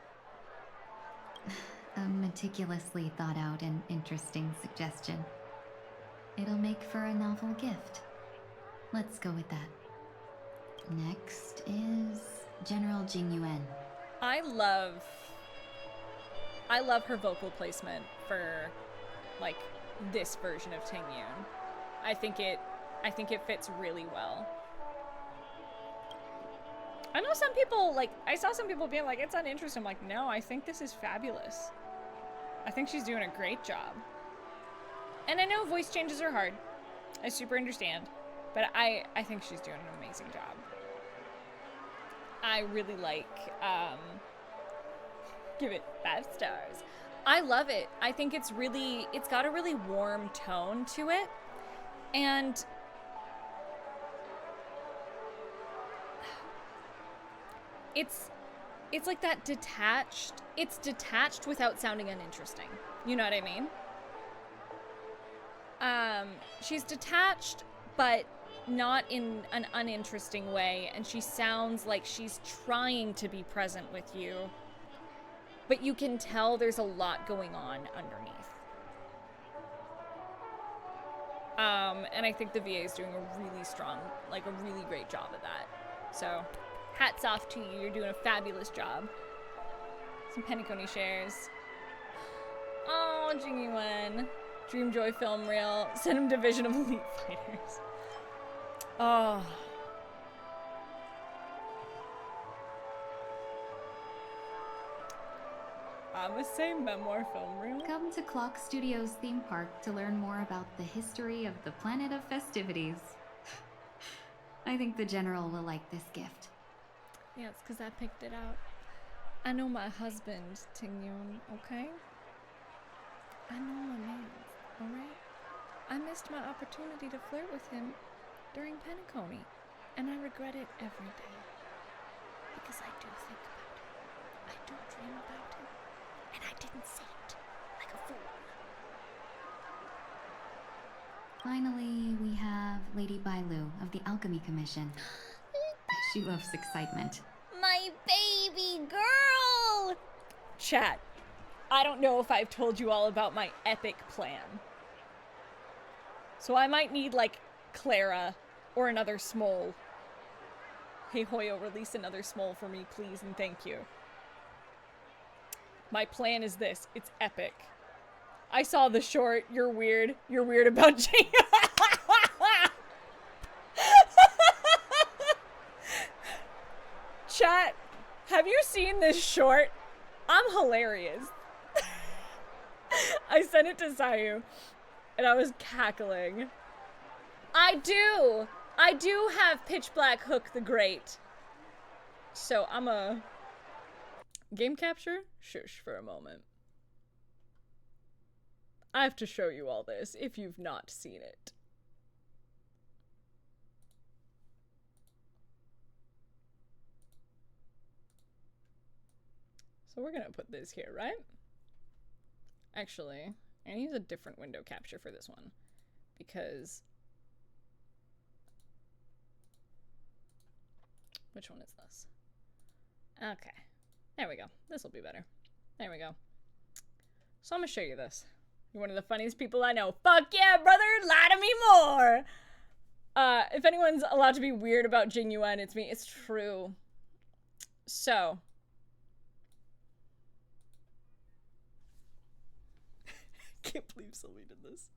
A meticulously thought out and interesting suggestion. It'll make for a novel gift. Let's go with that. Next is General Tingyun. I love her vocal placement for like this version of Tingyun. I think it fits really well. I know some people, like, I saw some people being like, it's uninteresting. I'm like, no, I think this is fabulous. I think she's doing a great job. And I know voice changes are hard. I super understand. But I think she's doing an amazing job. I really like, give it 5 stars. I love it. I think it's got a really warm tone to it. And it's like that detached. It's detached without sounding uninteresting. You know what I mean? She's detached, but not in an uninteresting way, and she sounds like she's trying to be present with you, but you can tell there's a lot going on underneath. And I think the VA is doing a really strong, like a really great job at that. So, hats off to you. You're doing a fabulous job. Some Penacony shares. Oh, Tingyun. Dreamjoy film reel. Send him Division of Elite Fighters. Oh. I'ma say memoir film reel. Come to Clock Studios theme park to learn more about the history of the planet of festivities. I think the General will like this gift. Yeah, it's because I picked it out. I know my husband, Tingyun, okay? I know my man, alright? I missed my opportunity to flirt with him during Penacony, and I regret it every day. Because I do think about him. I do dream about him. And I didn't say it like a fool. Finally, we have Lady Bailu of the Alchemy Commission. She loves excitement. My baby girl! Chat, I don't know if I've told you all about my epic plan. So I might need, like, Clara or another Smole. Hey Hoyo, release another Smole for me, please, and thank you. My plan is this. It's epic. I saw the short. You're weird. You're weird about Jing. Chat, have you seen this short? I'm hilarious. I sent it to Sayu, and I was cackling. I do have Pitch Black Hook the Great. So I'm a... Game capture? Shush for a moment. I have to show you all this if you've not seen it. So we're gonna put this here, right? Actually, I need a different window capture for this one because... Which one is this? Okay. There we go. This will be better. There we go. So I'm gonna show you this. You're one of the funniest people I know. Fuck yeah, brother! Lie to me more! If anyone's allowed to be weird about Tingyun, it's me. It's true. So. Can't believe Sylvie did this.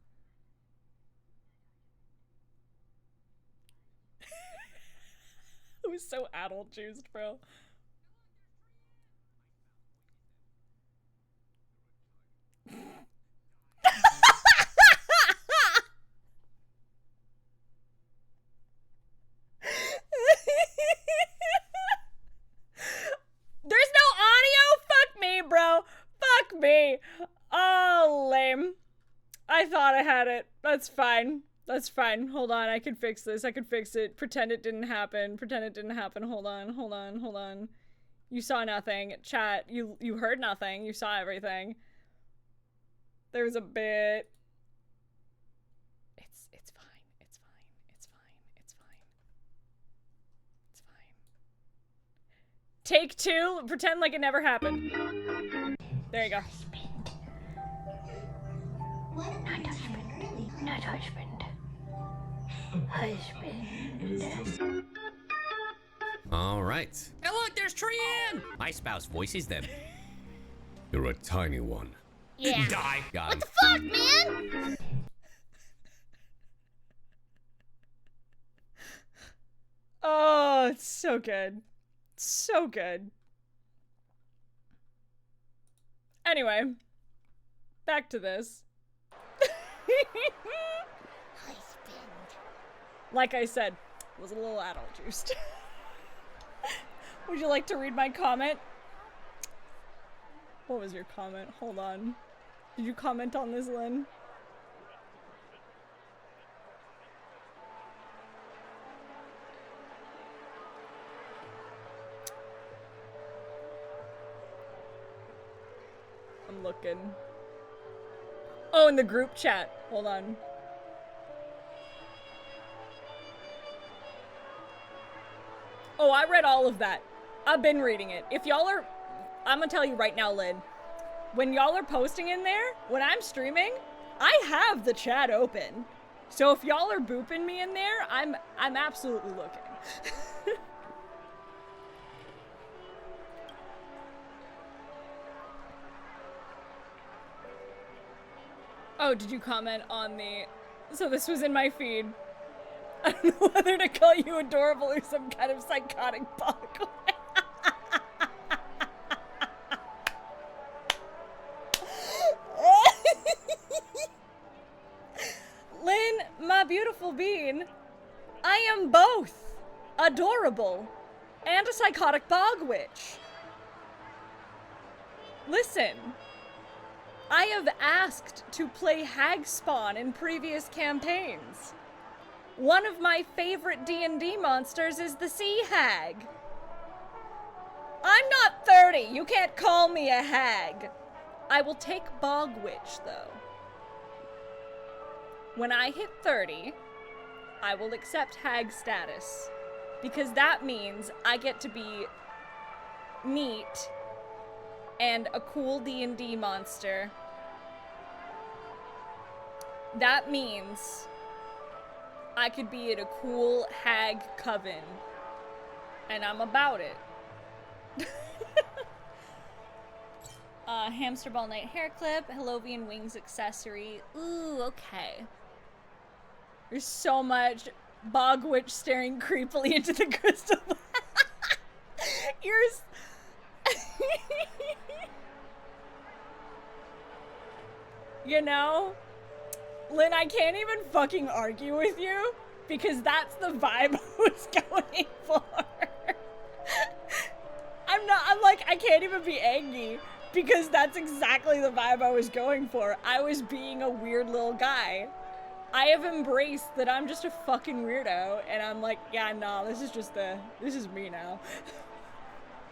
It was so adult juiced, bro. There's no audio? Fuck me, bro. Fuck me. Oh, lame. I thought I had it. That's fine. That's fine. Hold on. I can fix this. I can fix it. Pretend it didn't happen. Pretend it didn't happen. Hold on. Hold on. Hold on. You saw nothing. Chat, you heard nothing. You saw everything. There's a bit. It's fine. It's fine. It's fine. It's fine. It's fine. Take two. Pretend like it never happened. There you go. Not husband. Husband. All right. Hey, look, there's Trian! My spouse voices them. You're a tiny one. Yeah. Die. Got him. What the fuck, man? Oh, it's so good. So good. Anyway, back to this. Like I said, was a little adult juiced. Would you like to read my comment? What was your comment? Hold on. Did you comment on this, Lynn? I'm looking. Oh, in the group chat. Hold on. Oh, I read all of that. I've been reading it. If y'all are... I'm gonna tell you right now, Lynn. When y'all are posting in there, when I'm streaming, I have the chat open. So if y'all are booping me in there, I'm absolutely looking. Oh, did you comment on the... So this was in my feed. I don't know whether to call you adorable or some kind of psychotic bug. Lynn, my beautiful bean, I am both adorable and a psychotic bog witch. Listen, I have asked to play Hag Spawn in previous campaigns. One of my favorite D&D monsters is the Sea Hag. I'm not 30, you can't call me a hag. I will take Bog Witch, though. When I hit 30, I will accept hag status, because that means I get to be neat and a cool D&D monster. That means I could be in a cool hag coven, and I'm about it. Hamster ball night hair clip, Hellovian wings accessory. Ooh, okay. There's so much Bog Witch staring creepily into the crystal. Yours. You know, Lynn, I can't even fucking argue with you because that's the vibe I was going for. I'm like, I can't even be angry because that's exactly the vibe I was going for. I was being a weird little guy. I have embraced that I'm just a fucking weirdo, and I'm like, yeah, nah, this is me now.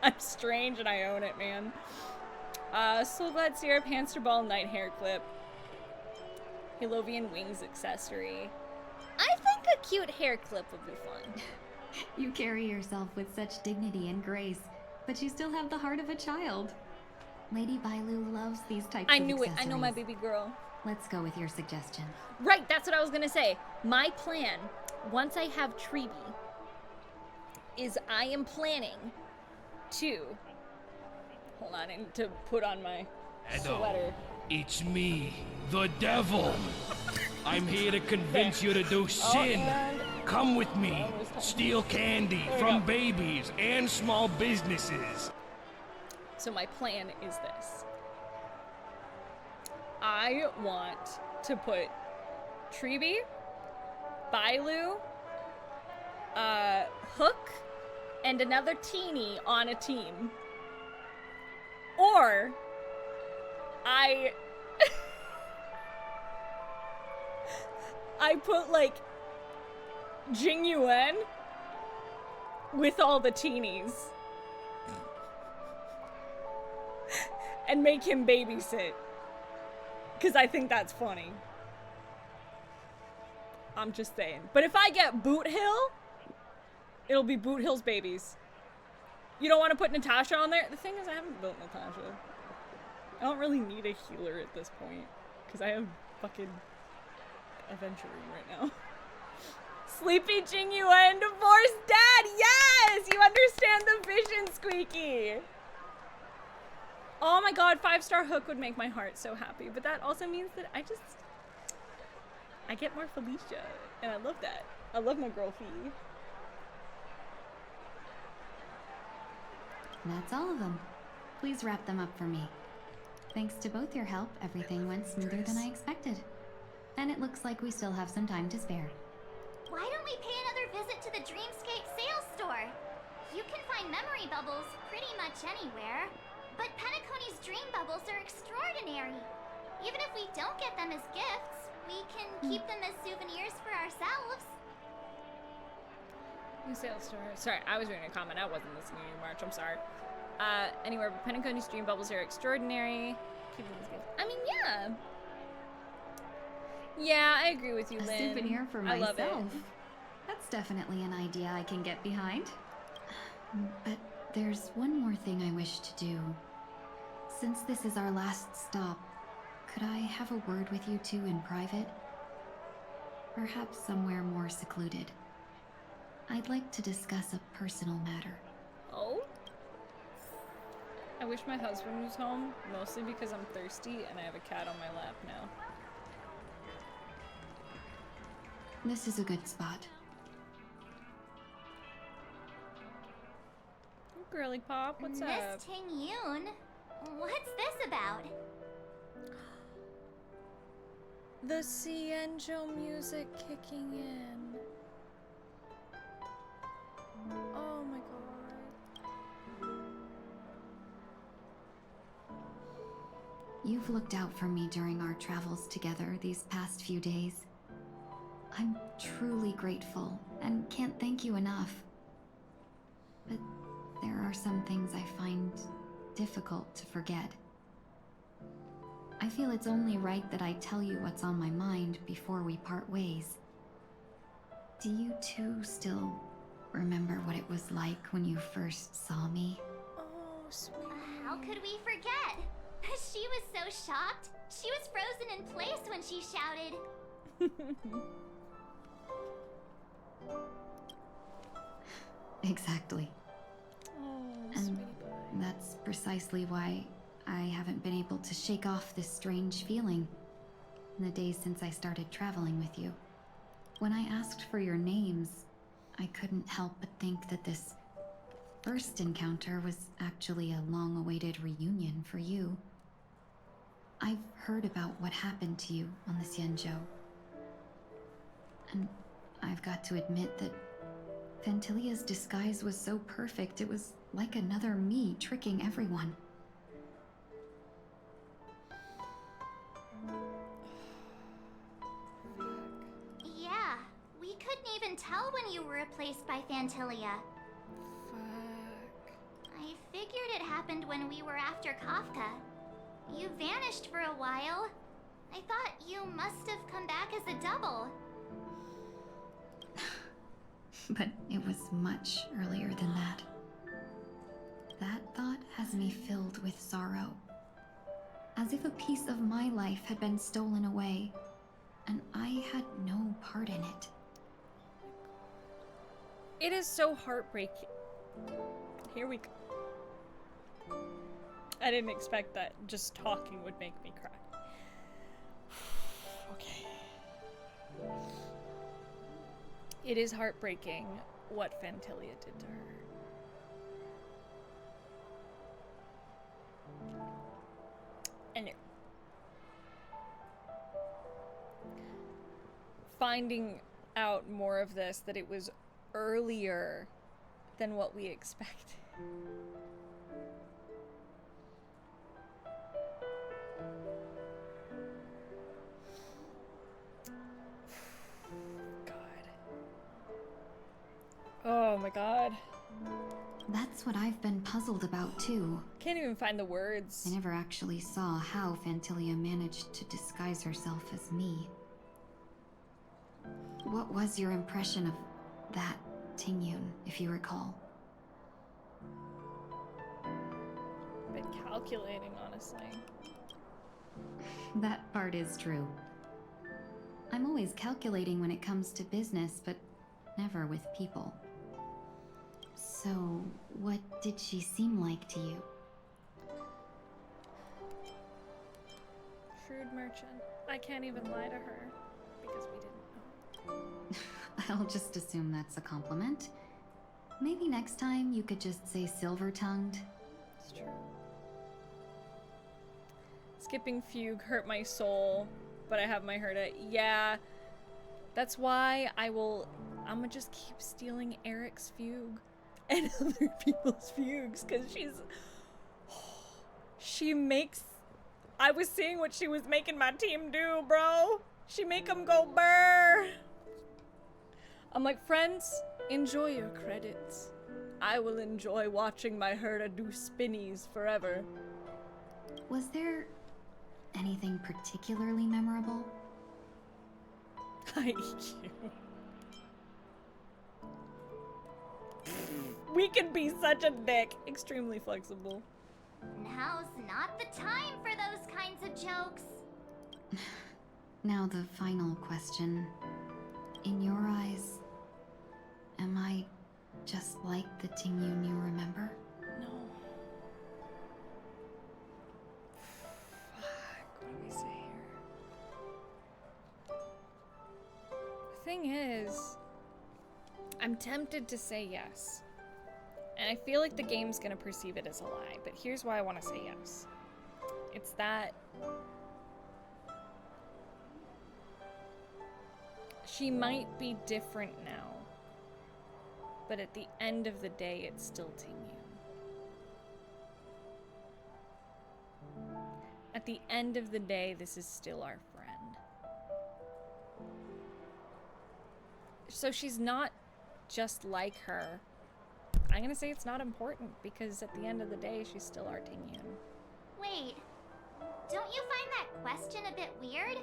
I'm strange and I own it, man. So glad syrup, hamster ball, night hair clip. Hellovian wings accessory. I think a cute hair clip would be fun. You carry yourself with such dignity and grace, but you still have the heart of a child. Lady Bailu loves these types of accessories. I knew it. I know my baby girl. Let's go with your suggestion. Right, that's what I was gonna say. My plan, once I have Tribi, is I am planning to... Hold on, I need to put on my sweater. It's me, the devil. I'm here to convince you to do sin. Come with me. Steal candy from babies and small businesses. So my plan is this. I want to put Tribi, Bailu, Hook, and another teenie on a team. Or I put like Tingyun with all the teenies and make him babysit. Because I think that's funny. I'm just saying. But if I get Boot Hill, it'll be Boot Hill's babies. You don't want to put Natasha on there? The thing is, I haven't built Natasha. I don't really need a healer at this point. Because I have fucking adventuring right now. Sleepy Tingyun, divorced dad! Yes! You understand the vision, Squeaky! Oh my god, 5-star Hook would make my heart so happy. But that also means that I get more Felicia. And I love that. I love my girl Fee. That's all of them. Please wrap them up for me. Thanks to both your help, everything went smoother than I expected. And it looks like we still have some time to spare. Why don't we pay another visit to the Dreamscape sales store? You can find memory bubbles pretty much anywhere. But Penacony's dream bubbles are extraordinary. Even if we don't get them as gifts, we can keep them as souvenirs for ourselves. New sales store. Sorry, I was reading a comment. I wasn't listening to you, March. I'm sorry. Anywhere but Penacony's dream bubbles are extraordinary. Keep them as gifts. I mean, yeah. Yeah, I agree with you, Lynn. A souvenir for I myself. love it. That's definitely an idea I can get behind. But there's one more thing I wish to do. Since this is our last stop, could I have a word with you two in private? Perhaps somewhere more secluded. I'd like to discuss a personal matter. Oh? I wish my husband was home, mostly because I'm thirsty and I have a cat on my lap now. This is a good spot. Girly Pop, what's up? Miss Tingyun, what's this about? The Cienjo music kicking in. Oh my god. You've looked out for me during our travels together these past few days. I'm truly grateful and can't thank you enough. But there are some things I find difficult to forget. I feel it's only right that I tell you what's on my mind before we part ways. Do you too still remember what it was like when you first saw me? Oh, sweet. How could we forget? She was so shocked. She was frozen in place when she shouted. Exactly. Oh, and that's precisely why I haven't been able to shake off this strange feeling in the days since I started traveling with you. When I asked for your names, I couldn't help but think that this first encounter was actually a long-awaited reunion for you. I've heard about what happened to you on the Cienjo. And I've got to admit that Fantilia's disguise was so perfect, it was like another me tricking everyone. Yeah, we couldn't even tell when you were replaced by Fantilia. Fuck. I figured it happened when we were after Kafka. You vanished for a while. I thought you must have come back as a double. But it was much earlier than that. That thought has me filled with sorrow. As if a piece of my life had been stolen away, and I had no part in it. It is so heartbreaking. Here we go. I didn't expect that just talking would make me cry. Okay. It is heartbreaking what Fantilia did to her. And finding out more of this, that it was earlier than what we expected. Oh my god. That's what I've been puzzled about too. Can't even find the words. I never actually saw how Fantilia managed to disguise herself as me. What was your impression of that Tingyun, if you recall? Been calculating, honestly. That part is true. I'm always calculating when it comes to business, but never with people. So, what did she seem like to you? Shrewd merchant. I can't even lie to her because we didn't know. I'll just assume that's a compliment. Maybe next time you could just say silver-tongued. It's true. Skipping fugue hurt my soul, but I have my Herta. Yeah, that's why I'ma just keep stealing Eric's fugue and other people's fugues, because she makes, I was seeing what she was making my team do, bro. She make them go burr. I'm like, friends, enjoy your credits. I will enjoy watching my Herta do spinnies forever. Was there anything particularly memorable? I hate you. We can be such a dick. Extremely flexible. Now's not the time for those kinds of jokes. Now the final question. In your eyes, am I just like the Tingyun you remember? No. Fuck, what do we say here? The thing is, I'm tempted to say yes. And I feel like the game's gonna perceive it as a lie, but here's why I want to say yes. It's that she might be different now, but at the end of the day, it's still Tingyun. At the end of the day, this is still our friend. So she's not just like her. I'm gonna say it's not important because at the end of the day, she's still our Tingyun. Wait, don't you find that question a bit weird?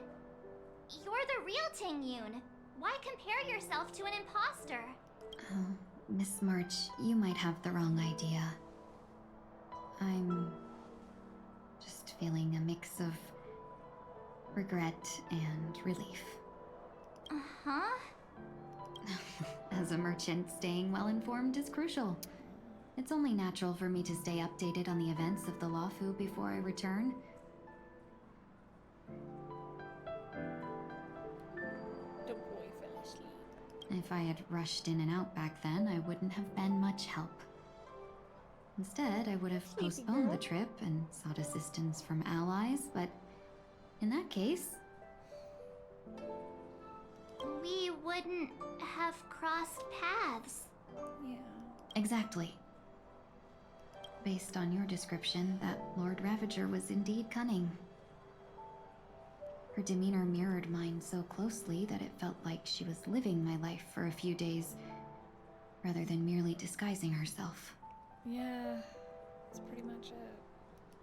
You're the real Tingyun. Why compare yourself to an imposter? Oh, Miss March, you might have the wrong idea. I'm just feeling a mix of regret and relief. Uh-huh. As a merchant, staying well-informed is crucial. It's only natural for me to stay updated on the events of the Lawfu before I return. The boy fell asleep. If I had rushed in and out back then, I wouldn't have been much help. Instead, I would have postponed the trip and sought assistance from allies, but in that case... we wouldn't have crossed paths. Yeah. Exactly. Based on your description, that Lord Ravager was indeed cunning. Her demeanor mirrored mine so closely that it felt like she was living my life for a few days, rather than merely disguising herself. Yeah, that's pretty much it.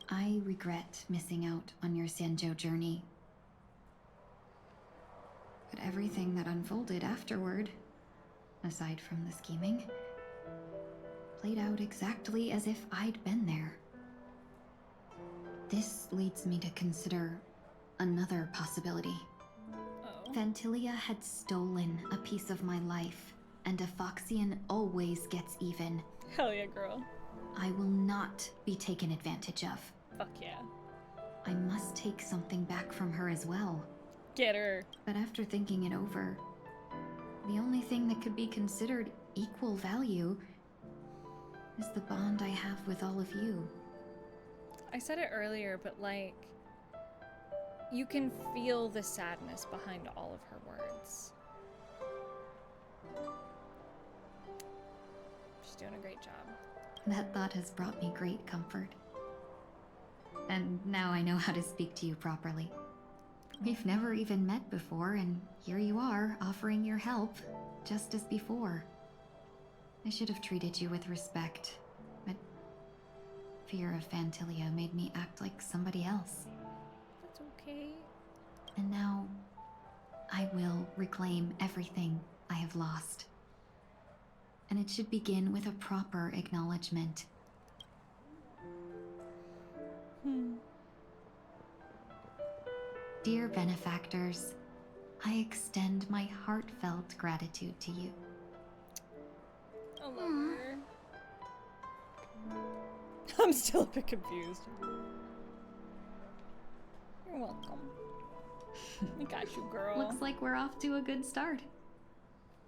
I regret missing out on your Sanjo journey. But everything that unfolded afterward, aside from the scheming, played out exactly as if I'd been there. This leads me to consider another possibility. Phantilia had stolen a piece of my life, and a Foxian always gets even. Hell yeah, girl. I will not be taken advantage of. Fuck yeah. I must take something back from her as well. Get her. But after thinking it over, the only thing that could be considered equal value is the bond I have with all of you. I said it earlier, but like, you can feel the sadness behind all of her words. She's doing a great job. That thought has brought me great comfort. And now I know how to speak to you properly. We've never even met before, and here you are, offering your help, just as before. I should have treated you with respect, but fear of Phantilia made me act like somebody else. That's okay. And now, I will reclaim everything I have lost. And it should begin with a proper acknowledgement. Dear benefactors, I extend my heartfelt gratitude to you. I love her. I'm still a bit confused. You're welcome. I got you, girl. Looks like we're off to a good start.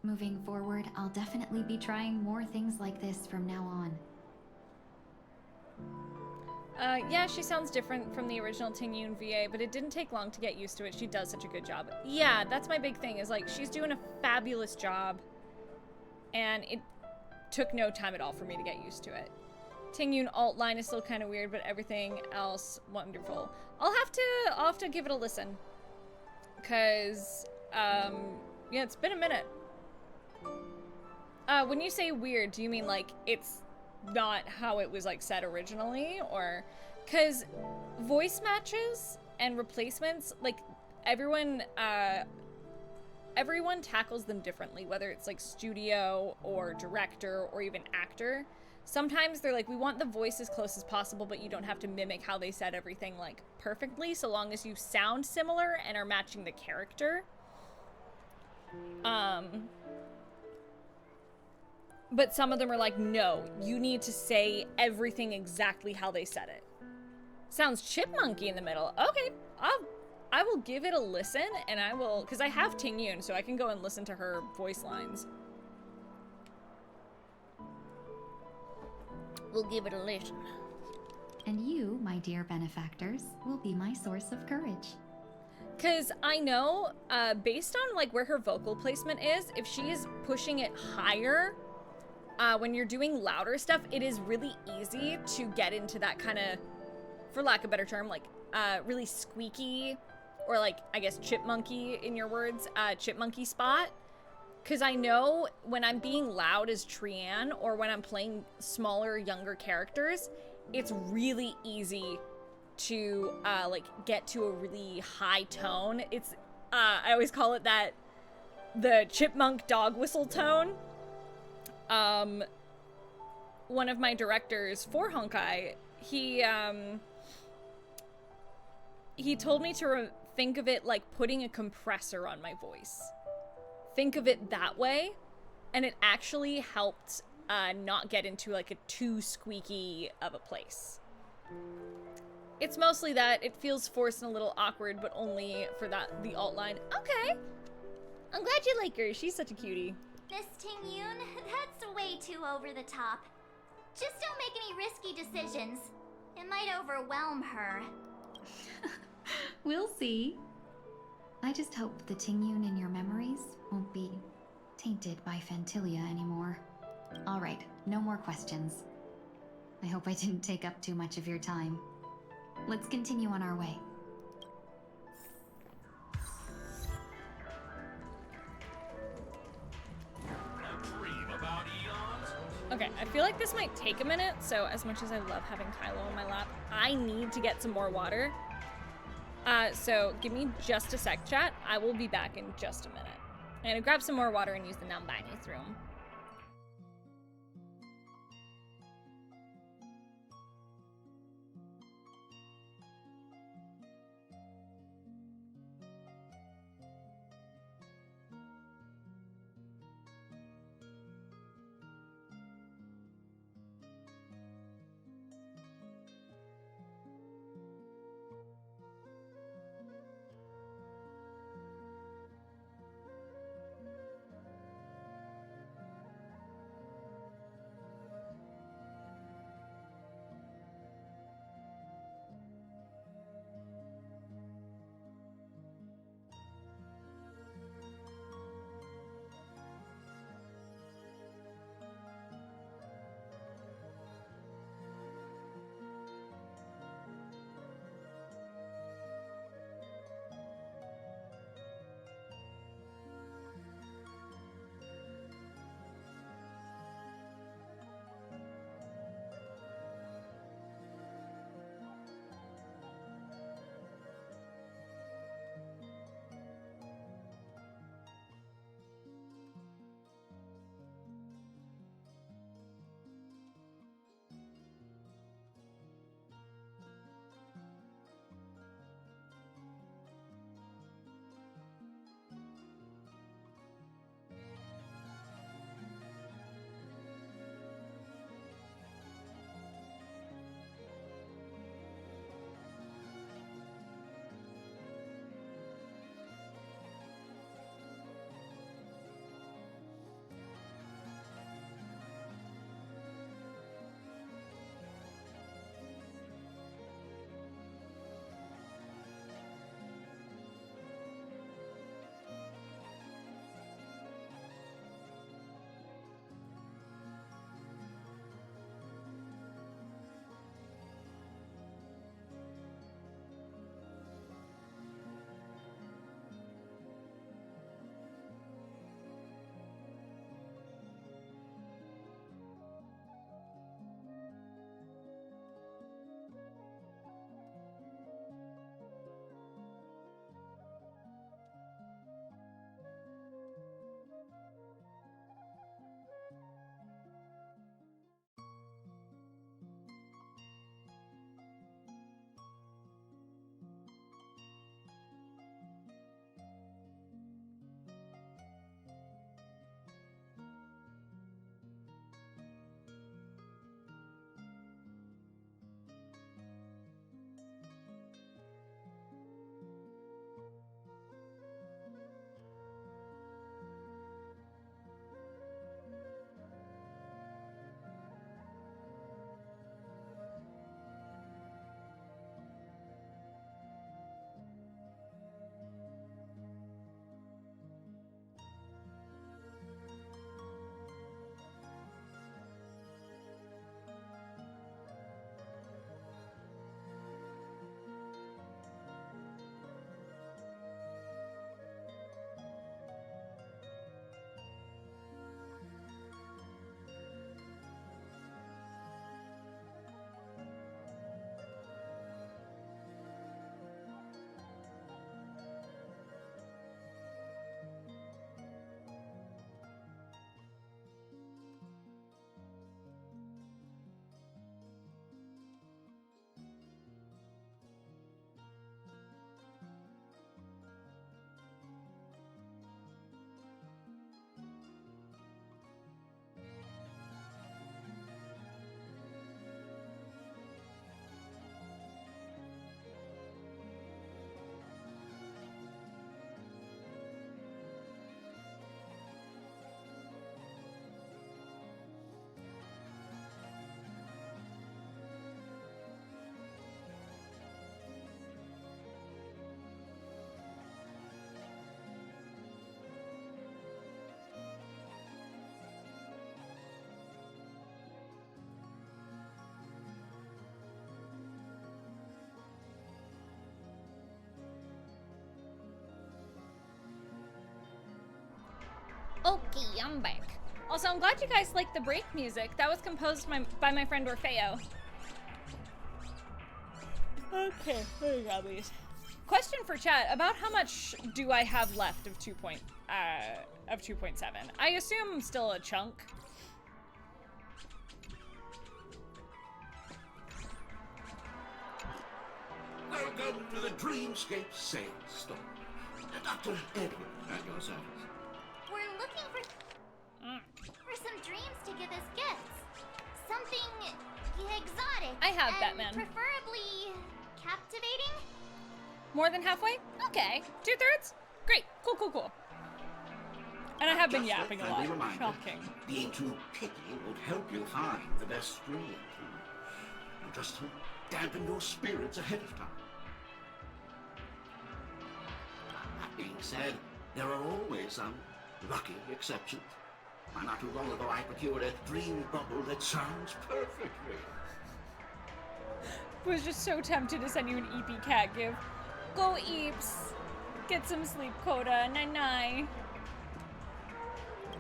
Moving forward, I'll definitely be trying more things like this from now on. Yeah, she sounds different from the original Tingyun VA, but it didn't take long to get used to it. She does such a good job. Yeah, that's my big thing, is like, she's doing a fabulous job, and it took no time at all for me to get used to it. Tingyun alt line is still kind of weird, but everything else wonderful. I'll have to give it a listen, cause yeah, it's been a minute. When you say weird, do you mean like it's not how it was like said originally, or cause voice matches and replacements, like everyone tackles them differently, whether it's like studio or director or even actor. Sometimes they're like, we want the voice as close as possible, but you don't have to mimic how they said everything like perfectly, so long as you sound similar and are matching the character. But some of them are like, no, you need to say everything exactly how they said it. Sounds chipmunky in the middle. Okay, I will give it a listen, and I will, because I have Tingyun, so I can go and listen to her voice lines. We'll give it a listen. And you, my dear benefactors, will be my source of courage. Because I know, based on like where her vocal placement is, if she is pushing it higher, when you're doing louder stuff, it is really easy to get into that kind of, for lack of a better term, like really squeaky, or like, I guess chipmunky in your words, chipmunky spot. Because I know when I'm being loud as Trian, or when I'm playing smaller, younger characters, it's really easy to like get to a really high tone. It's I always call it that, the chipmunk dog whistle tone. One of my directors for Honkai, he told me to think of it like putting a compressor on my voice. Think of it that way, and it actually helped not get into like a too squeaky of a place. It's mostly that it feels forced and a little awkward, but only for the alt line. Okay, I'm glad you like her. She's such a cutie. Miss Tingyun, that's way too over the top. Just don't make any risky decisions. It might overwhelm her. We'll see. I just hope the Tingyun in your memories won't be tainted by Phantilia anymore. Alright, no more questions. I hope I didn't take up too much of your time. Let's continue on our way. Okay, I feel like this might take a minute, so as much as I love having Kylo in my lap, I need to get some more water. So give me just a sec, chat. I will be back in just a minute. I'm gonna grab some more water and use the non-binary room. Okay, I'm back. Also, I'm glad you guys like the break music. That was composed by my friend Orfeo. Okay, let me grab these. Question for chat, about how much do I have left of 2.7? I assume still a chunk. Welcome to the Dreamscape sales store. Dr. Edward at your service. We're looking for some dreams to give as gifts. Something exotic. I have and Batman. Preferably captivating. More than halfway? Okay. 2/3? Great. Cool, cool, cool. And I have been yapping a lot. Shocking. Being too picky won't help you find the best stream. You just dampen your spirits ahead of time. That being said, there are always some lucky exceptions. Not too long ago, I procured a dream bubble that sounds perfect. Was just so tempted to send you an EP cat gift. Go Eeps. Get some sleep, Coda. Night-night.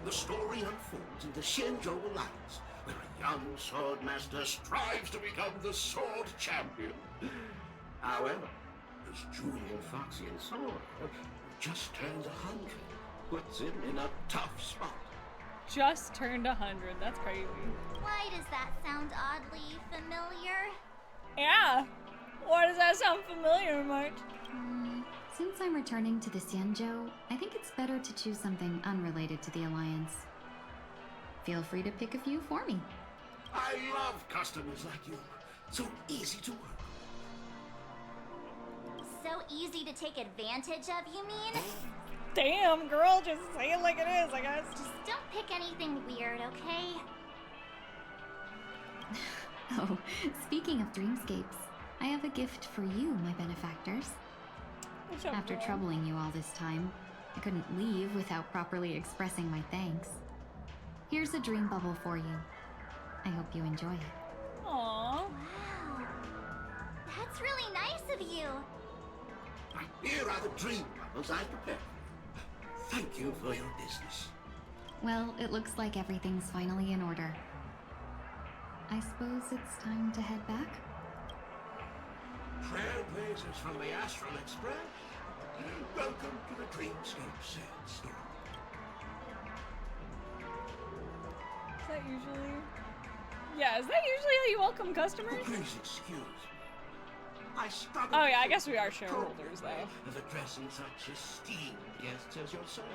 The story unfolds in the Shenzhou Alliance, where a young sword master strives to become the sword champion. However, his junior Foxian sword just turned 100, puts him in a tough spot. Just turned 100. That's crazy. Why does that sound oddly familiar? Yeah. Why does that sound familiar, March? Since I'm returning to the Xianzhou, I think it's better to choose something unrelated to the Alliance. Feel free to pick a few for me. I love customers like you. So easy to work. So easy to take advantage of, you mean? Damn, girl, just say it like it is, I guess. Just don't pick anything weird, okay? Oh, speaking of dreamscapes, I have a gift for you, my benefactors. After troubling you all this time, I couldn't leave without properly expressing my thanks. Here's a dream bubble for you. I hope you enjoy it. Aww. Wow. That's really nice of you. Here are the dream bubbles I prepared. Thank you for your business. Well, it looks like everything's finally in order. I suppose it's time to head back? Trailblazers from the Astral Express. Welcome to the Dreamscape sales store. Is that usually... Yeah, is that usually how you welcome customers? Please excuse me. I struggle. Oh yeah, I guess we are shareholders though. Of addressing such esteemed guests as yourself.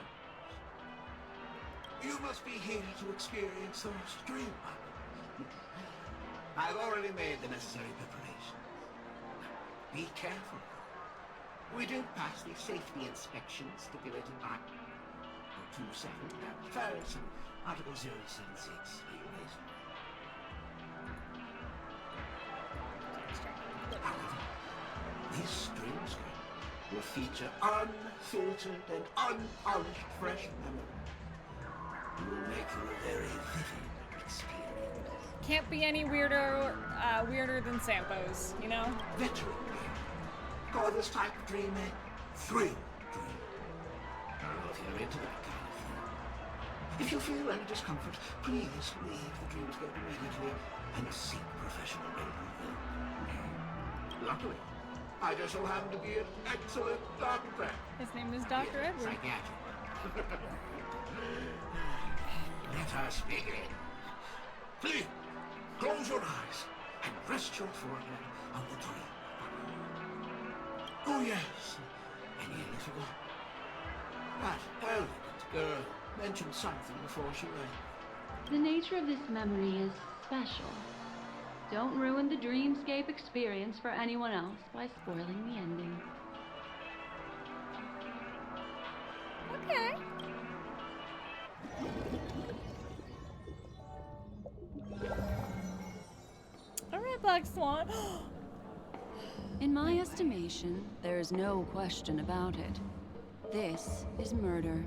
You must be here to experience those dream bubbles. I've already made the necessary preparation. Be careful. We do pass the safety inspection stipulated by 27 Ferris and Article 076 regulation. However, this dreamscape will feature unfiltered and unpolished fresh memory. It will make for a very vivid experience. Can't be any weirder than Sampo's, you know? Veteran game. Call this type of dream a thrill dream. Well, if you're into that kind of thing. If you feel any discomfort, please leave the dreamscape immediately and seek professional help. Luckily, I just so happen to be an excellent doctor. His name is Dr. Edward. Psychiatric. Let us begin. Please, close your eyes and rest your forehead on the dream. Oh yes, I nearly forgot. That elegant girl mentioned something before she left. The nature of this memory is special. Don't ruin the dreamscape experience for anyone else by spoiling the ending. Okay. Alright, Black Swan. In my estimation, there is no question about it. This is murder.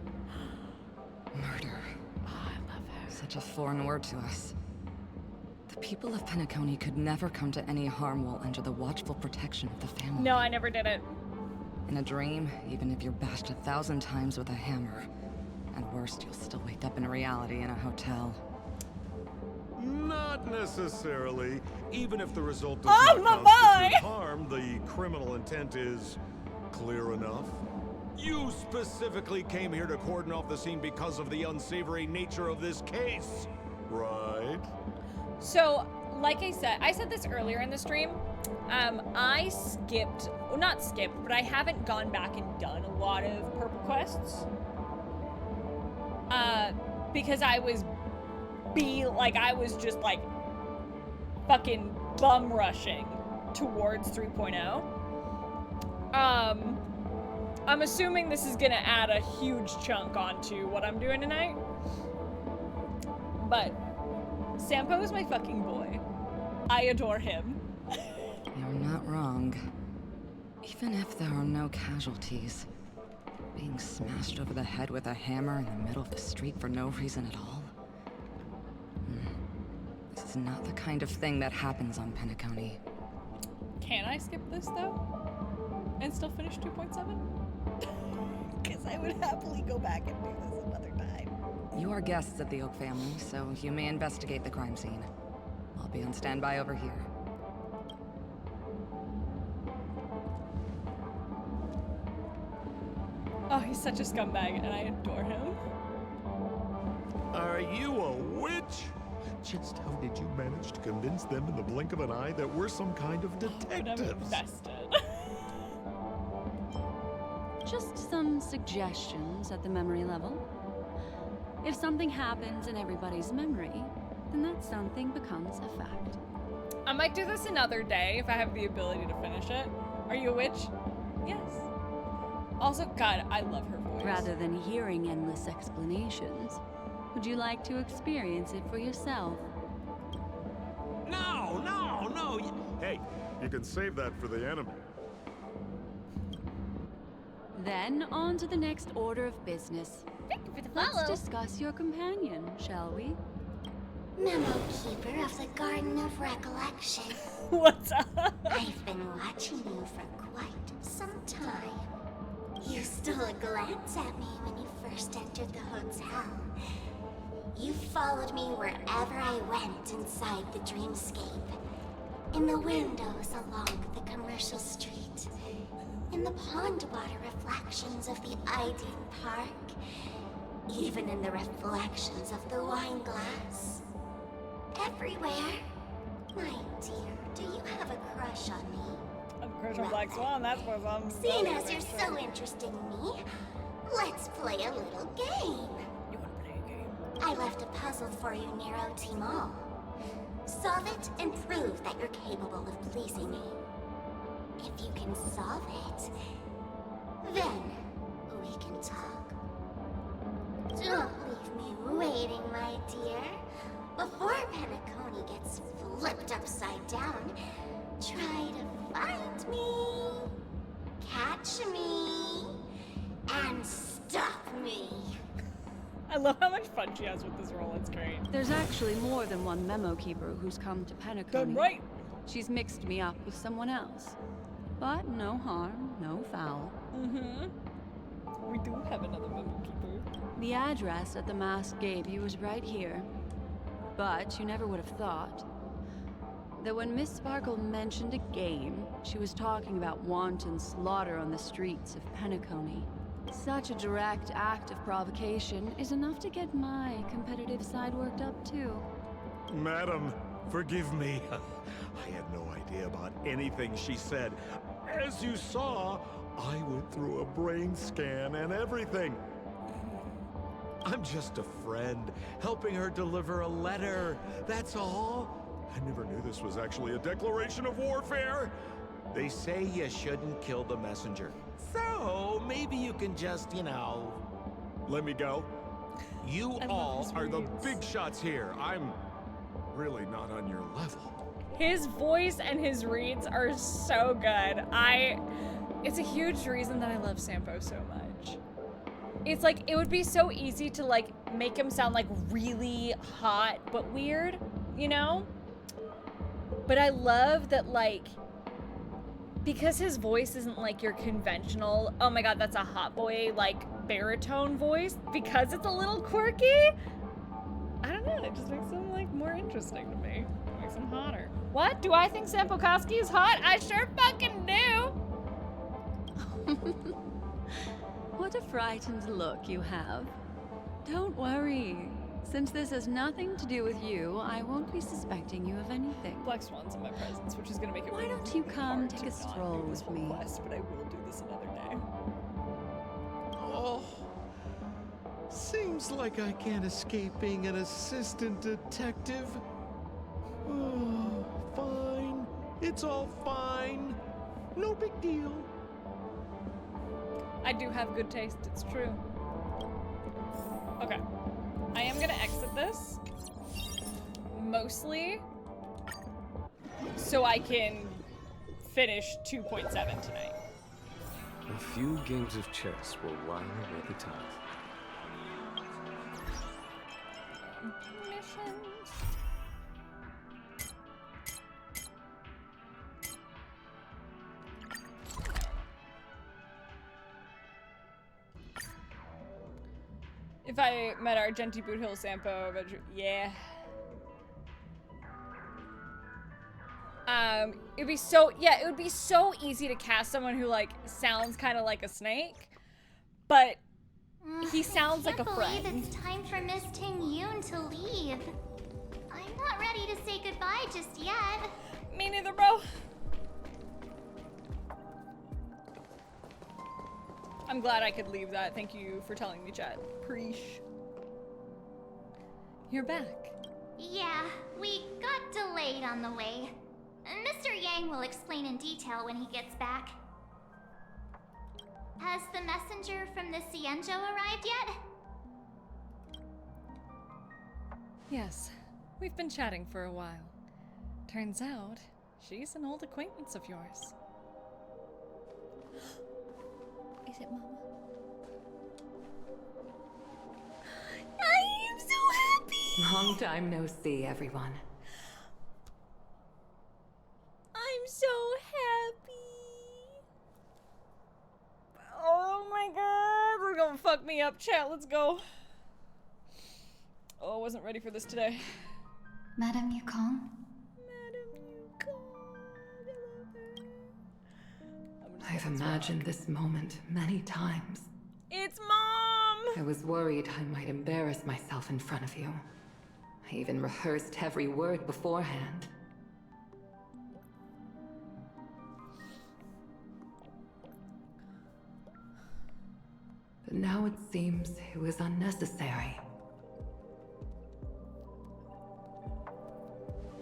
Murder. Oh, I love her. Such a foreign word to us. The people of Penacony could never come to any harm while under the watchful protection of the family. No, I never did it. In a dream, even if you're bashed 1,000 times with a hammer, At worst, you'll still wake up in reality in a hotel. Not necessarily. Even if the result does Oh, not my constitute harm, the criminal intent is clear enough. You specifically came here to cordon off the scene because of the unsavory nature of this case, right? So, like I said this earlier in the stream. I skipped, well, not skipped, but I haven't gone back and done a lot of purple quests. Because I was just like fucking bum rushing towards 3.0. I'm assuming this is gonna add a huge chunk onto what I'm doing tonight. But Sampo is my fucking boy. I adore him. You're not wrong. Even if there are no casualties, being smashed over the head with a hammer in the middle of the street for no reason at all. This is not the kind of thing that happens on Penacony. Can I skip this though? And still finish 2.7? Because I would happily go back and do this another time. You are guests of the Oak family, so you may investigate the crime scene. I'll be on standby over here. Oh, he's such a scumbag, and I adore him. Are you a witch? Just how did you manage to convince them in the blink of an eye that we're some kind of detectives? I'm invested. Just some suggestions at the memory level. If something happens in everybody's memory, then that something becomes a fact. I might do this another day if I have the ability to finish it. Are you a witch? Yes. Also, God, I love her voice. Rather than hearing endless explanations, would you like to experience it for yourself? No! Hey, you can save that for the enemy. Then, on to the next order of business. Thank you for the Let's follow. discuss your companion, shall we? Memo Keeper of the Garden of Recollection. What's up? I've been watching you for quite some time. You stole a glance at me when you first entered the hotel. You followed me wherever I went inside the dreamscape. In the windows along the commercial street. In the pond water reflections of the Ideen Park. Even in the reflections of the wine glass. Everywhere. My dear, do you have a crush on me? A crush on Black Swan, that's what I'm Seeing as you're so interested in me, let's play a little game. You want to play a game? I left a puzzle for you near OT Mall. Solve it and prove that you're capable of pleasing me. If you can solve it, then we can talk. Don't leave me waiting, my dear. Before Penacony gets flipped upside down, try to find me, catch me, and stop me. I love how much fun she has with this role, it's great. There's actually more than one memo keeper who's come to Penacony. Done right. She's mixed me up with someone else. But no harm, no foul. We do have another memo keeper. The address that the mask gave you was right here. But you never would have thought that when Miss Sparkle mentioned a game, she was talking about wanton slaughter on the streets of Penacony. Such a direct act of provocation is enough to get my competitive side worked up too. Madam, forgive me. I had no idea about anything she said. As you saw, I went through a brain scan and everything. I'm just a friend, helping her deliver a letter, that's all. I never knew this was actually a declaration of warfare. They say you shouldn't kill the messenger. So, maybe you can just, let me go. You all are the big shots here. I'm really not on your level. His voice and his reads are so good. It's a huge reason that I love Sampo so much. It's like, it would be so easy to like make him sound like really hot but weird, But I love that, like, because his voice isn't like your conventional, oh my god, that's a hot boy, like baritone voice because it's a little quirky. I don't know, it just makes him like more interesting to me. It makes him hotter. What? Do I think Sampokoski is hot? I sure fucking do! What a frightened look you have. Don't worry. Since this has nothing to do with you, I won't be suspecting you of anything. Black Swan's in my presence, which is gonna make it Why really, don't you really come hard take to a not stroll do this with whole me? quest, but I will do this another day. Oh, seems like I can't escape being an assistant detective. Oh, fine. It's all fine. No big deal. I do have good taste, it's true. Okay. I am gonna exit this. Mostly so I can finish 2.7 tonight. A few games of chess will while away the time. Missions. If I met Argenti Boot Hill Sampo, yeah. It would be so easy to cast someone who like sounds kind of like a snake, but he sounds like a friend. I can't believe it's time for Miss Tingyun to leave. I'm not ready to say goodbye just yet. Me neither, bro. I'm glad I could leave that. Thank you for telling me, chat. Preesh. You're back. Yeah, we got delayed on the way. Mr. Yang will explain in detail when he gets back. Has the messenger from the Cienjo arrived yet? Yes, we've been chatting for a while. Turns out, she's an old acquaintance of yours. Is it Mama? I am so happy! Long time no see, everyone. I'm so happy. Oh my god, they're gonna fuck me up, chat. Let's go. Oh, I wasn't ready for this today. Madam Yukong? I've imagined this moment many times. It's Mom! I was worried I might embarrass myself in front of you. I even rehearsed every word beforehand. But now it seems it was unnecessary.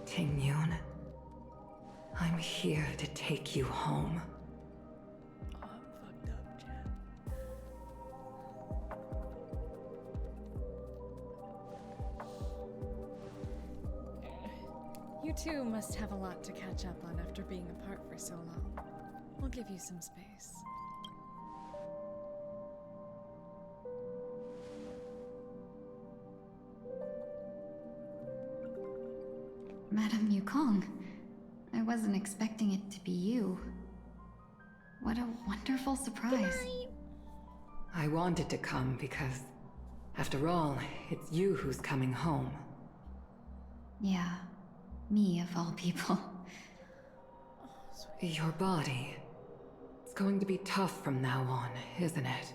Tingyun, I'm here to take you home. You two must have a lot to catch up on after being apart for so long. We'll give you some space. Madam Yukong, I wasn't expecting it to be you. What a wonderful surprise. I wanted to come because, after all, it's you who's coming home. Yeah, me of all people. Your body. It's going to be tough from now on, isn't it?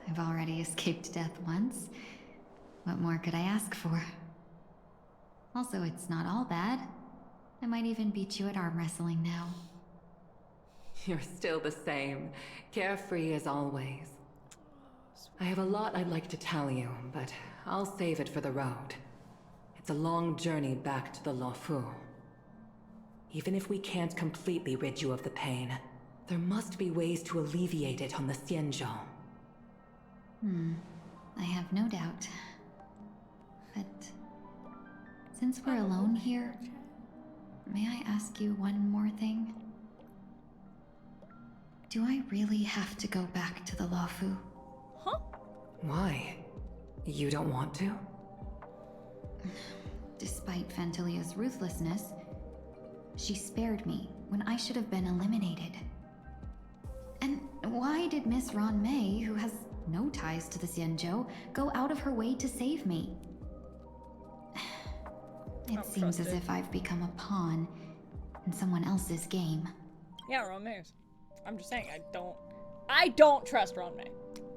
I've already escaped death once. What more could I ask for? Also, it's not all bad. I might even beat you at arm wrestling now. You're still the same, carefree as always. I have a lot I'd like to tell you, but I'll save it for the road. It's a long journey back to the Luofu. Even if we can't completely rid you of the pain, there must be ways to alleviate it on the Xianzhou. I have no doubt. But since we're alone here, may I ask you one more thing? Do I really have to go back to the Luofu? Why? You don't want to? Despite Fantilia's ruthlessness, she spared me when I should have been eliminated. And Why did Miss Ruan Mei, who has no ties to the Xianzhou, go out of her way to save me? It seems as if I've become a pawn in someone else's game. Yeah, Ruan Mei. I'm just saying, I don't trust Ruan Mei.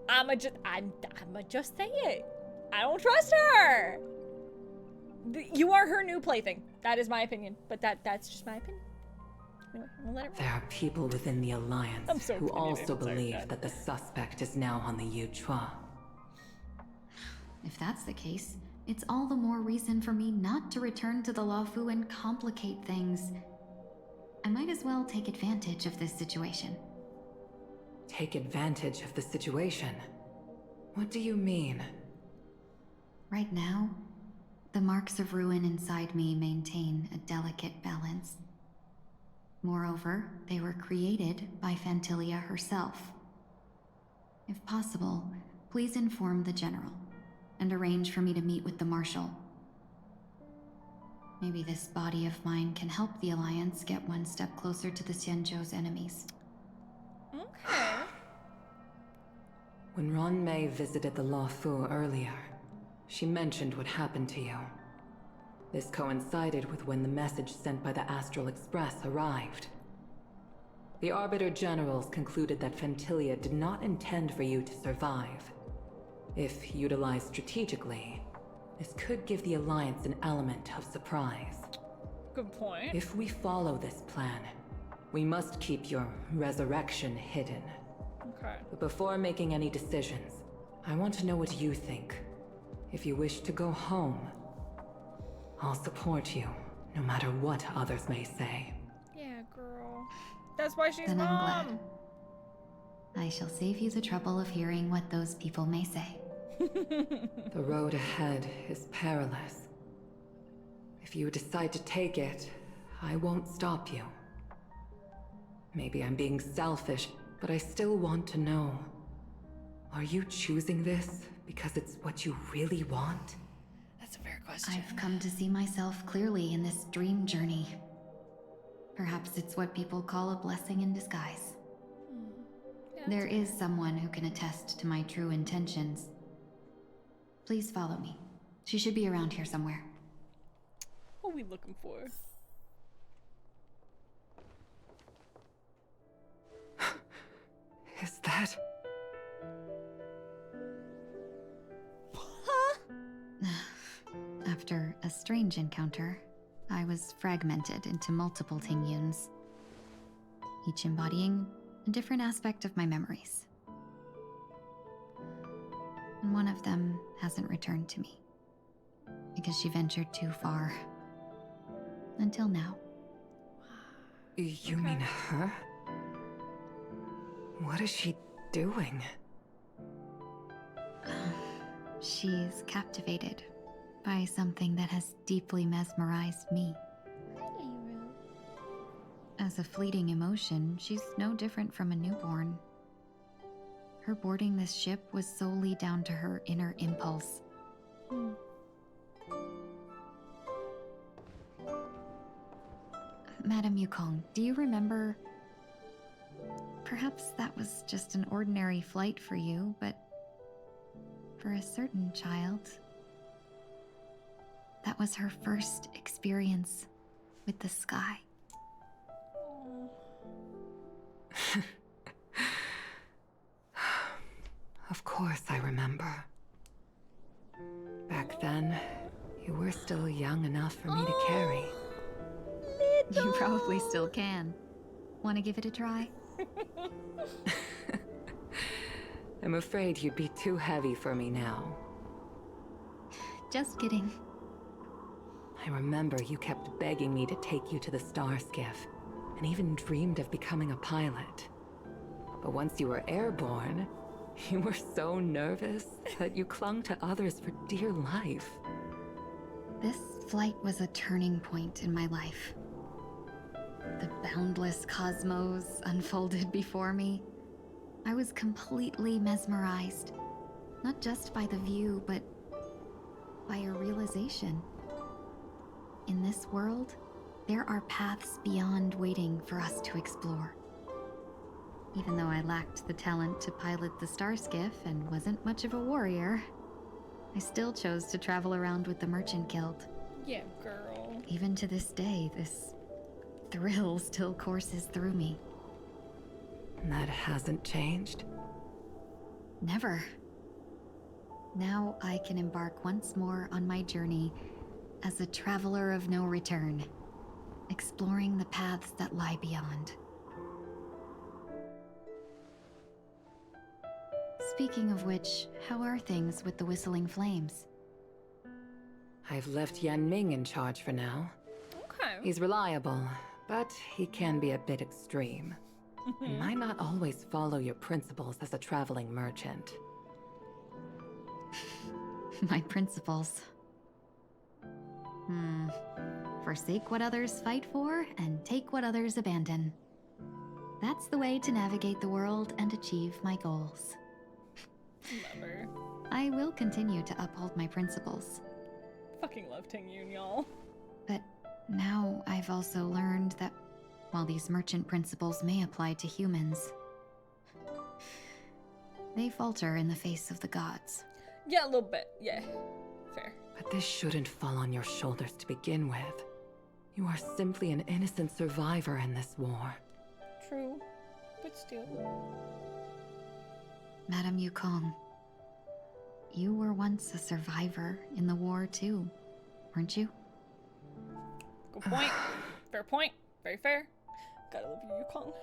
I'ma just say it. I don't trust her. You are her new plaything. That is my opinion. But that's just my opinion. Anyway, we'll let it roll. There are people within the Alliance who also believe that the suspect is now on the Yuchua. If that's the case, it's all the more reason for me not to return to the Luofu and complicate things. I might as well take advantage of this situation. Take advantage of the situation? What do you mean? Right now, the marks of ruin inside me maintain a delicate balance. Moreover, they were created by Phantilia herself. If possible, please inform the General and arrange for me to meet with the Marshal. Maybe this body of mine can help the Alliance get one step closer to the Xianzhou's enemies. Okay. When Ruan Mei visited the Luofu earlier, she mentioned what happened to you. This coincided with when the message sent by the Astral Express arrived. The Arbiter Generals concluded that Phantilia did not intend for you to survive. If utilized strategically, this could give the Alliance an element of surprise. Good point. If we follow this plan, we must keep your resurrection hidden. Okay. But before making any decisions, I want to know what you think. If you wish to go home, I'll support you, no matter what others may say. Yeah, girl. That's why she's Then I'm mom. glad. I shall save you the trouble of hearing what those people may say. The road ahead is perilous. If you decide to take it, I won't stop you. Maybe I'm being selfish, but I still want to know. Are you choosing this because it's what you really want? That's a fair question. I've come to see myself clearly in this dream journey. Perhaps it's what people call a blessing in disguise. Yeah, There is someone who can attest to my true intentions. Please follow me. She should be around here somewhere. What are we looking for? Is that... After a strange encounter, I was fragmented into multiple Tingyuns, each embodying a different aspect of my memories. And one of them hasn't returned to me, because she ventured too far. Until now. You mean her? What is she doing? She's captivated by something that has deeply mesmerized me. As a fleeting emotion, she's no different from a newborn. Her boarding this ship was solely down to her inner impulse. Madam Yukong, do you remember? Perhaps that was just an ordinary flight for you, but for a certain child, that was her first experience with the sky. Of course I remember. Back then, you were still young enough for me to carry. You probably still can. Want to give it a try? I'm afraid you'd be too heavy for me now. Just kidding. I remember you kept begging me to take you to the star skiff, and even dreamed of becoming a pilot. But once you were airborne, you were so nervous that you clung to others for dear life. This flight was a turning point in my life. The boundless cosmos unfolded before me. I was completely mesmerized, not just by the view, but by a realization. In this world, there are paths beyond waiting for us to explore. Even though I lacked the talent to pilot the star skiff and wasn't much of a warrior, I still chose to travel around with the Merchant Guild. Yeah, girl. Even to this day, this thrill still courses through me. That hasn't changed? Never. Now I can embark once more on my journey as a traveler of no return, exploring the paths that lie beyond. Speaking of which, how are things with the Whistling Flames? I've left Yan Ming in charge for now. Okay. He's reliable, but he can be a bit extreme. And might not always follow your principles as a traveling merchant. My principles. Forsake what others fight for, and take what others abandon. That's the way to navigate the world and achieve my goals. Lover. I will continue to uphold my principles. Fucking love Tingyun, y'all. But now I've also learned that while these merchant principles may apply to humans, they falter in the face of the gods. Yeah, a little bit. Yeah. Fair. But this shouldn't fall on your shoulders to begin with. You are simply an innocent survivor in this war. True. But still. Madame Yukong, you were once a survivor in the war too, weren't you? Good point. Fair point. Very fair. Gotta love you, Yukong.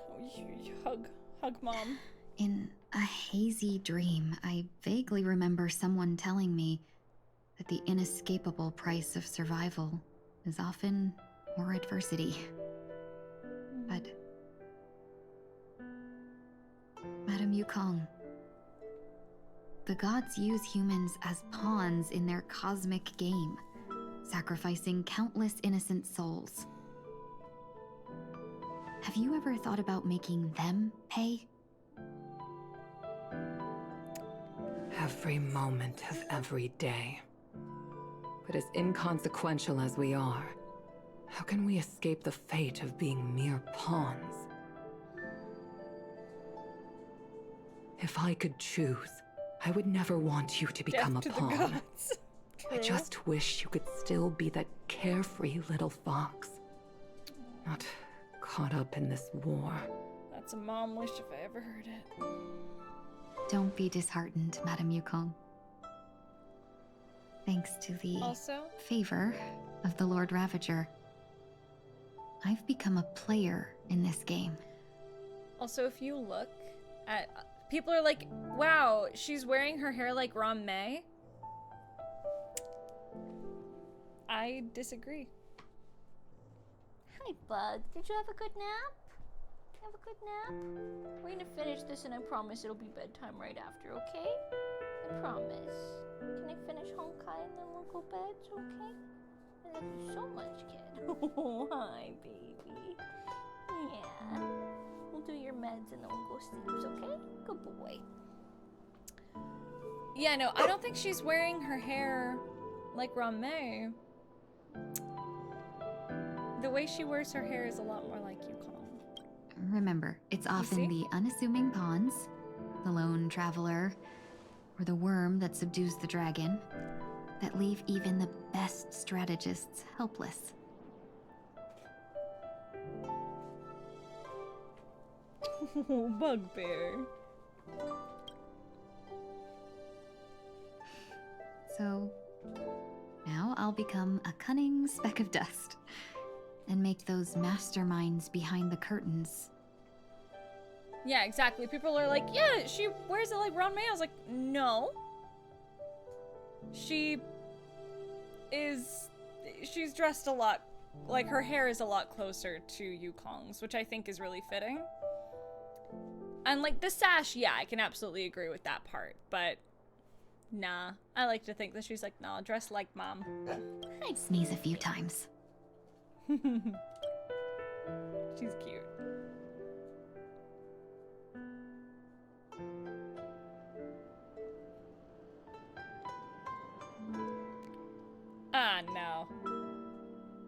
Oh, hug mom. In a hazy dream, I vaguely remember someone telling me that the inescapable price of survival is often more adversity. But Madame Yukong, the gods use humans as pawns in their cosmic game, sacrificing countless innocent souls. Have you ever thought about making them pay? Every moment of every day. But as inconsequential as we are, how can we escape the fate of being mere pawns? If I could choose, I would never want you to become a pawn. I just wish you could still be that carefree little fox. Not caught up in this war. That's a mom wish if I ever heard it. Don't be disheartened, Madame Yukong. Thanks to the favor of the Lord Ravager, I've become a player in this game. Also, if you look at... People are like, wow, she's wearing her hair like Ruan Mei. I disagree. Hi, Bug. Did you have a good nap? Have a good nap? We're gonna finish this and I promise it'll be bedtime right after, okay? I promise. Can I finish Honkai and then we'll go bed, okay? I love you so much, kid. Oh, hi, baby. Yeah. We'll do your meds and then we'll go sleep, okay? Good boy. Yeah, no, I don't think she's wearing her hair like Ruan Mei. The way she wears her hair is a lot more like Yukong. Remember, it's often the unassuming pawns, the lone traveler, or the worm that subdues the dragon, that leave even the best strategists helpless. Bugbear. So, now I'll become a cunning speck of dust and make those masterminds behind the curtains. Yeah, exactly. People are like, yeah, she wears it like Ruan Mei. I was like, no. She's dressed a lot, like her hair is a lot closer to Yukong's, which I think is really fitting. And like the sash, yeah, I can absolutely agree with that part, but nah. I like to think that she's like, nah, dress like mom. I'd sneeze a few times. She's cute. Ah, no.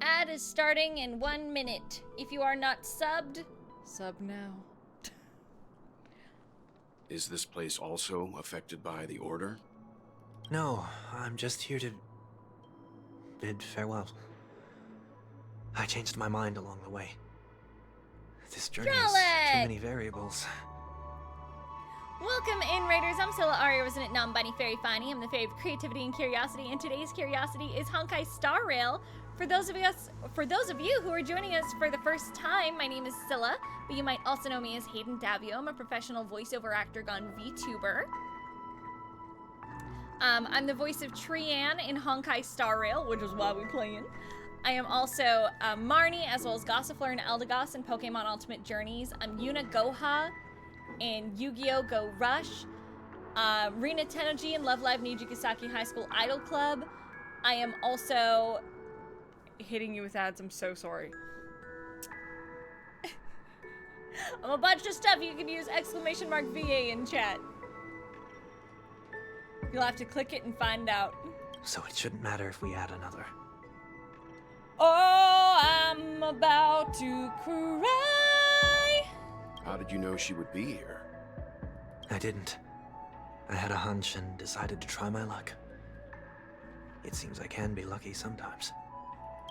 Ad is starting in 1 minute. If you are not subbed, sub now. Is this place also affected by the Order? No, I'm just here to bid farewell. I changed my mind along the way. This journey has too many variables. Welcome in, Raiders. I'm Sylla, Aria, resident non-bunny fairy finding. I'm the fairy of creativity and curiosity, and today's curiosity is Honkai Star Rail. For those of you who are joining us for the first time, my name is Sylla, but you might also know me as Hayden Davio. I'm a professional voiceover actor gone VTuber. I'm the voice of Trian in Honkai Star Rail, which is why we playing. I am also Marnie, as well as Gossifleur and Eldegoss in Pokemon Ultimate Journeys. I'm Yuna Goha in Yu-Gi-Oh! Go Rush. Rina Tenoji in Love Live Nijigasaki High School Idol Club. I am also hitting you with ads, I'm so sorry. I'm a bunch of stuff. You can use !VA in chat. You'll have to click it and find out. So it shouldn't matter if we add another. Oh, I'm about to cry. How did you know she would be here? I didn't. I had a hunch and decided to try my luck. It seems I can be lucky sometimes.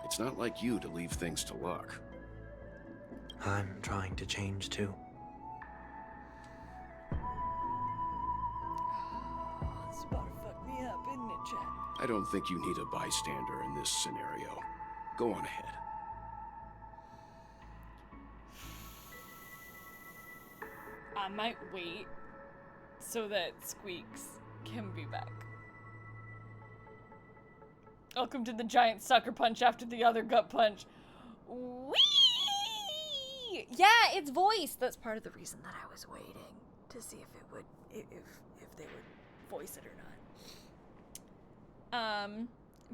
It's not like you to leave things to luck. I'm trying to change too. It's about to fuck me up, isn't it, chat? I don't think you need a bystander in this scenario. Go on ahead. I might wait so that Squeaks can be back. Welcome to the giant sucker punch after the other gut punch. Whee! Yeah, it's voice. That's part of the reason that I was waiting to see if it would, if they would voice it or not.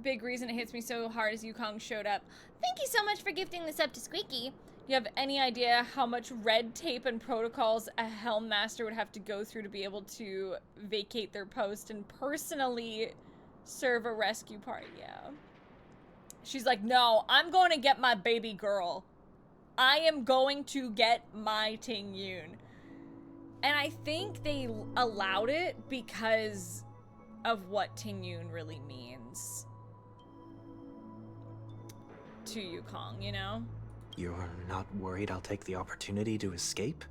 Big reason it hits me so hard is Yukong showed up. Thank you so much for gifting this up to Squeaky. Do you have any idea how much red tape and protocols a Helm Master would have to go through to be able to vacate their post and personally serve a rescue party? Yeah. She's like, no, I'm going to get my baby girl. I am going to get my Tingyun. And I think they allowed it because of what Tingyun really means to Yukong, you know? You're not worried I'll take the opportunity to escape?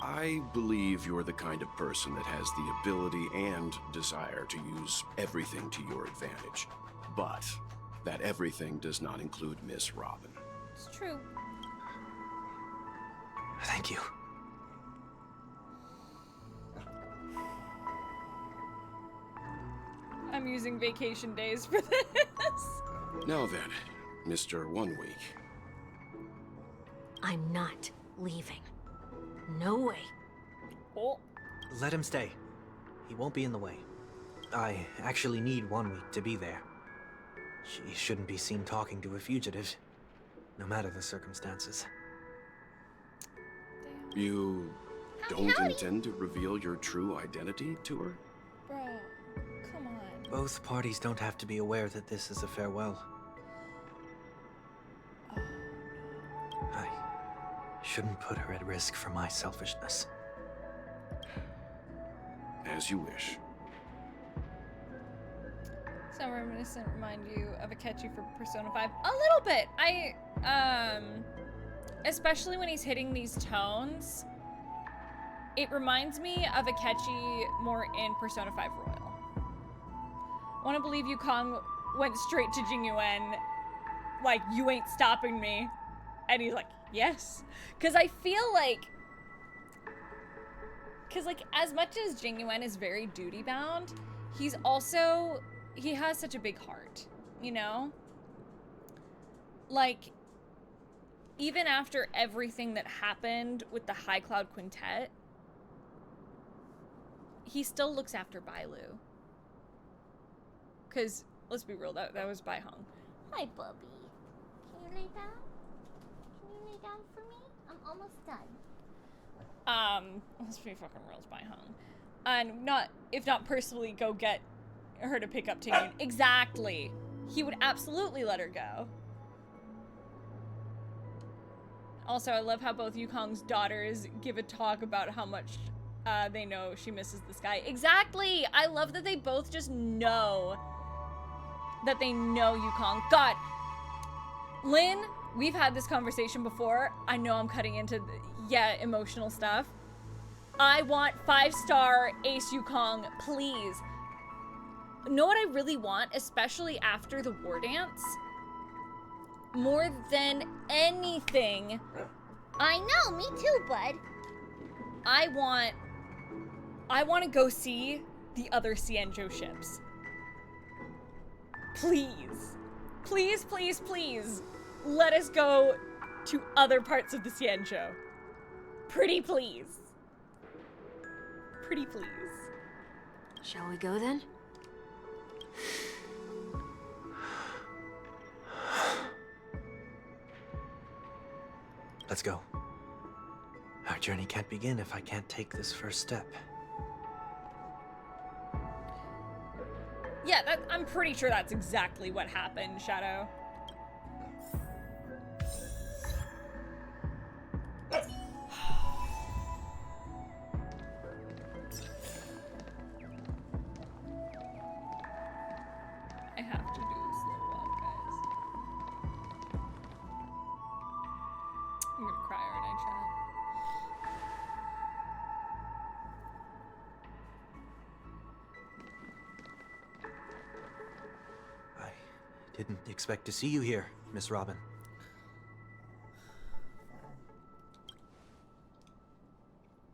I believe you're the kind of person that has the ability and desire to use everything to your advantage. But that everything does not include Miss Robin. It's true. Thank you. I'm using vacation days for this. Now then, Mr. 1 Week. I'm not leaving. No way. Oh. Let him stay. He won't be in the way. I actually need 1 week to be there. She shouldn't be seen talking to a fugitive, no matter the circumstances. You don't intend to reveal your true identity to her? Bro, come on. Both parties don't have to be aware that this is a farewell. I shouldn't put her at risk for my selfishness. As you wish. So reminiscent remind you of Akechi for Persona 5? A little bit. Especially when he's hitting these tones, it reminds me of Akechi more in Persona 5 Royal. I want to believe Yukong went straight to Jingyuan, like, you ain't stopping me. And he's like, yes. Because I feel like, as much as Jingyuan is very duty-bound, he's also, he has such a big heart, you know? Like, even after everything that happened with the High Cloud Quintet, he still looks after Bailu. Because, let's be real, that was Bai Hong. Hi, Bubby. Can you lay down? Can you lay down for me? I'm almost done. Let's be fucking real, it's Bai Hong. And if not personally go get her to pick up Tingyun. Exactly. He would absolutely let her go. Also, I love how both Yukong's daughters give a talk about how much They know she misses the sky. Exactly! I love that they both just know that they know Yukong. God, Lynn, we've had this conversation before. I know I'm cutting into, emotional stuff. I want 5-star Ace Yukong, please. Know what I really want, especially after the war dance? More than anything. I know, me too, bud. I want to go see the other Cienjo ships. Please. Please, please, please. Let us go to other parts of the Cienjo. Pretty please. Pretty please. Shall we go then? Let's go. Our journey can't begin if I can't take this first step. Yeah, I'm pretty sure that's exactly what happened, Shadow. I have to do a slow walk, guys. I'm gonna cry, aren't I, chat? Didn't expect to see you here, Miss Robin.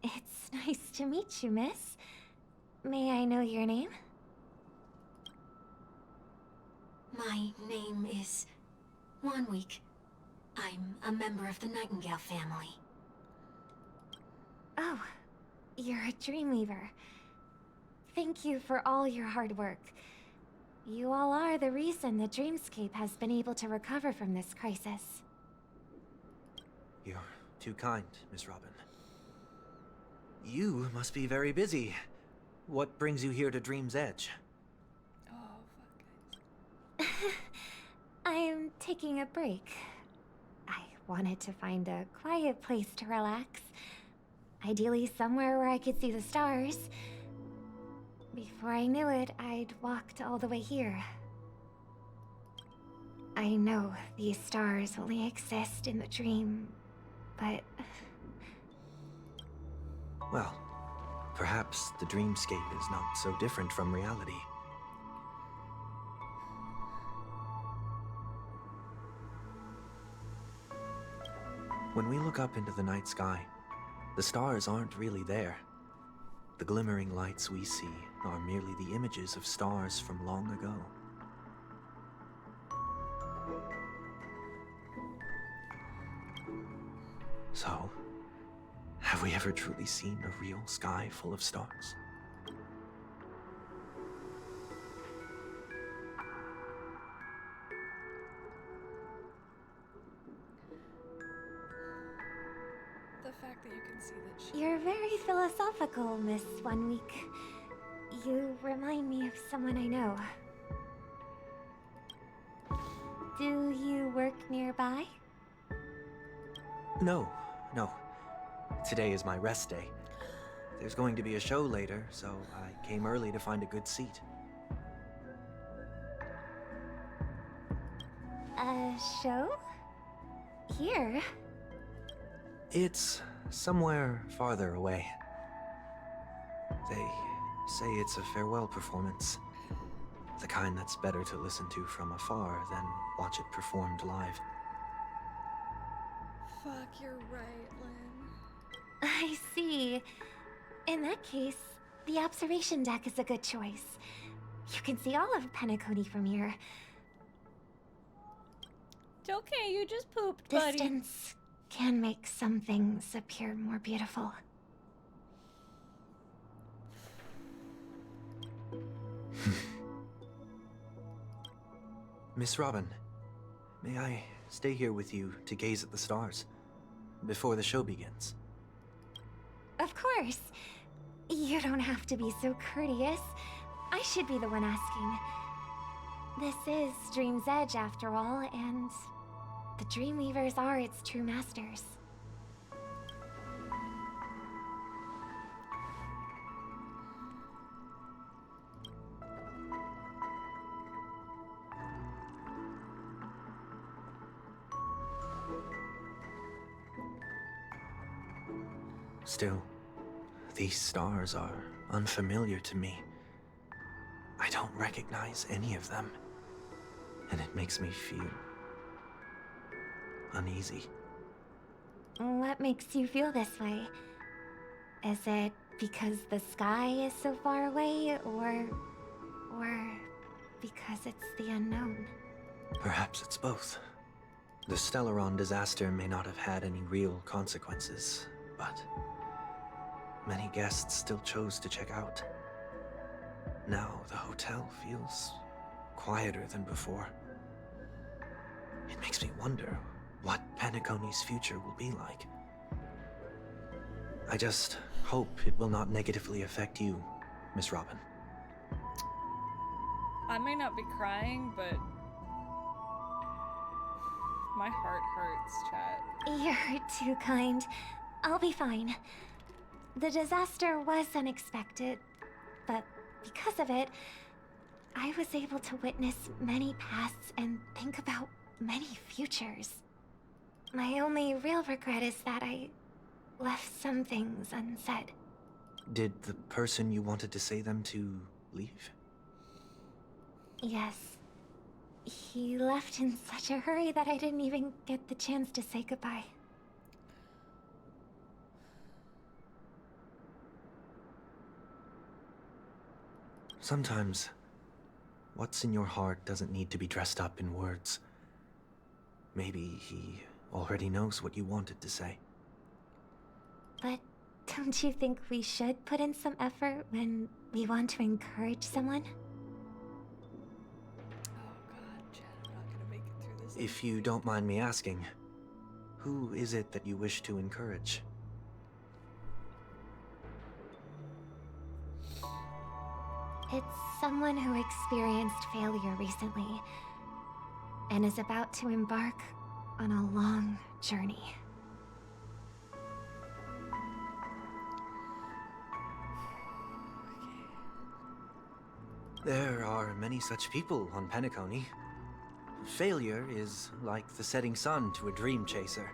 It's nice to meet you, miss. May I know your name? My name is Ruan Mei. I'm a member of the Nightingale family. Oh, you're a Dreamweaver. Thank you for all your hard work. You all are the reason the dreamscape has been able to recover from this crisis. You're too kind, Miss Robin. You must be very busy. What brings you here to Dream's Edge? Oh, fuck. I am taking a break. I wanted to find a quiet place to relax. Ideally somewhere where I could see the stars. Before I knew it, I'd walked all the way here. I know these stars only exist in the dream, but... Well, perhaps the dreamscape is not so different from reality. When we look up into the night sky, the stars aren't really there. The glimmering lights we see are merely the images of stars from long ago. So, have we ever truly seen a real sky full of stars? The fact that you can see that she... You're very philosophical, Miss 1 Week. You remind me of someone I know. Do you work nearby? No. Today is my rest day. There's going to be a show later, so I came early to find a good seat. A show? Here? It's somewhere farther away. They say it's a farewell performance. The kind that's better to listen to from afar than watch it performed live. Fuck, you're right, Lynn. I see. In that case, the observation deck is a good choice. You can see all of Penacony from here. It's okay, you just pooped, buddy. Distance can make some things appear more beautiful. Miss Robin, may I stay here with you to gaze at the stars before the show begins? Of course. You don't have to be so courteous. I should be the one asking. This is Dream's Edge, after all, and the Dreamweavers are its true masters. Still, these stars are unfamiliar to me. I don't recognize any of them, and it makes me feel uneasy. What makes you feel this way? Is it because the sky is so far away, or because it's the unknown? Perhaps it's both. The Stellaron disaster may not have had any real consequences, but many guests still chose to check out. Now the hotel feels quieter than before. It makes me wonder what Penacony's future will be like. I just hope it will not negatively affect you, Miss Robin. I may not be crying, but my heart hurts, chat. You're too kind. I'll be fine. The disaster was unexpected, but because of it, I was able to witness many pasts and think about many futures. My only real regret is that I left some things unsaid. Did the person you wanted to say them to leave? Yes. He left in such a hurry that I didn't even get the chance to say goodbye. Sometimes, what's in your heart doesn't need to be dressed up in words. Maybe he already knows what you wanted to say. But don't you think we should put in some effort when we want to encourage someone? If you don't mind me asking, who is it that you wish to encourage? It's someone who experienced failure recently and is about to embark on a long journey. There are many such people on Penacony. Failure is like the setting sun to a dream chaser.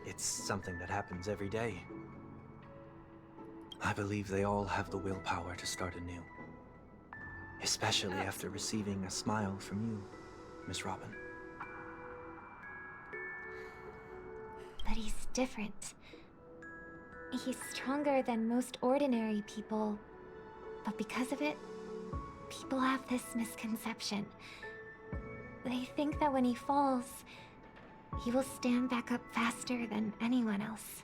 It's something that happens every day. I believe they all have the willpower to start anew. Especially after receiving a smile from you, Miss Robin. But he's different. He's stronger than most ordinary people, but because of it, people have this misconception. They think that when he falls, he will stand back up faster than anyone else.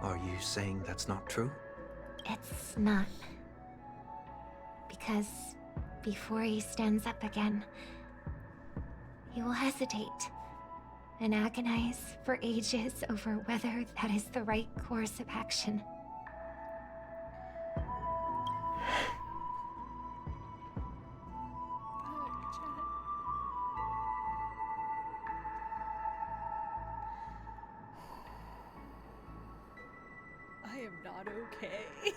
Are you saying that's not true? It's not. Because before he stands up again, he will hesitate and agonize for ages over whether that is the right course of action. Not okay.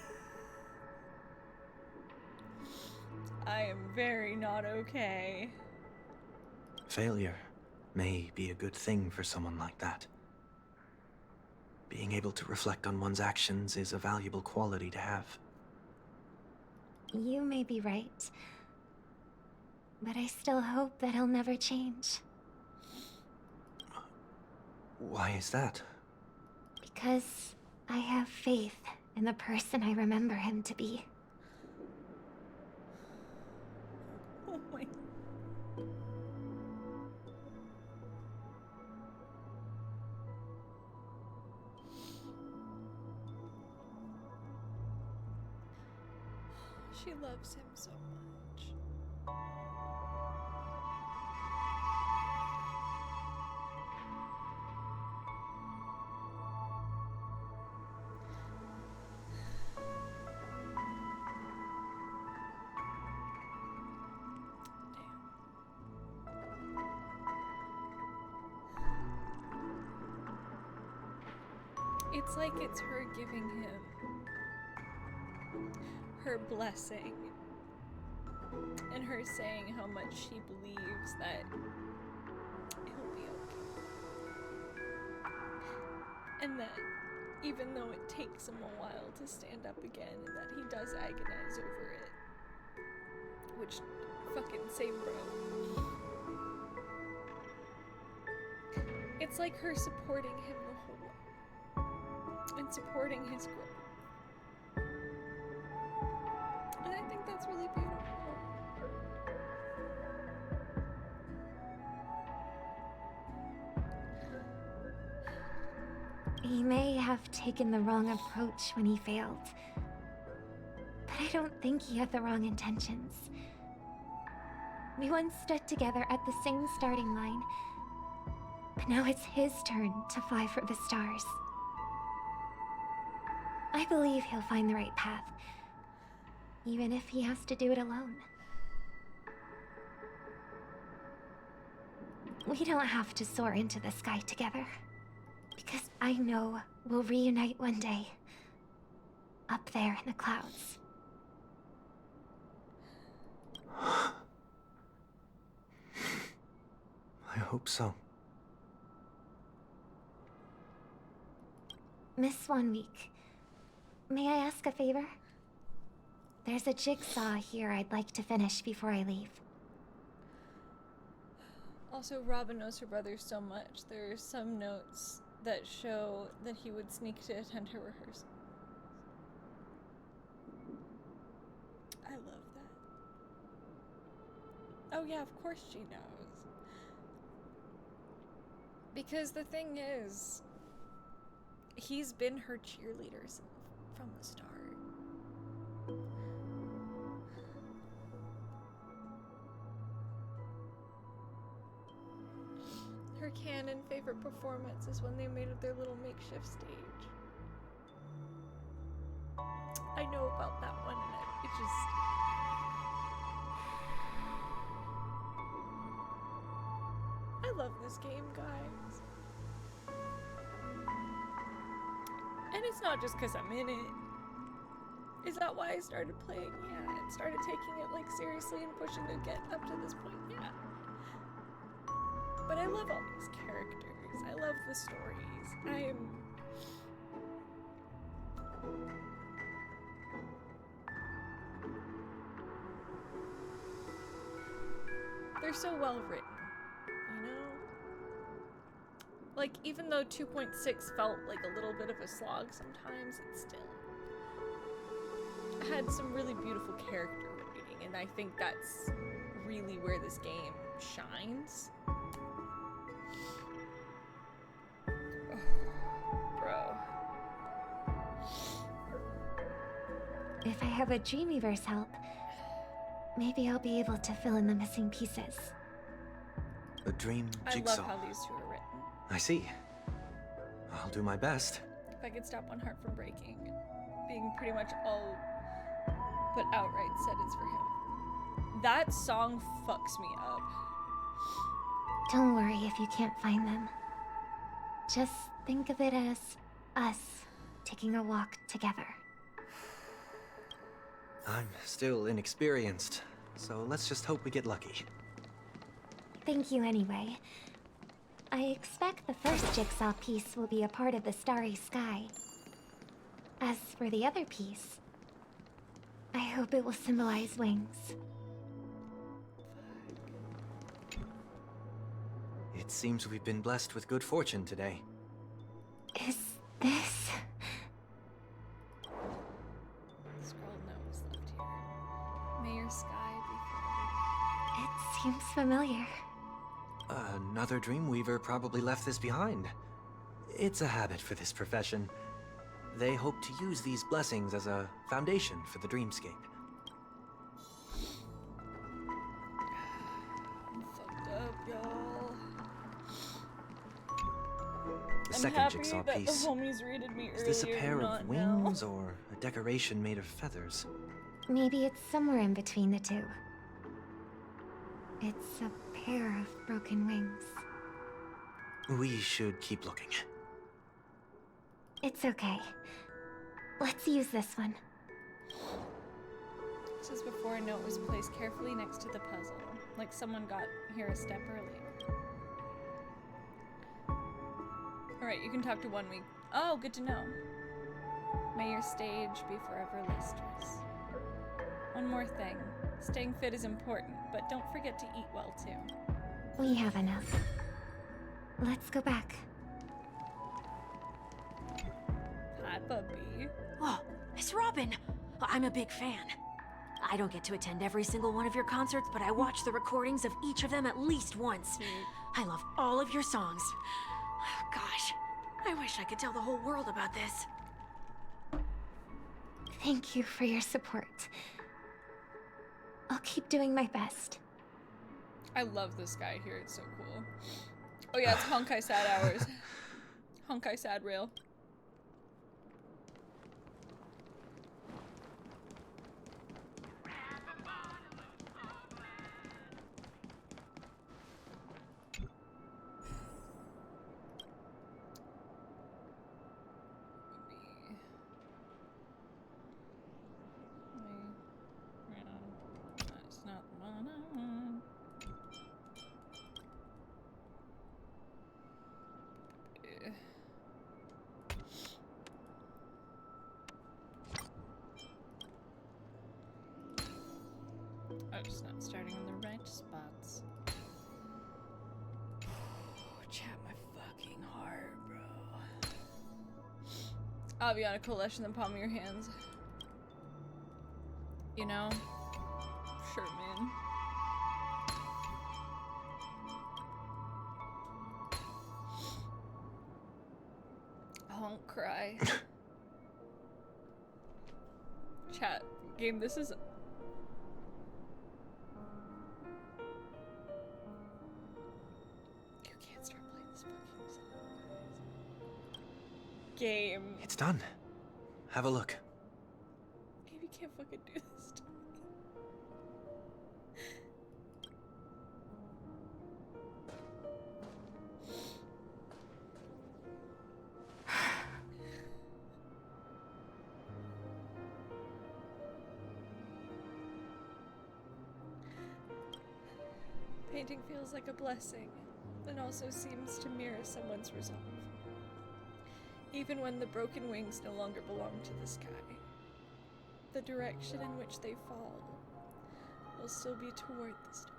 I am very not okay. Failure may be a good thing for someone like that. Being able to reflect on one's actions is a valuable quality to have. You may be right, but I still hope that he'll never change. Why is that? Because I have faith in the person I remember him to be. Oh my... She loves him so much. It's like it's her giving him her blessing and her saying how much she believes that he'll be okay. And that even though it takes him a while to stand up again, and that he does agonize over it. Which, fucking same bro. It's like her supporting him the whole way. And supporting his growth. And I think that's really beautiful. He may have taken the wrong approach when he failed. But I don't think he had the wrong intentions. We once stood together at the same starting line. But now it's his turn to fly for the stars. I believe he'll find the right path. Even if he has to do it alone. We don't have to soar into the sky together. Because I know we'll reunite one day. Up there in the clouds. I hope so. Miss 1 week. May I ask a favor? There's a jigsaw here I'd like to finish before I leave. Also, Robin knows her brother so much. There are some notes that show that he would sneak to attend her rehearsal. I love that. Oh yeah, of course she knows. Because the thing is, he's been her cheerleader from the start. Her canon favorite performance is when they made it their little makeshift stage. I know about that one, and it just... I love this game, guys. And it's not just because I'm in it. Is that why I started playing? Yeah, and started taking it like seriously and pushing to get up to this point? Yeah. But I love all these characters. I love the stories. They're so well written, you know? Like, even though 2.6 felt like a little bit of a slog sometimes, it still had some really beautiful character writing, and I think that's really where this game shines. Bro. If I have a Dreamweaver's help, maybe I'll be able to fill in the missing pieces. A dream jigsaw. I love how these two are written. I see. I'll do my best. If I could stop one heart from breaking, being pretty much all but outright said it's for him. That song fucks me up. Don't worry if you can't find them. Just think of it as us taking a walk together. I'm still inexperienced, so let's just hope we get lucky. Thank you anyway. I expect the first jigsaw piece will be a part of the starry sky. As for the other piece, I hope it will symbolize wings. It seems we've been blessed with good fortune today. Is this... Scroll note was left here. May your sky be filled. It seems familiar. Another Dreamweaver probably left this behind. It's a habit for this profession. They hope to use these blessings as a foundation for the dreamscape. I'm fucked up, y'all. The I'm second happy jigsaw that piece. the homies rated me Is this a earlier, pair of not wings now. or a decoration made of feathers? Maybe it's somewhere in between the two. It's a pair of broken wings. We should keep looking. It's okay. Let's use this one. This is before a note was placed carefully next to the puzzle, like someone got here a step early. Alright, you can talk to 1 week. Oh, good to know. May your stage be forever lustrous. One more thing. Staying fit is important, but don't forget to eat well too. We have enough. Let's go back. Hi, puppy. Oh, Miss Robin! I'm a big fan. I don't get to attend every single one of your concerts, but I watch the recordings of each of them at least once. I love all of your songs. Gosh, I wish I could tell the whole world about this. Thank you for your support. I'll keep doing my best. I love this guy here, it's so cool. Oh yeah, it's Honkai Sad Hours. Honkai Sad Rail. I'm just not starting in the right spots. Chat my fucking heart, bro. Aviana Kolesh in the palm of your hands. You know? Sure, man. I won't cry. Chat, game, this is... Game. It's done. Have a look. Game, you can't fucking do this to me. Painting feels like a blessing, and also seems to mirror someone's resolve. Even when the broken wings no longer belong to the sky, the direction in which they fall will still be toward the stars.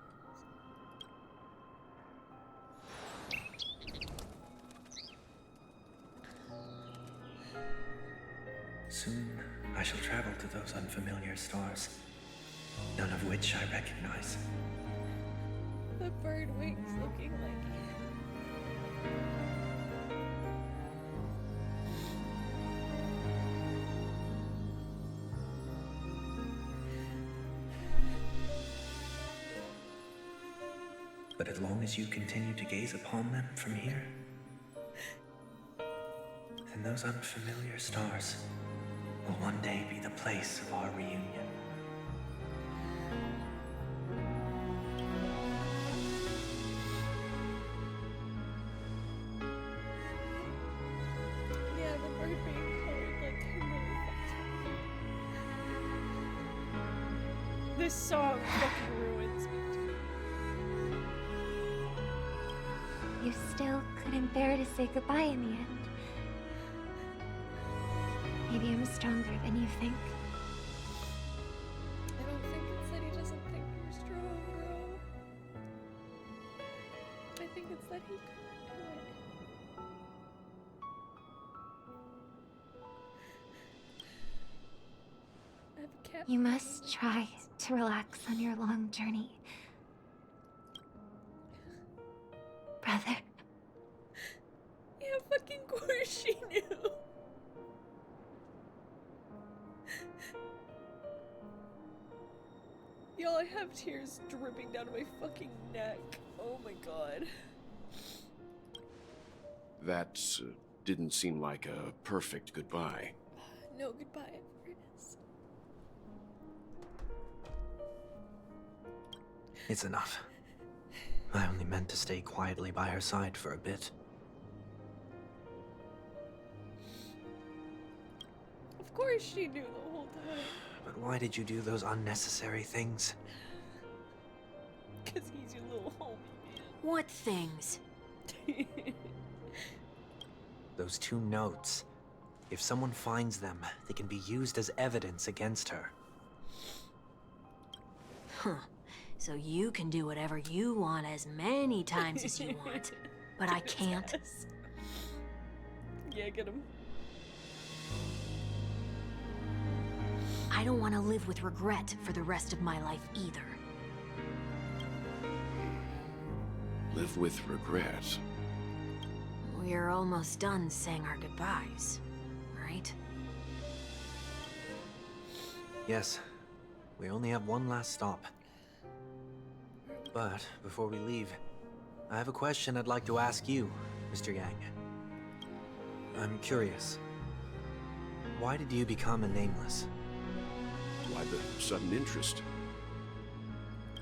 Soon, I shall travel to those unfamiliar stars, none of which I recognize. The bird wings looking like But as long as you continue to gaze upon them from here, then those unfamiliar stars will one day be the place of our reunion. yeah, the bird being colored like really fucks with me. This song fucking ruins me. You still couldn't bear to say goodbye in the end. Maybe I'm stronger than you think. I don't think it's that he doesn't think you're strong, bro. I think it's that he couldn't do it. I have a cat. You must try to relax on your long journey. Brother. Yeah, fucking course she knew. Y'all, I have tears dripping down my fucking neck. Oh my god. That didn't seem like a perfect goodbye. No goodbye, Ernest. It's enough. I only meant to stay quietly by her side for a bit. Of course she knew the whole time. But why did you do those unnecessary things? Because he's your little homie, man. What things? Those 2 notes. If someone finds them, they can be used as evidence against her. Huh. So you can do whatever you want as many times as you want, but I can't. Yeah, get him. I don't want to live with regret for the rest of my life either. Live with regret? We're almost done saying our goodbyes, right? Yes. We only have one last stop. But before we leave, I have a question I'd like to ask you, Mr. Yang. I'm curious. Why did you become a nameless? Why the sudden interest?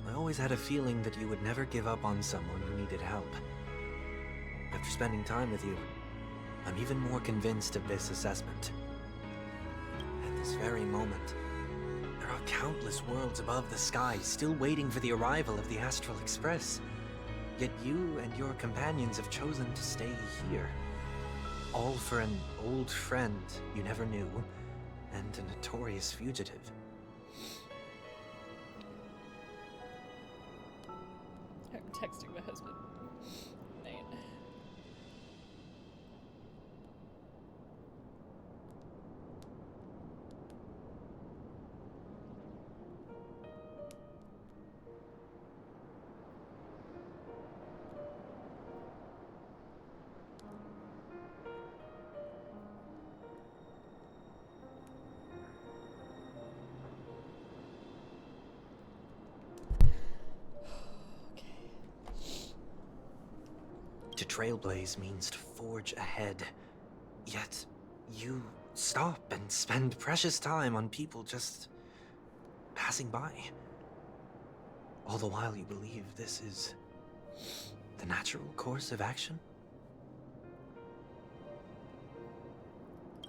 I always had a feeling that you would never give up on someone who needed help. After spending time with you, I'm even more convinced of this assessment. At this very moment, there are countless worlds above the sky still waiting for the arrival of the Astral Express. Yet you and your companions have chosen to stay here. All for an old friend you never knew, and a notorious fugitive. I'm texting my husband. Nate. To trailblaze means to forge ahead. Yet, you stop and spend precious time on people just passing by. All the while you believe this is the natural course of action?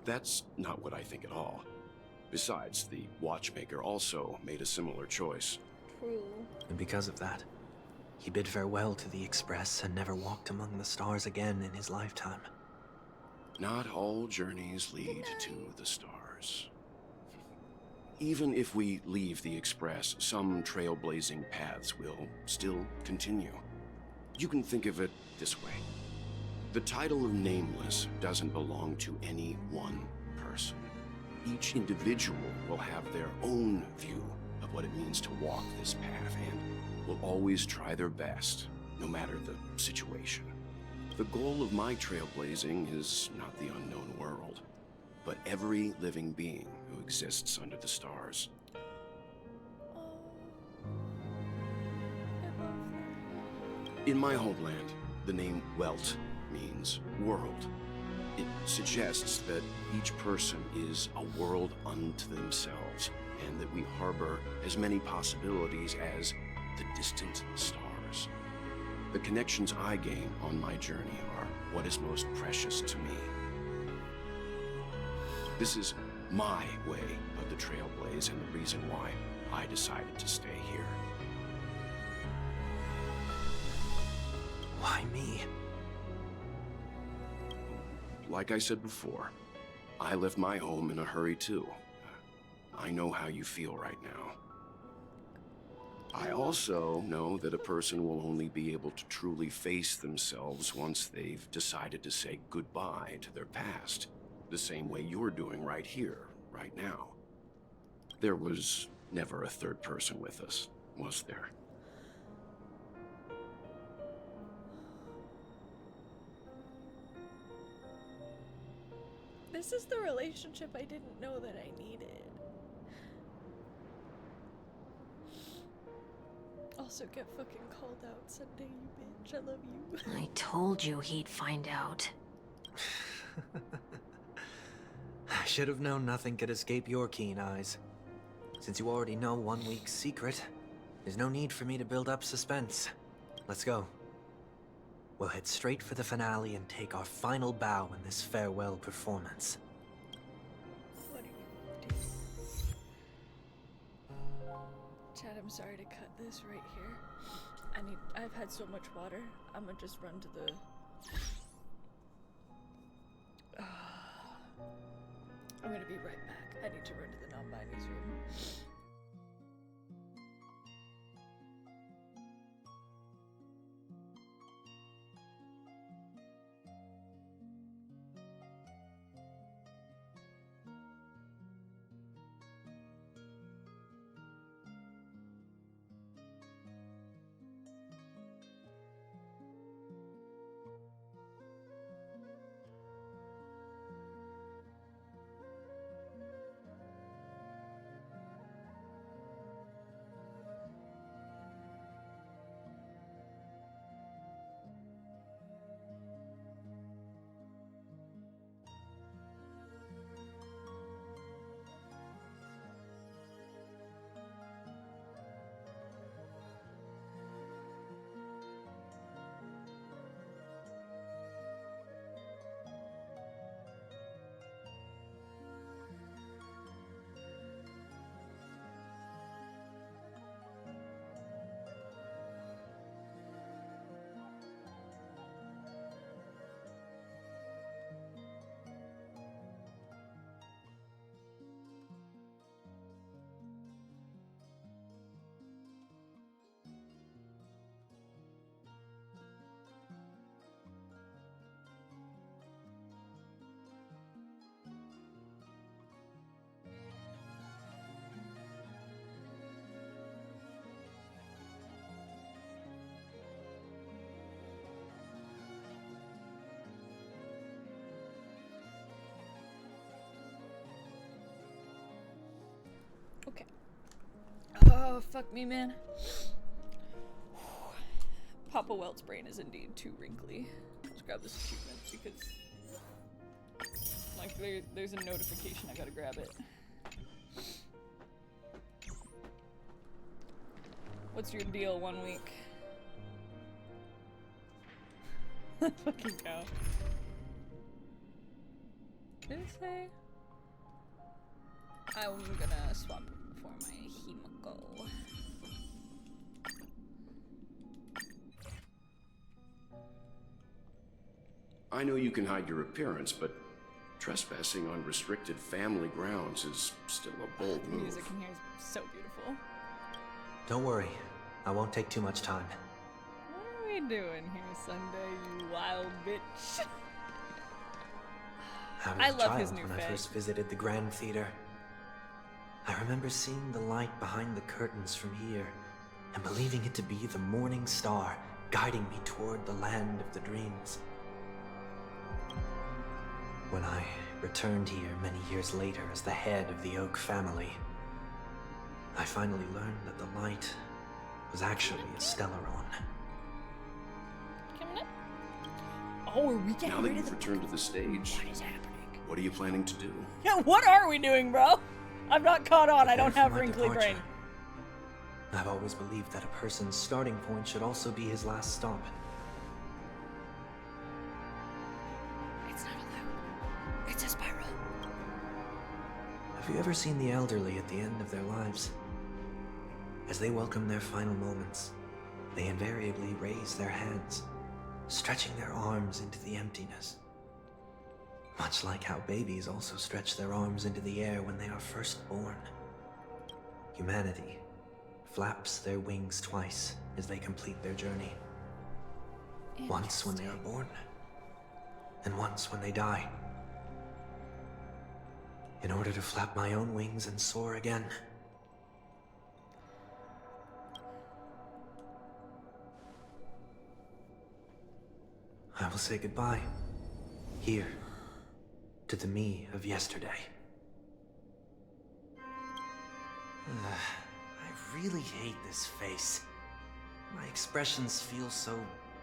That's not what I think at all. Besides, the watchmaker also made a similar choice. True. And because of that, he bid farewell to the Express and never walked among the stars again in his lifetime. Not all journeys lead to the stars. Even if we leave the Express, some trailblazing paths will still continue. You can think of it this way. The title of Nameless doesn't belong to any one person. Each individual will have their own view of what it means to walk this path and will always try their best, no matter the situation. The goal of my trailblazing is not the unknown world, but every living being who exists under the stars. In my homeland, the name Welt means world. It suggests that each person is a world unto themselves, and that we harbor as many possibilities as the distant stars. The connections I gain on my journey are what is most precious to me. This is my way of the trailblaze and the reason why I decided to stay here. Why me? Like I said before, I left my home in a hurry too. I know how you feel right now. I also know that a person will only be able to truly face themselves once they've decided to say goodbye to their past, the same way you're doing right here, right now. There was never a third person with us, was there? This is the relationship I didn't know that I needed. Also, get fucking called out someday, you bitch. I love you. I told you he'd find out. I should have known nothing could escape your keen eyes. Since you already know 1 week's secret, there's no need for me to build up suspense. Let's go. We'll head straight for the finale and take our final bow in this farewell performance. Chad, I'm sorry to cut this right here. I've had so much water. I'm gonna just run to the gonna be right back. I need to run to the non-binaries room. Okay. Oh, fuck me, man. Papa Welt's brain is indeed too wrinkly. Let's grab this achievement because, like, there's a notification. I gotta grab it. What's your deal 1 week? Fucking cow. Did it say? I'm gonna swap it for my Himiko. I know you can hide your appearance, but trespassing on restricted family grounds is still a bold move. The music in here is so beautiful. Don't worry, I won't take too much time. What are we doing here Sunday, you wild bitch? I love child his new when I face. first visited the Grand Theater. I remember seeing the light behind the curtains from here and believing it to be the morning star guiding me toward the land of the dreams. When I returned here many years later as the head of the Oak family, I finally learned that the light was actually a Stellaron. Coming up? Oh, are we getting Now that rid of you've the... returned to the stage, What is happening? what are you planning to do? Yeah, what are we doing, bro? I'm not caught on. I don't Prepare have for my wrinkly departure. brain. I've always believed that a person's starting point should also be his last stop. It's not a loop. It's a spiral. Have you ever seen the elderly at the end of their lives? As they welcome their final moments, they invariably raise their hands, stretching their arms into the emptiness. Much like how babies also stretch their arms into the air when they are first born. Humanity flaps their wings twice as they complete their journey. Once when they are born, and once when they die. In order to flap my own wings and soar again. I will say goodbye. Here. To the me of yesterday. I really hate this face. My expressions feel so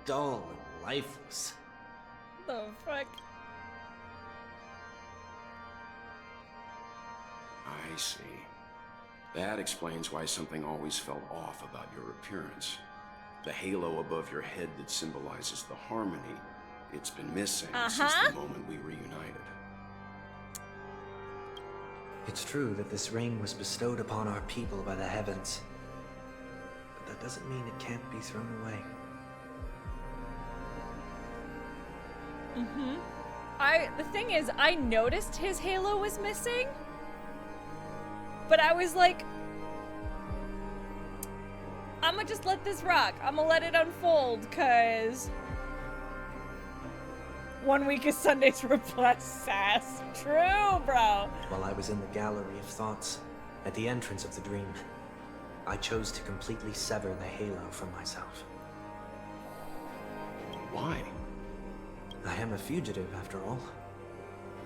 dull and lifeless. The fuck? I see. That explains why something always felt off about your appearance. The halo above your head that symbolizes the harmony, it's been missing since the moment we reunited. It's true that this ring was bestowed upon our people by the heavens. But that doesn't mean it can't be thrown away. The thing is, I noticed his halo was missing, but I was like, I'm gonna just let this rock. I'm gonna let it unfold, cause 1 week is Sunday's repressed sass. True, bro. While I was in the gallery of thoughts, at the entrance of the dream, I chose to completely sever the halo from myself. Why? I am a fugitive, after all.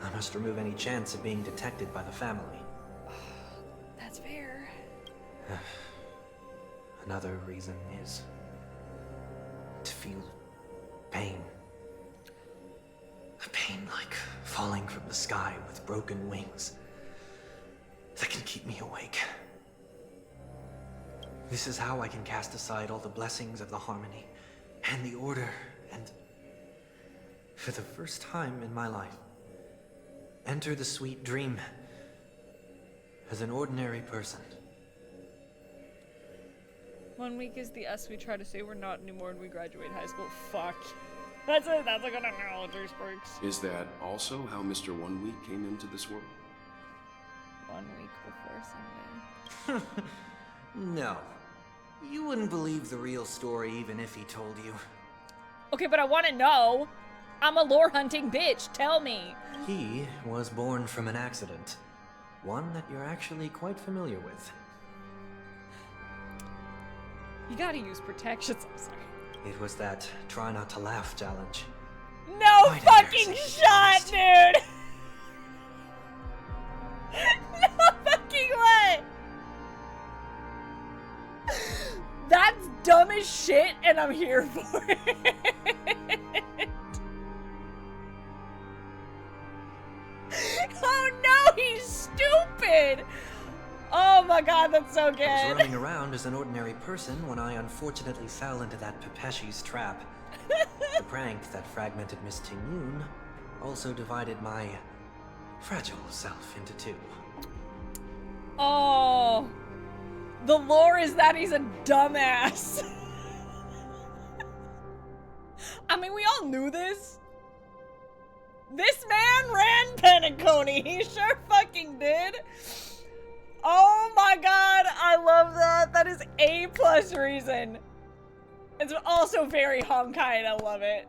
I must remove any chance of being detected by the family. That's fair. Another reason is to feel pain. A pain like falling from the sky with broken wings that can keep me awake. This is how I can cast aside all the blessings of the harmony and the order and, for the first time in my life, enter the sweet dream as an ordinary person. 1 week is the us we try to say we're not anymore when we graduate high school. Fuck. That's like an analogy, Sparks. Is that also how Mr. 1 Week came into this world? 1 week before Sunday. No. You wouldn't believe the real story even if he told you. Okay, but I want to know. I'm a lore hunting bitch. Tell me. He was born from an accident. One that you're actually quite familiar with. You gotta use protections. I'm sorry. It was that try not to laugh challenge. No fucking shot, dude! No fucking way! That's dumb as shit, and I'm here for it. Oh no, he's stupid! Oh my god, that's so good. I was running around as an ordinary person when I unfortunately fell into that Pepeshi's trap. The prank that fragmented Miss Tingyun also divided my fragile self into two. Oh, the lore is that he's a dumbass. I mean, we all knew this. This man ran Penacony. He sure fucking did. Oh my god, I love that. That is A+ reason. It's also very Honkai and I love it.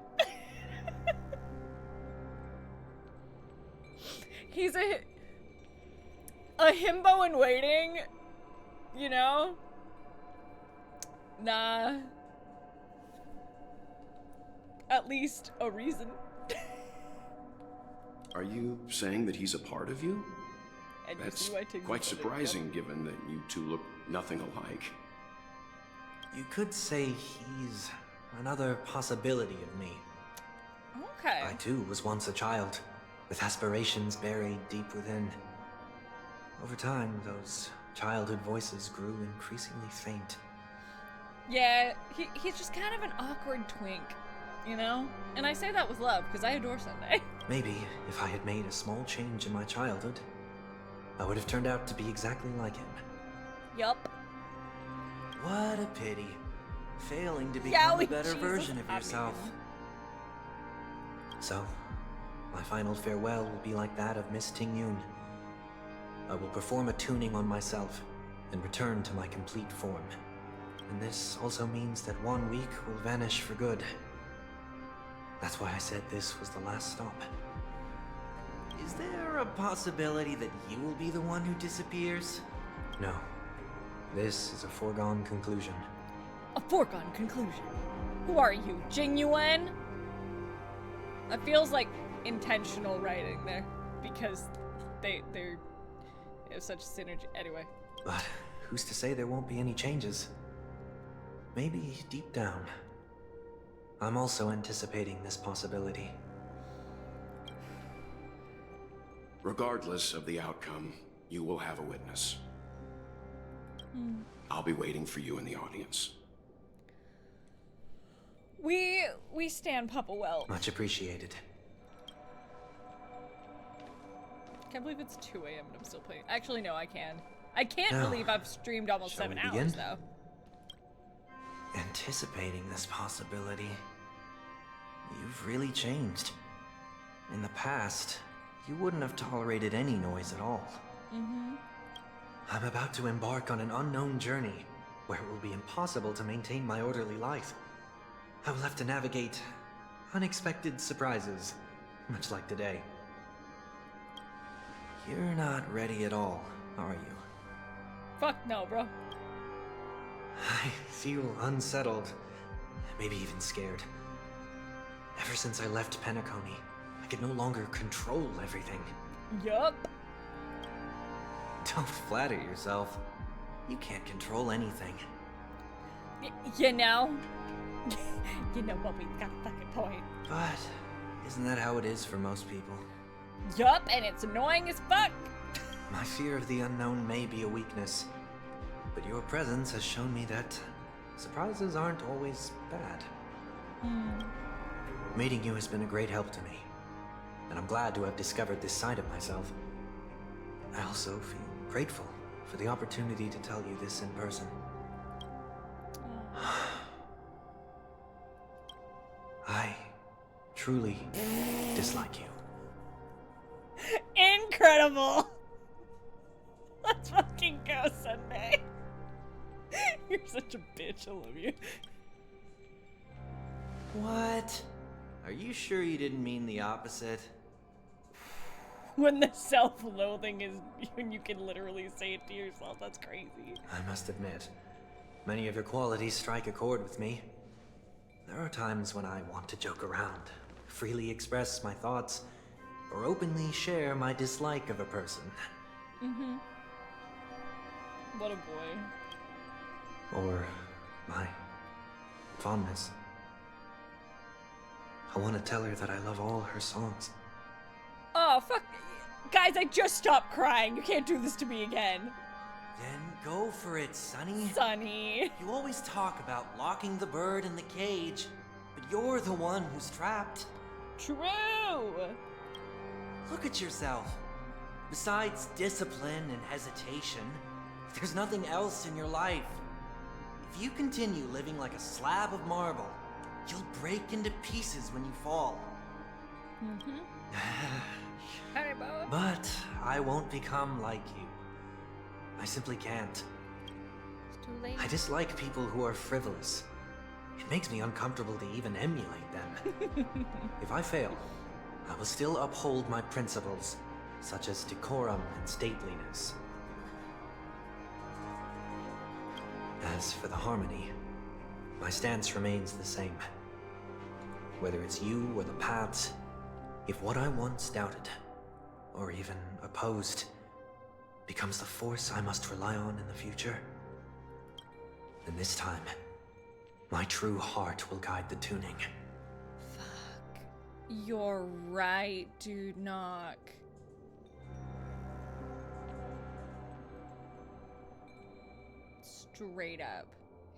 He's a himbo in waiting, you know? Nah. At least a reason. Are you saying that he's a part of you? And That's quite surprising, given that you two look nothing alike. You could say he's another possibility of me. Okay. I too was once a child, with aspirations buried deep within. Over time, those childhood voices grew increasingly faint. Yeah, he's just kind of an awkward twink, you know? And I say that with love, because I adore Sunday. Maybe if I had made a small change in my childhood, I would have turned out to be exactly like him. Yup. What a pity. Failing to become a better version of yourself. So, my final farewell will be like that of Miss Tingyun. I will perform a tuning on myself and return to my complete form. And this also means that 1 week will vanish for good. That's why I said this was the last stop. Is there a possibility that you will be the one who disappears? No. This is a foregone conclusion. A foregone conclusion. Who are you, Genuine? That feels like intentional writing there, because they have such synergy. Anyway. But who's to say there won't be any changes? Maybe deep down, I'm also anticipating this possibility. Regardless of the outcome, you will have a witness. I'll be waiting for you in the audience. We stand Papa well. Much appreciated. Can't believe it's 2 a.m. and I'm still playing. Actually, no, I can. I can't Now, believe I've streamed almost shall 7 we hours, begin? though. Anticipating this possibility. You've really changed. In the past, you wouldn't have tolerated any noise at all. I'm about to embark on an unknown journey where it will be impossible to maintain my orderly life. I will have to navigate unexpected surprises, much like today. You're not ready at all, are you? Fuck no, bro. I feel unsettled, maybe even scared. Ever since I left Penacony, I could no longer control everything. Yup. Don't flatter yourself. You can't control anything. You know? You know what, we've got a fucking point. But isn't that how it is for most people? Yup, and it's annoying as fuck. My fear of the unknown may be a weakness, but your presence has shown me that surprises aren't always bad. Meeting you has been a great help to me, and I'm glad to have discovered this side of myself. I also feel grateful for the opportunity to tell you this in person. I truly dislike you. Incredible! Let's fucking go, Sunday. You're such a bitch, I love you. What? Are you sure you didn't mean the opposite? When the self-loathing is when you can literally say it to yourself, that's crazy. I must admit, many of your qualities strike a chord with me. There are times when I want to joke around, freely express my thoughts, or openly share my dislike of a person. What a boy. Or my fondness. I want to tell her that I love all her songs. Oh, fuck. Guys, I just stopped crying. You can't do this to me again. Then go for it, Sonny. Sonny. You always talk about locking the bird in the cage, but you're the one who's trapped. True. Look at yourself. Besides discipline and hesitation, there's nothing else in your life. If you continue living like a slab of marble, you'll break into pieces when you fall. But I won't become like you. I simply can't. It's too late. I dislike people who are frivolous. It makes me uncomfortable to even emulate them. If I fail, I will still uphold my principles, such as decorum and stateliness. As for the harmony, my stance remains the same. Whether it's you or the paths, if what I once doubted, or even opposed, becomes the force I must rely on in the future, then this time, my true heart will guide the tuning. Fuck. You're right, dude, knock. Straight up.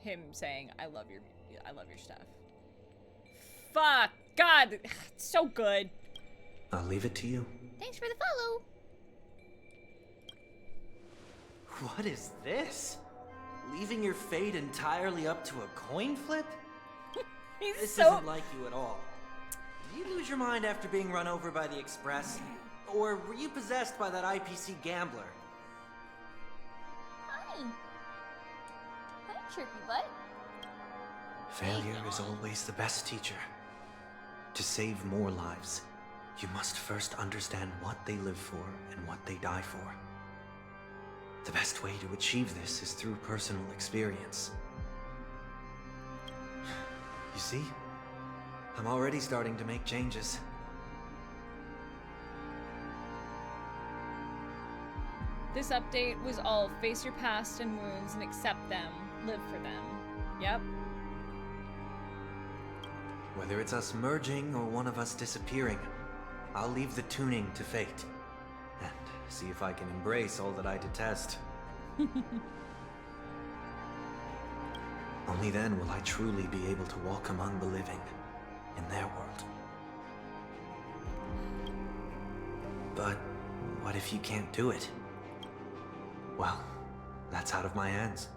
Him saying, I love your stuff. Fuck. God, it's so good. I'll leave it to you. Thanks for the follow. What is this? Leaving your fate entirely up to a coin flip? This isn't like you at all. Did you lose your mind after being run over by the Express? Or were you possessed by that IPC gambler? Hi. Hi, chirpy butt. Failure is always the best teacher. To save more lives, you must first understand what they live for and what they die for. The best way to achieve this is through personal experience. You see? I'm already starting to make changes. This update was all face your past and wounds and accept them. Live for them. Yep. Whether it's us merging or one of us disappearing, I'll leave the tuning to fate. And see if I can embrace all that I detest. Only then will I truly be able to walk among the living in their world. But what if you can't do it? Well, that's out of my hands.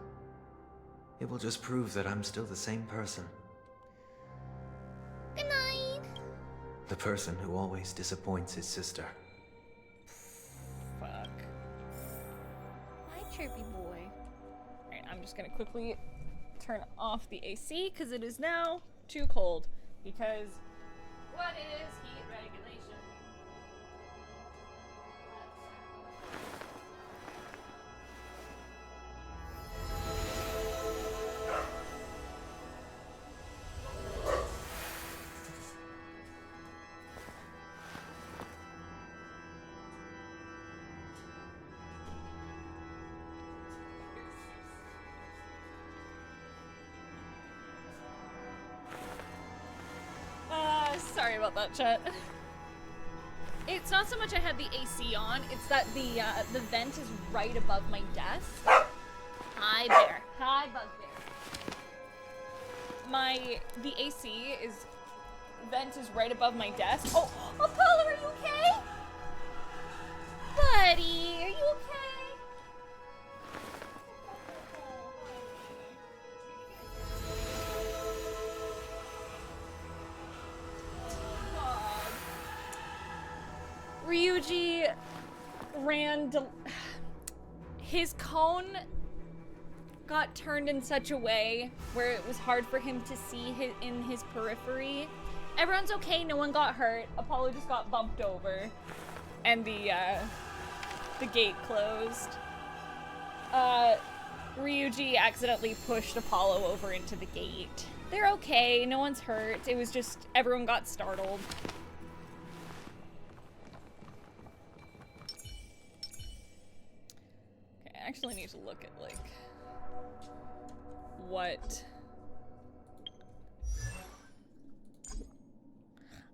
It will just prove that I'm still the same person. Good night. The person who always disappoints his sister. Fuck. Hi, chirpy boy. Alright, I'm just gonna quickly turn off the AC because it is now too cold. Because what is heat regulation? Sorry about that, chat. It's not so much I had the AC on, it's that the vent is right above my desk. Hi, bear. Hi, bugbear. The AC vent is right above my desk. Oh, Apollo, are you okay? Buddy, are you okay? Ryuji his cone got turned in such a way where it was hard for him to see in his periphery. Everyone's okay, no one got hurt. Apollo just got bumped over. And the gate closed. Ryuji accidentally pushed Apollo over into the gate. They're okay, no one's hurt. It was just everyone got startled. I actually need to look at, like, what...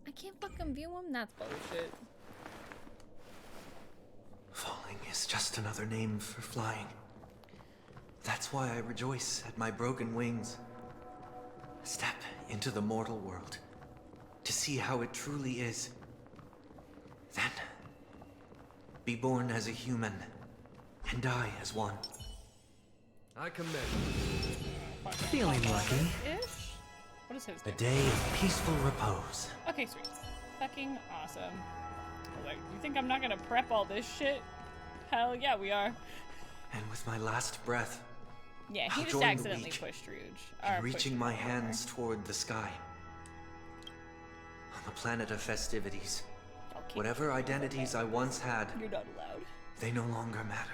I can't fucking view him? That's bullshit. Falling is just another name for flying. That's why I rejoice at my broken wings. Step into the mortal world to see how it truly is. Then, be born as a human. And die as one. I commend. Feeling lucky. Ish? What is his A name? day of peaceful repose. Okay, sweet. Fucking awesome. I was like, you think I'm not gonna prep all this shit? Hell yeah, we are. And with my last breath, Yeah, he I'll just join the accidentally weak pushed Rouge. and reaching my hands toward the sky. On the planet of festivities, whatever identities I once had, You're not allowed. they no longer matter.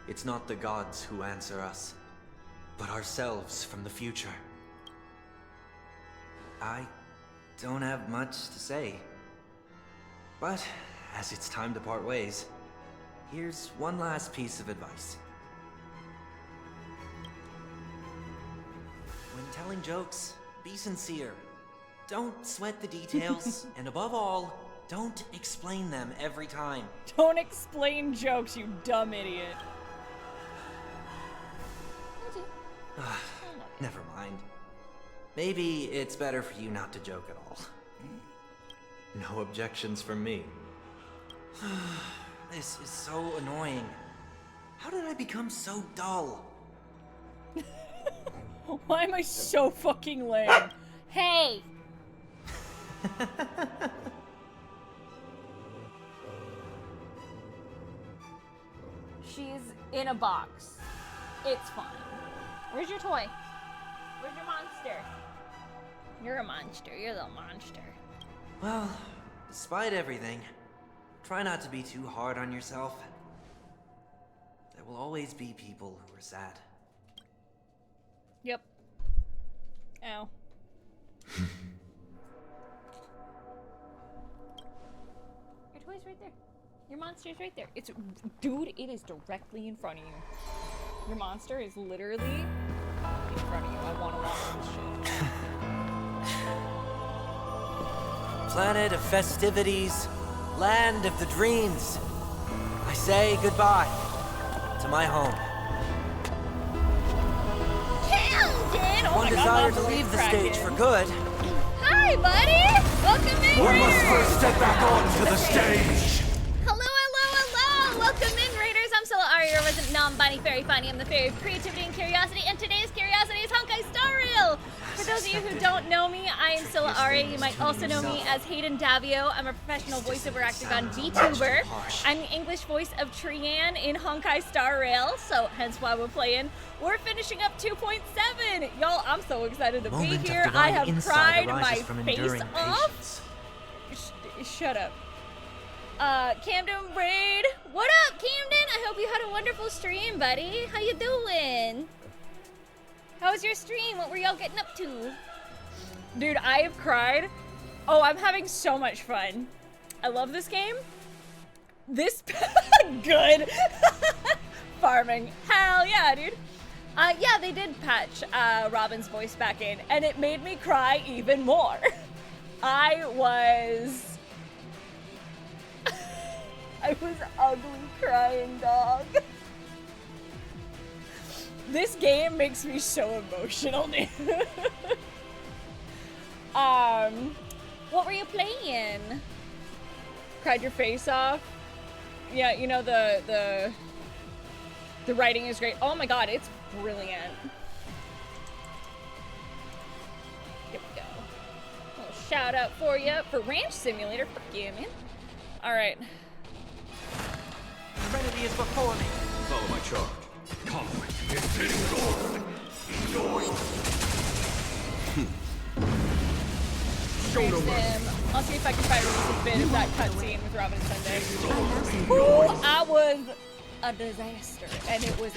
It's not the gods who answer us, but ourselves from the future. I don't have much to say. But, as it's time to part ways, here's one last piece of advice. When telling jokes, be sincere. Don't sweat the details, and above all, don't explain them every time. Don't explain jokes, you dumb idiot. Never mind. Maybe it's better for you not to joke at all. No objections from me. This is so annoying. How did I become so dull? Why am I so fucking lame? Hey! She's in a box. It's fine. Where's your toy? Where's your monster? You're a monster. You're the monster. Well, despite everything, try not to be too hard on yourself. There will always be people who are sad. Yep. Ow. Your toy's right there. Your monster's right there. It's, dude, it is directly in front of you. Your monster is literally in front of you. I want to watch this shit. Planet of festivities, land of the dreams. I say goodbye to my home. One desire to leave the stage for good. Hi, buddy! Welcome in, One must Raiders! first step back onto the stage. Hello, hello, hello! Welcome in, Raiders! I'm Sylla, Aria, your resident non-binary fairy finding. I'm the fairy of creativity and curiosity, and today's curiosity is Honkai Star Rail! For those of you who don't know me, I am Sylla Aria. You might also know me as Hayden Davio. I'm a professional voiceover actor on VTuber. I'm the English voice of Trian in Honkai Star Rail, so hence why we're playing. We're finishing up 2.7! Y'all, I'm so excited to be here. I have cried my face off. Shut up. Camden Braid. What up, Camden? I hope you had a wonderful stream, buddy. How you doing? How was your stream? What were y'all getting up to? Dude, I have cried. Oh, I'm having so much fun. I love this game. This good. Farming. Hell yeah, dude. Yeah, they did patch Robin's voice back in, and it made me cry even more. I was ugly crying, dog. This game makes me so emotional, dude. What were you playing? Cried your face off? Yeah, you know, the writing is great. Oh my god, it's brilliant. Here we go. A little shout out for you for Ranch Simulator. Fuck yeah, man. Alright. Serenity is before me. Follow my charge. Conflict is destroyed. I'll see if I can try to release a bit of that cutscene with Robin and Sunday. Ooh, I was a disaster, and it was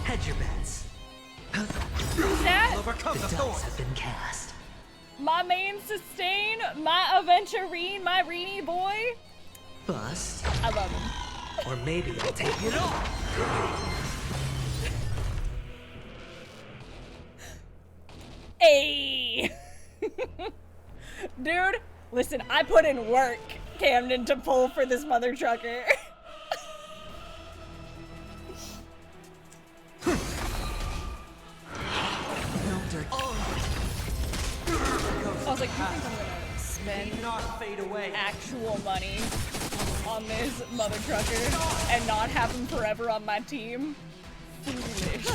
Hedge your bets. That Overcome the dice have been cast. My main sustain, my aventurine, my Reenie boy. Bust. I love him. Or maybe I'll take it all. Hey! Dude, listen, I put in work, Camden, to pull for this mother trucker. I was like, you think I'm gonna spend actual money on this mother trucker and not have him forever on my team? Foolish.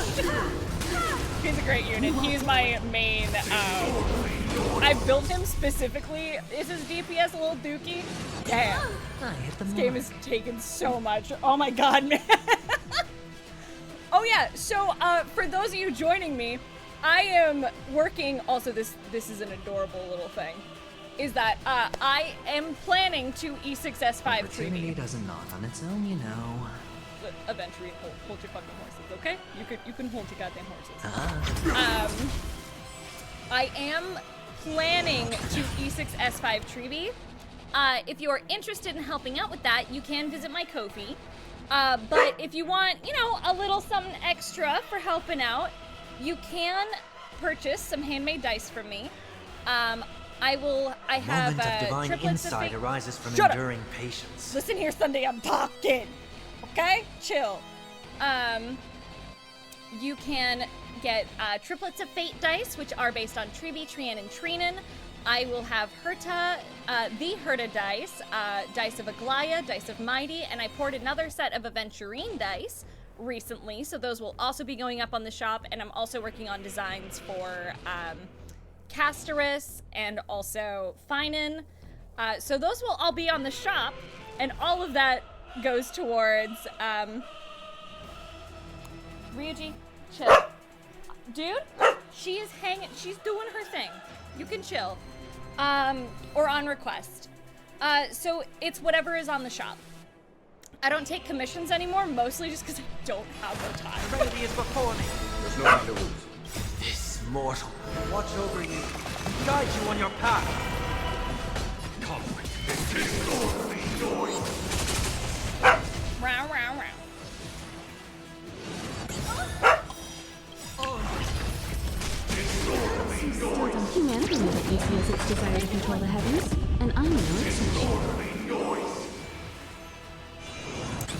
He's a great unit. He's my main, I built him specifically. Is his DPS a little dookie? Damn. This game has taken so much. Oh my god, man. Oh yeah, so for those of you joining me, I am working, also this is an adorable little thing, is that I am planning to E6S5 Opportunity doesn't knock on its own, you know. Eventually, hold your fucking horses, okay? You can hold your goddamn horses. I am planning to E6S5 Tribi. If you are interested in helping out with that, you can visit my Ko-fi. But if you want, you know, a little something extra for helping out, you can purchase some handmade dice from me. I have Moment of divine triplets insight of arises from Shut enduring up. patience. Listen here, Sunday, I'm talking. Okay? Chill. You can get triplets of fate dice, which are based on Tribi, Trian, and Trinan. I will have Herta, the Herta dice, dice of Aglaya, dice of Mighty, and I poured another set of Aventurine dice recently, so those will also be going up on the shop, and I'm also working on designs for Casterus and also Finan. So those will all be on the shop, and all of that goes towards Ryuji, chill. Dude, she's doing her thing. You can chill. Or on request. So it's whatever is on the shop. I don't take commissions anymore, mostly just because I don't have the time. Serenity is before me. There's no time to lose. This mortal will watch over you, guide you on your path. Conflict Row, row, row. Humanity immediately feels its desire to control the heavens, and I know it's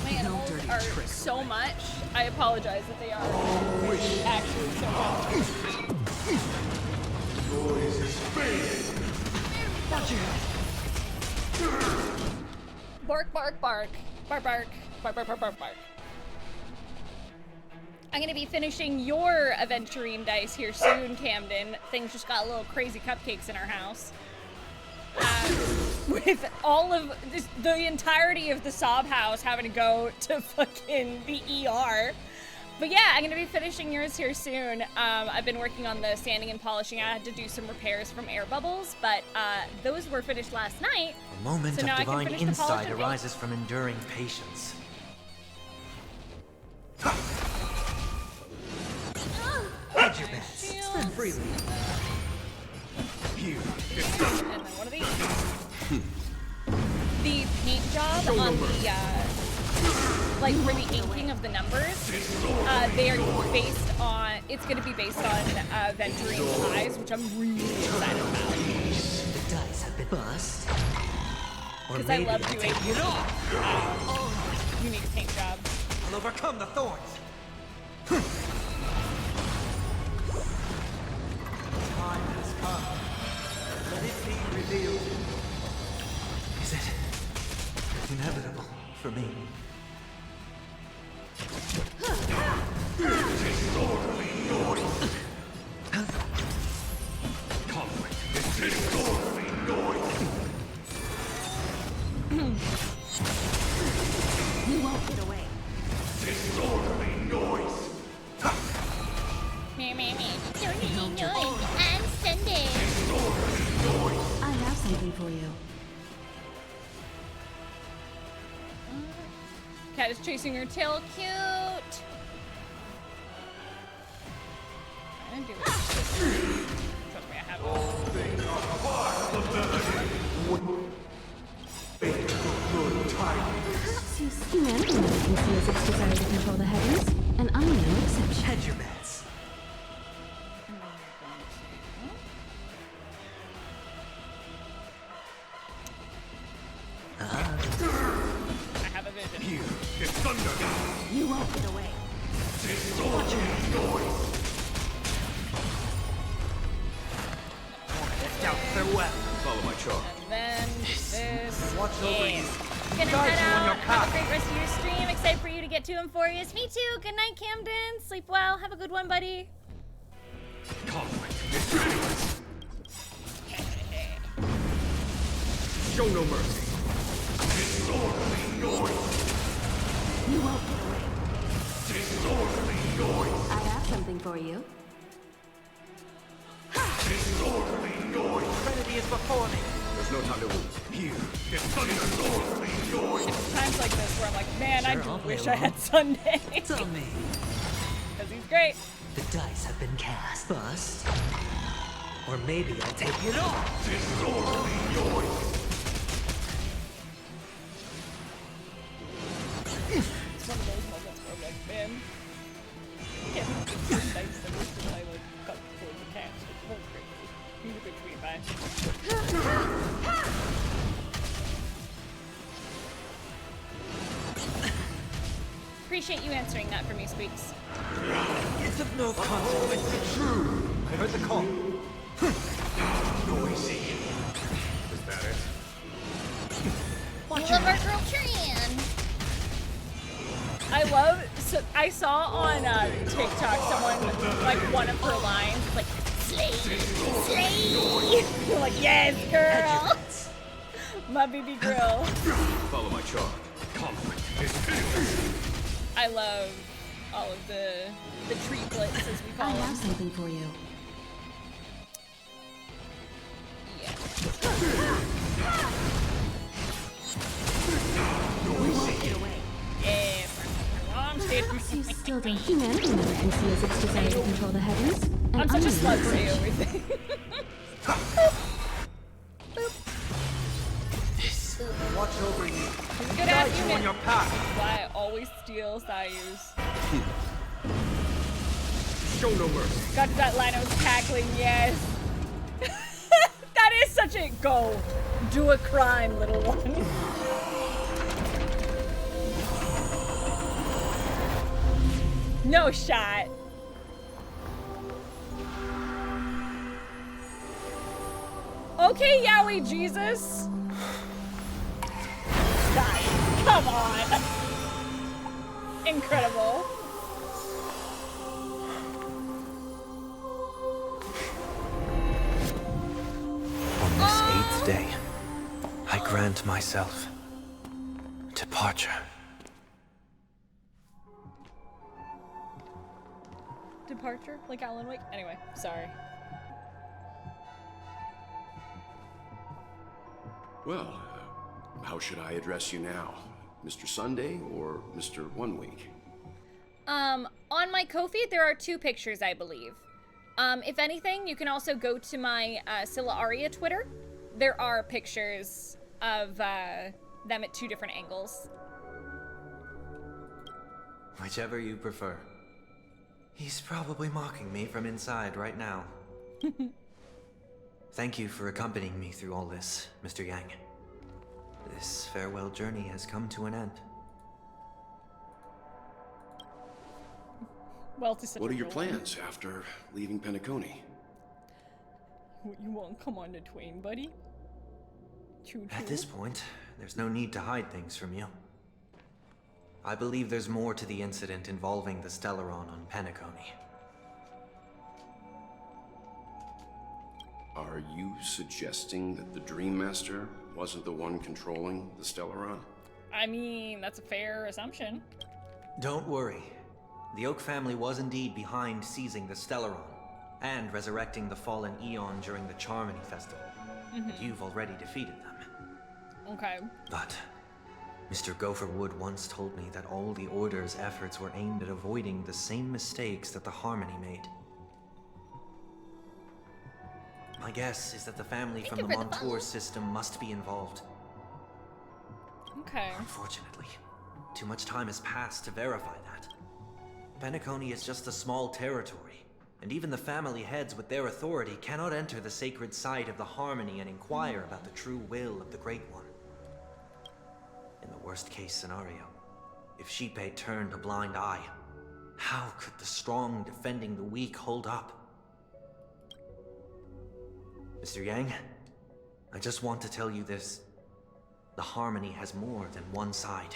My animals are so much. I apologize that they are actually so much. Bark, bark, bark. Bark, bark. Bark, bark, bark, bark, bark. I'm gonna be finishing your aventurine dice here soon, Camden. Things just got a little crazy cupcakes in our house. With all of this, the entirety of the Sob house having to go to fucking the ER. But yeah, I'm gonna be finishing yours here soon. I've been working on the sanding and polishing. I had to do some repairs from air bubbles, but those were finished last night. A moment so of divine insight and arises from enduring patience. Hedge your bets. Spend freely. And then one of these. The paint job on the, like for the inking of the numbers, they are based on, it's going to be based on Venturine's eyes, which I'm really excited about. The dice have been bust. Because I love doing unique paint jobs. I'll overcome the thorns. Time has come. Let it be revealed. Is it inevitable for me? Disorderly noise. Conflict is disorderly noise. You won't get away. Disorderly noise. Me. Disorderly noise. I'm Sunday. I have something for you. Cat is chasing her tail. Cute. I'm gonna do this. Trust me, I have Humanity conceals its desire to control the heavens, and I'm no exception. Hedge your bets. I have a vision. Here is thunder. You won't get away. Disorderly noise. Doubt farewell. Follow my charge. And then this. Watch over you. Gonna Guide head you on your out. Have a path. great rest of your stream. Excited for you to get to and for you. Me too. Good night, Camden. Sleep well. Have a good one, buddy. Conflict is relentless. Show no mercy. Disorderly noise. You won't get away. Disorderly noise. I have something for you. Disorderly noise. Trinity is before me. There's no time to lose. Here is disorderly noise. It's times like this where I'm like, man, I do wish I had Sunday. It's on me. Because he's great. The dice have been cast. Bust. Or maybe I'll take it off. Disorderly noise. It's one of those moments where I'm like, man, can't be so nice that it's just like cut towards the cat. It's so crazy. He's a good tweet, bye. Appreciate you answering that for me, Squeaks. It's of no consequence. It's true. I heard the call. Noisy. Is that it? We love our girl Trian. I love, so I saw on TikTok someone, like one of her lines, like, slay, slay. You're like, yes, girl. My baby girl. Follow my charge. Conflict is finished. I love all of the treatlets, as we call I them. have something for you. You still don't. Humanity never conceals its desire to control the heavens, and I'm such a no slut for you, exception. everything. Watch over you. He's a good Guide ass you unit. on your path. Why I always steal Sayus. Show no mercy. Got to that line I was cackling, yes. That is such a go. Do a crime, little one. No shot. Okay, Yowie Jesus. Die. Come on. Incredible. On this 8th day, I grant myself departure. Departure? Like Alan Wake? Anyway, sorry. Well, how should I address you now? Mr. Sunday or Mr. 1 Week? On my Ko-fi, there are 2 pictures, I believe. If anything, you can also go to my Sylla Aria Twitter. There are pictures of them at 2 different angles. Whichever you prefer. He's probably mocking me from inside right now. Thank you for accompanying me through all this, Mr. Yang. This farewell journey has come to an end. Well, to What are your plans after leaving Penacony? You won't come on to Twain, buddy? Choo-choo. At this point, there's no need to hide things from you. I believe there's more to the incident involving the Stellaron on Penacony. Are you suggesting that the Dream Master wasn't the one controlling the Stellaron? I mean, that's a fair assumption. Don't worry. The Oak family was indeed behind seizing the Stellaron and resurrecting the fallen Eon during the Charmony Festival. And you've already defeated them. Okay. But Mr. Gopherwood once told me that all the Order's efforts were aimed at avoiding the same mistakes that the Harmony made. My guess is that the family from the Montour system must be involved. Okay. Unfortunately, too much time has passed to verify that. Penacony is just a small territory, and even the family heads with their authority cannot enter the sacred site of the Harmony and inquire about the true will of the Great One. In the worst case scenario, if Xipe turned a blind eye, how could the strong defending the weak hold up? Mr. Yang, I just want to tell you this. The Harmony has more than one side.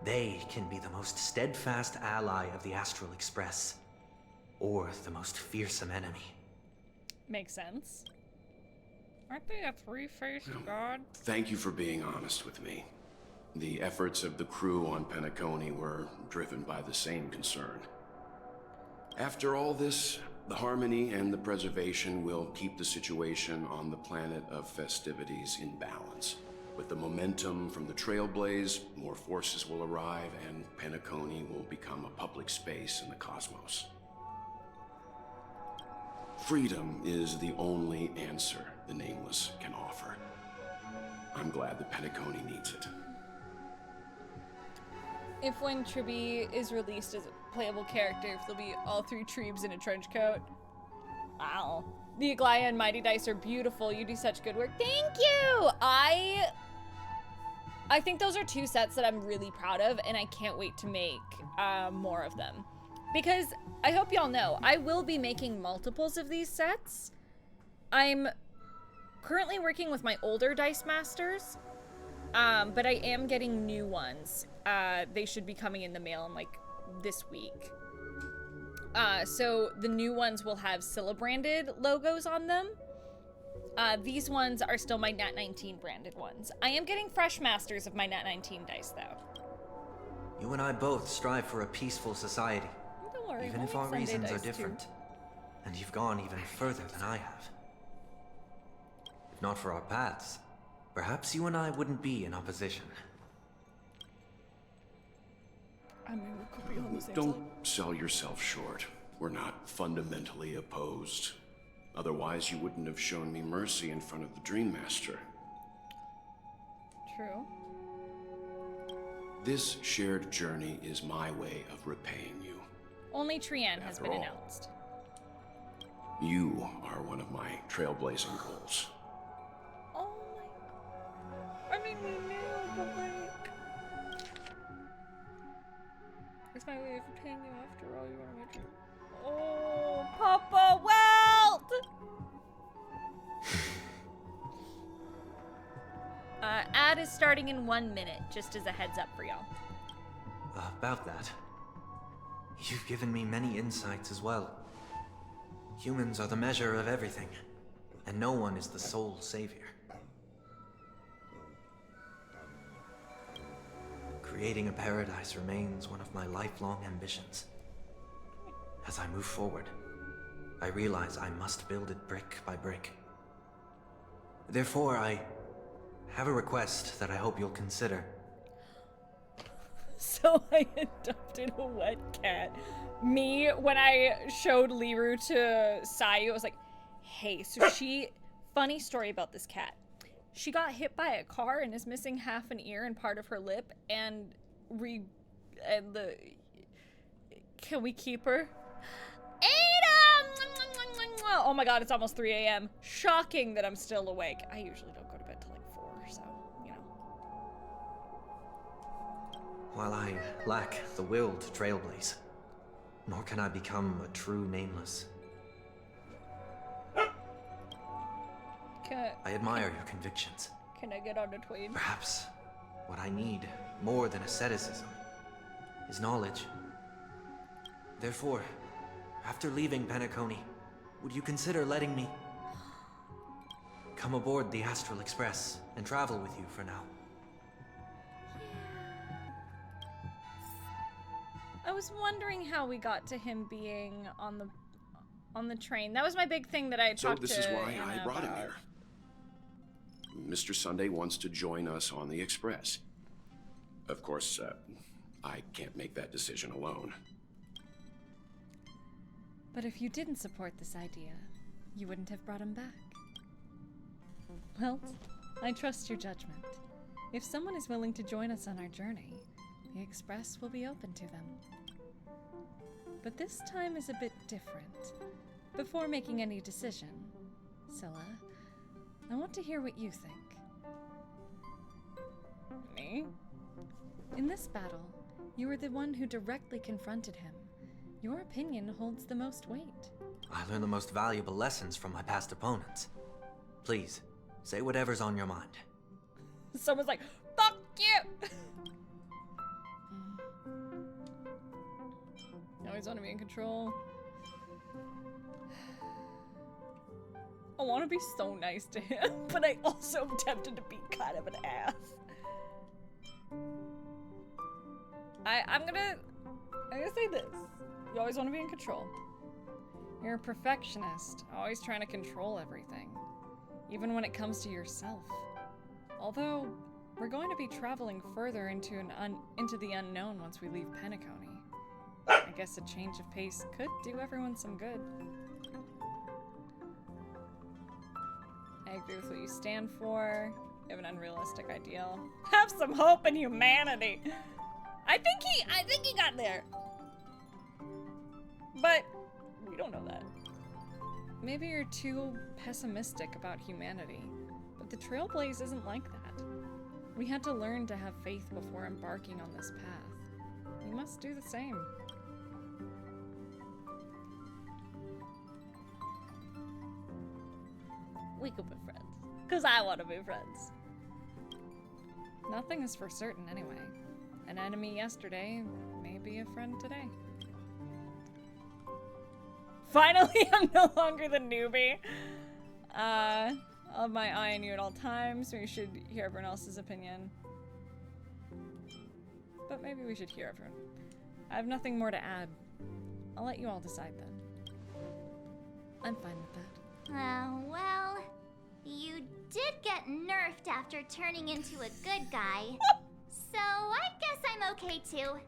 They can be the most steadfast ally of the Astral Express, or the most fearsome enemy. Makes sense. Aren't they a 3-faced god? Thank you for being honest with me. The efforts of the crew on Penacony were driven by the same concern. After all this, the Harmony and the Preservation will keep the situation on the planet of festivities in balance. With the momentum from the Trailblaze, more forces will arrive and Penacony will become a public space in the cosmos. Freedom is the only answer the Nameless can offer. I'm glad that Penacony needs it. If when Tribi is released as a playable character, if there'll be all 3 Tribes in a trench coat. Wow. The Aglaya and Mighty Dice are beautiful. You do such good work. Thank you! I think those are 2 sets that I'm really proud of, and I can't wait to make more of them. Because, I hope y'all know, I will be making multiples of these sets. I'm currently working with my older Dice Masters, but I am getting new ones. They should be coming in the mail in, like, this week. So the new ones will have Sylla branded logos on them. These ones are still my Nat 19 branded ones. I am getting fresh masters of my Nat 19 dice, though. You and I both strive for a peaceful society. Don't worry, even we'll if our make Sunday reasons are dice, different. too. And you've gone even further than I have. If not for our paths, perhaps you and I wouldn't be in opposition. I mean, we could be on the same Don't side. sell yourself short. We're not fundamentally opposed. Otherwise, you wouldn't have shown me mercy in front of the Dream Master. True. This shared journey is my way of repaying you. Only Trian has After been all. announced. You are one of my trailblazing goals. Oh my... I mean, we knew, but like... It's my way of repaying you after all. You want to make sure... Oh, Papa Welt! Ad is starting in 1 minute, just as a heads up for y'all. About that, you've given me many insights as well. Humans are the measure of everything, and no one is the sole savior. Creating a paradise remains one of my lifelong ambitions. As I move forward, I realize I must build it brick by brick. Therefore, I have a request that I hope you'll consider. So I adopted a wet cat. Me, when I showed Liru to Sayu, I was like, hey, so funny story about this cat. She got hit by a car and is missing half an ear and part of her lip, and can we keep her? Ada! Oh my god, it's almost 3 a.m. Shocking that I'm still awake. I usually don't go to bed till like 4, so, you know. While I lack the will to trailblaze, nor can I become a true nameless. I admire your convictions. Can I get on the tweet? Perhaps what I need, more than asceticism, is knowledge. Therefore, after leaving Penacony, would you consider letting me come aboard the Astral Express and travel with you for now? I was wondering how we got to him being on the train. That was my big thing that I talked to. So this is why Anna I brought him about. here. Mr. Sunday wants to join us on the Express. Of course, I can't make that decision alone. But if you didn't support this idea, you wouldn't have brought him back. Well, I trust your judgment. If someone is willing to join us on our journey, the Express will be open to them. But this time is a bit different. Before making any decision, Sylla, I want to hear what you think. Me? In this battle, you were the one who directly confronted him. Your opinion holds the most weight. I learned the most valuable lessons from my past opponents. Please, say whatever's on your mind. Someone's like, fuck you! You always want to be in control. I want to be so nice to him, but I also am tempted to be kind of an ass. I'm gonna say this. You always want to be in control. You're a perfectionist, always trying to control everything, even when it comes to yourself. Although, we're going to be traveling further into the unknown once we leave Penacony. I guess a change of pace could do everyone some good. I agree with what you stand for. You have an unrealistic ideal. Have some hope in humanity. I think he got there. But we don't know that. Maybe you're too pessimistic about humanity, but the Trailblaze isn't like that. We had to learn to have faith before embarking on this path. You must do the same. We could be friends. Because I want to be friends. Nothing is for certain anyway. An enemy yesterday may be a friend today. Finally, I'm no longer the newbie. I'll have my eye on you at all times, so you should hear everyone else's opinion. But maybe we should hear everyone. I have nothing more to add. I'll let you all decide then. I'm fine with that. Well, you did get nerfed after turning into a good guy. So I guess I'm okay too.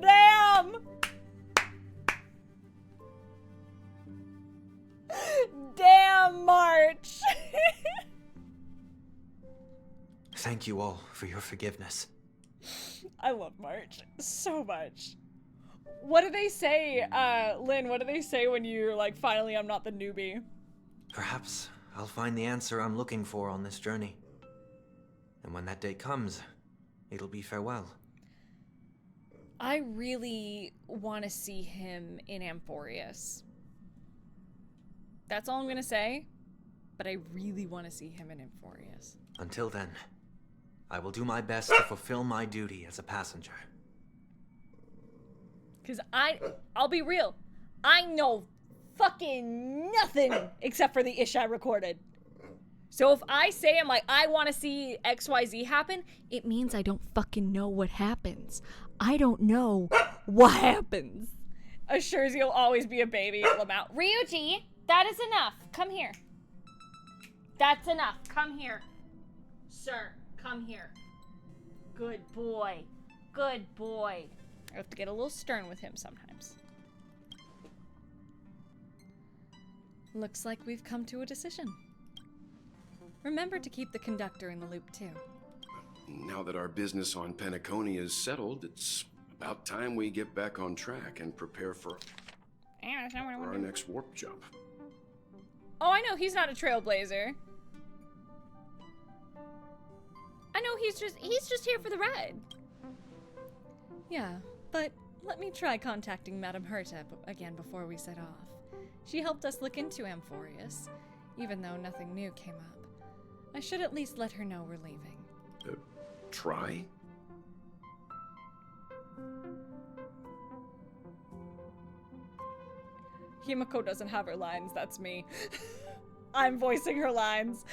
Damn! Damn, March! Thank you all for your forgiveness. I love March so much. What do they say, Lynn, what do they say when you're like, finally I'm not the newbie? Perhaps I'll find the answer I'm looking for on this journey. And when that day comes, it'll be farewell. I really want to see him in Amphorius. That's all I'm gonna say. but I really want to see him in Euphorius. Until then, I will do my best to fulfill my duty as a passenger. Because I'll be real, I know fucking nothing except for the ish I recorded. So if I say I'm like, I want to see XYZ happen, it means I don't fucking know what happens. I don't know what happens. Assures you'll always be a baby at Lamount. Ryuji, that is enough. Come here. That's enough. Come here. Sir, come here. Good boy. Good boy. I have to get a little stern with him sometimes. Looks like we've come to a decision. Remember to keep the conductor in the loop, too. Now that our business on Penacony is settled, it's about time we get back on track and prepare for our next warp jump. Oh, I know he's not a trailblazer. I know he's just here for the ride. Yeah, but let me try contacting Madame Herta again before we set off. She helped us look into Euphorius, even though nothing new came up. I should at least let her know we're leaving. Try? Himiko doesn't have her lines, that's me. I'm voicing her lines.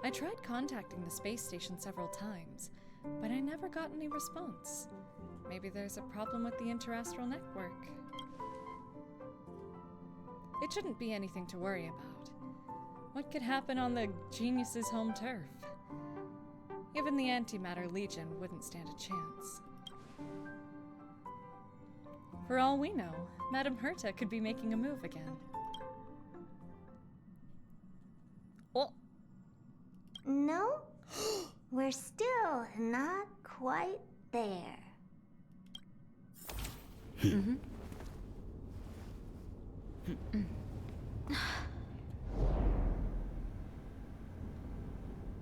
I tried contacting the space station several times, but I never got any response. Maybe there's a problem with the interastral network. It shouldn't be anything to worry about. What could happen on the genius's home turf? Even the Antimatter Legion wouldn't stand a chance. For all we know, Madame Herta could be making a move again. Oh. No, we're still not quite there. Mm-hmm.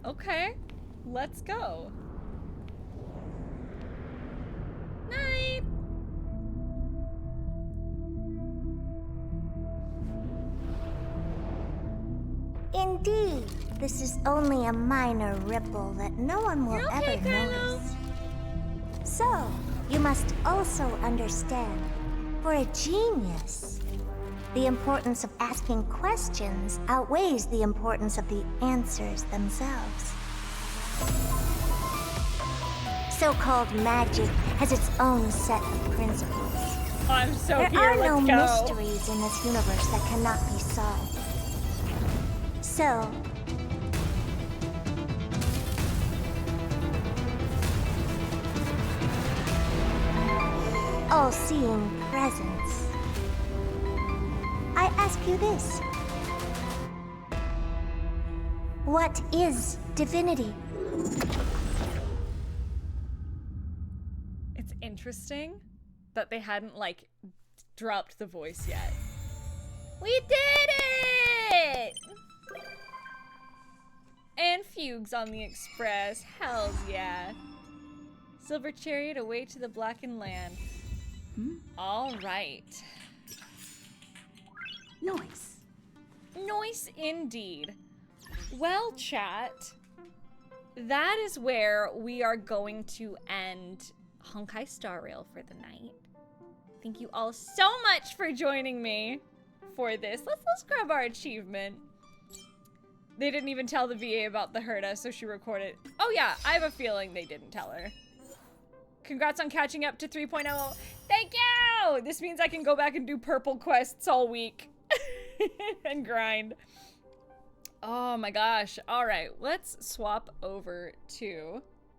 Okay, let's go. Night. Indeed, this is only a minor ripple that no one will ever notice. So, you must also understand, for a genius, the importance of asking questions outweighs the importance of the answers themselves. So-called magic has its own set of principles. I'm so there here, are no let's go. mysteries in this universe that cannot be solved. So, all-seeing presence. I ask you this. What is divinity? It's interesting that they hadn't, like, dropped the voice yet. We did it! And Fugues on the Express. Hells yeah. Silver Chariot away to the Blackened Land. All right. Nice. Nice indeed. Well, chat, that is where we are going to end Honkai Star Rail for the night. Thank you all so much for joining me for this. Let's grab our achievement. They didn't even tell the VA about the Herta, so she recorded. Oh yeah, I have a feeling they didn't tell her. Congrats on catching up to 3.0. Thank you! This means I can go back and do purple quests all week. And grind. Oh my gosh. All right, let's swap over to